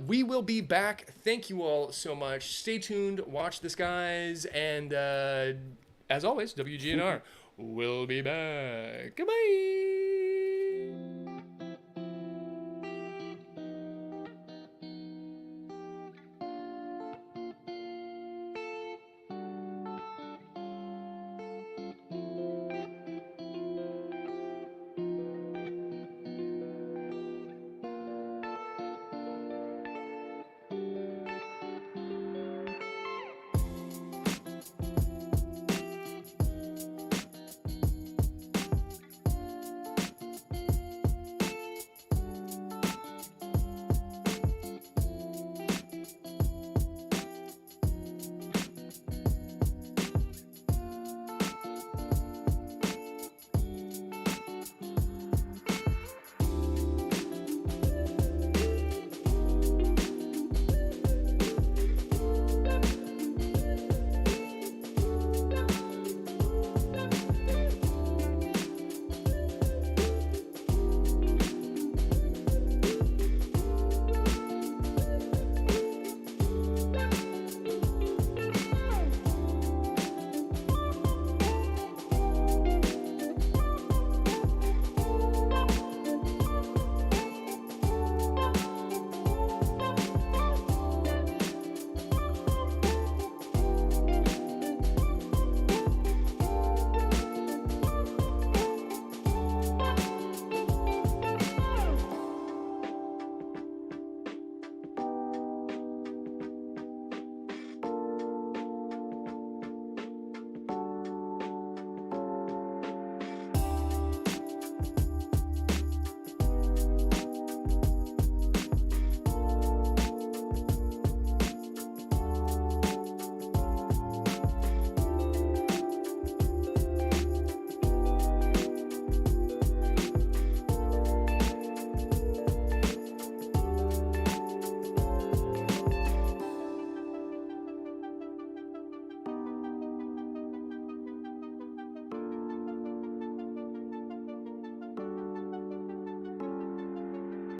we will be back. Thank you all so much. Stay tuned. Watch this, guys. And as always, WGNR will be back. Goodbye.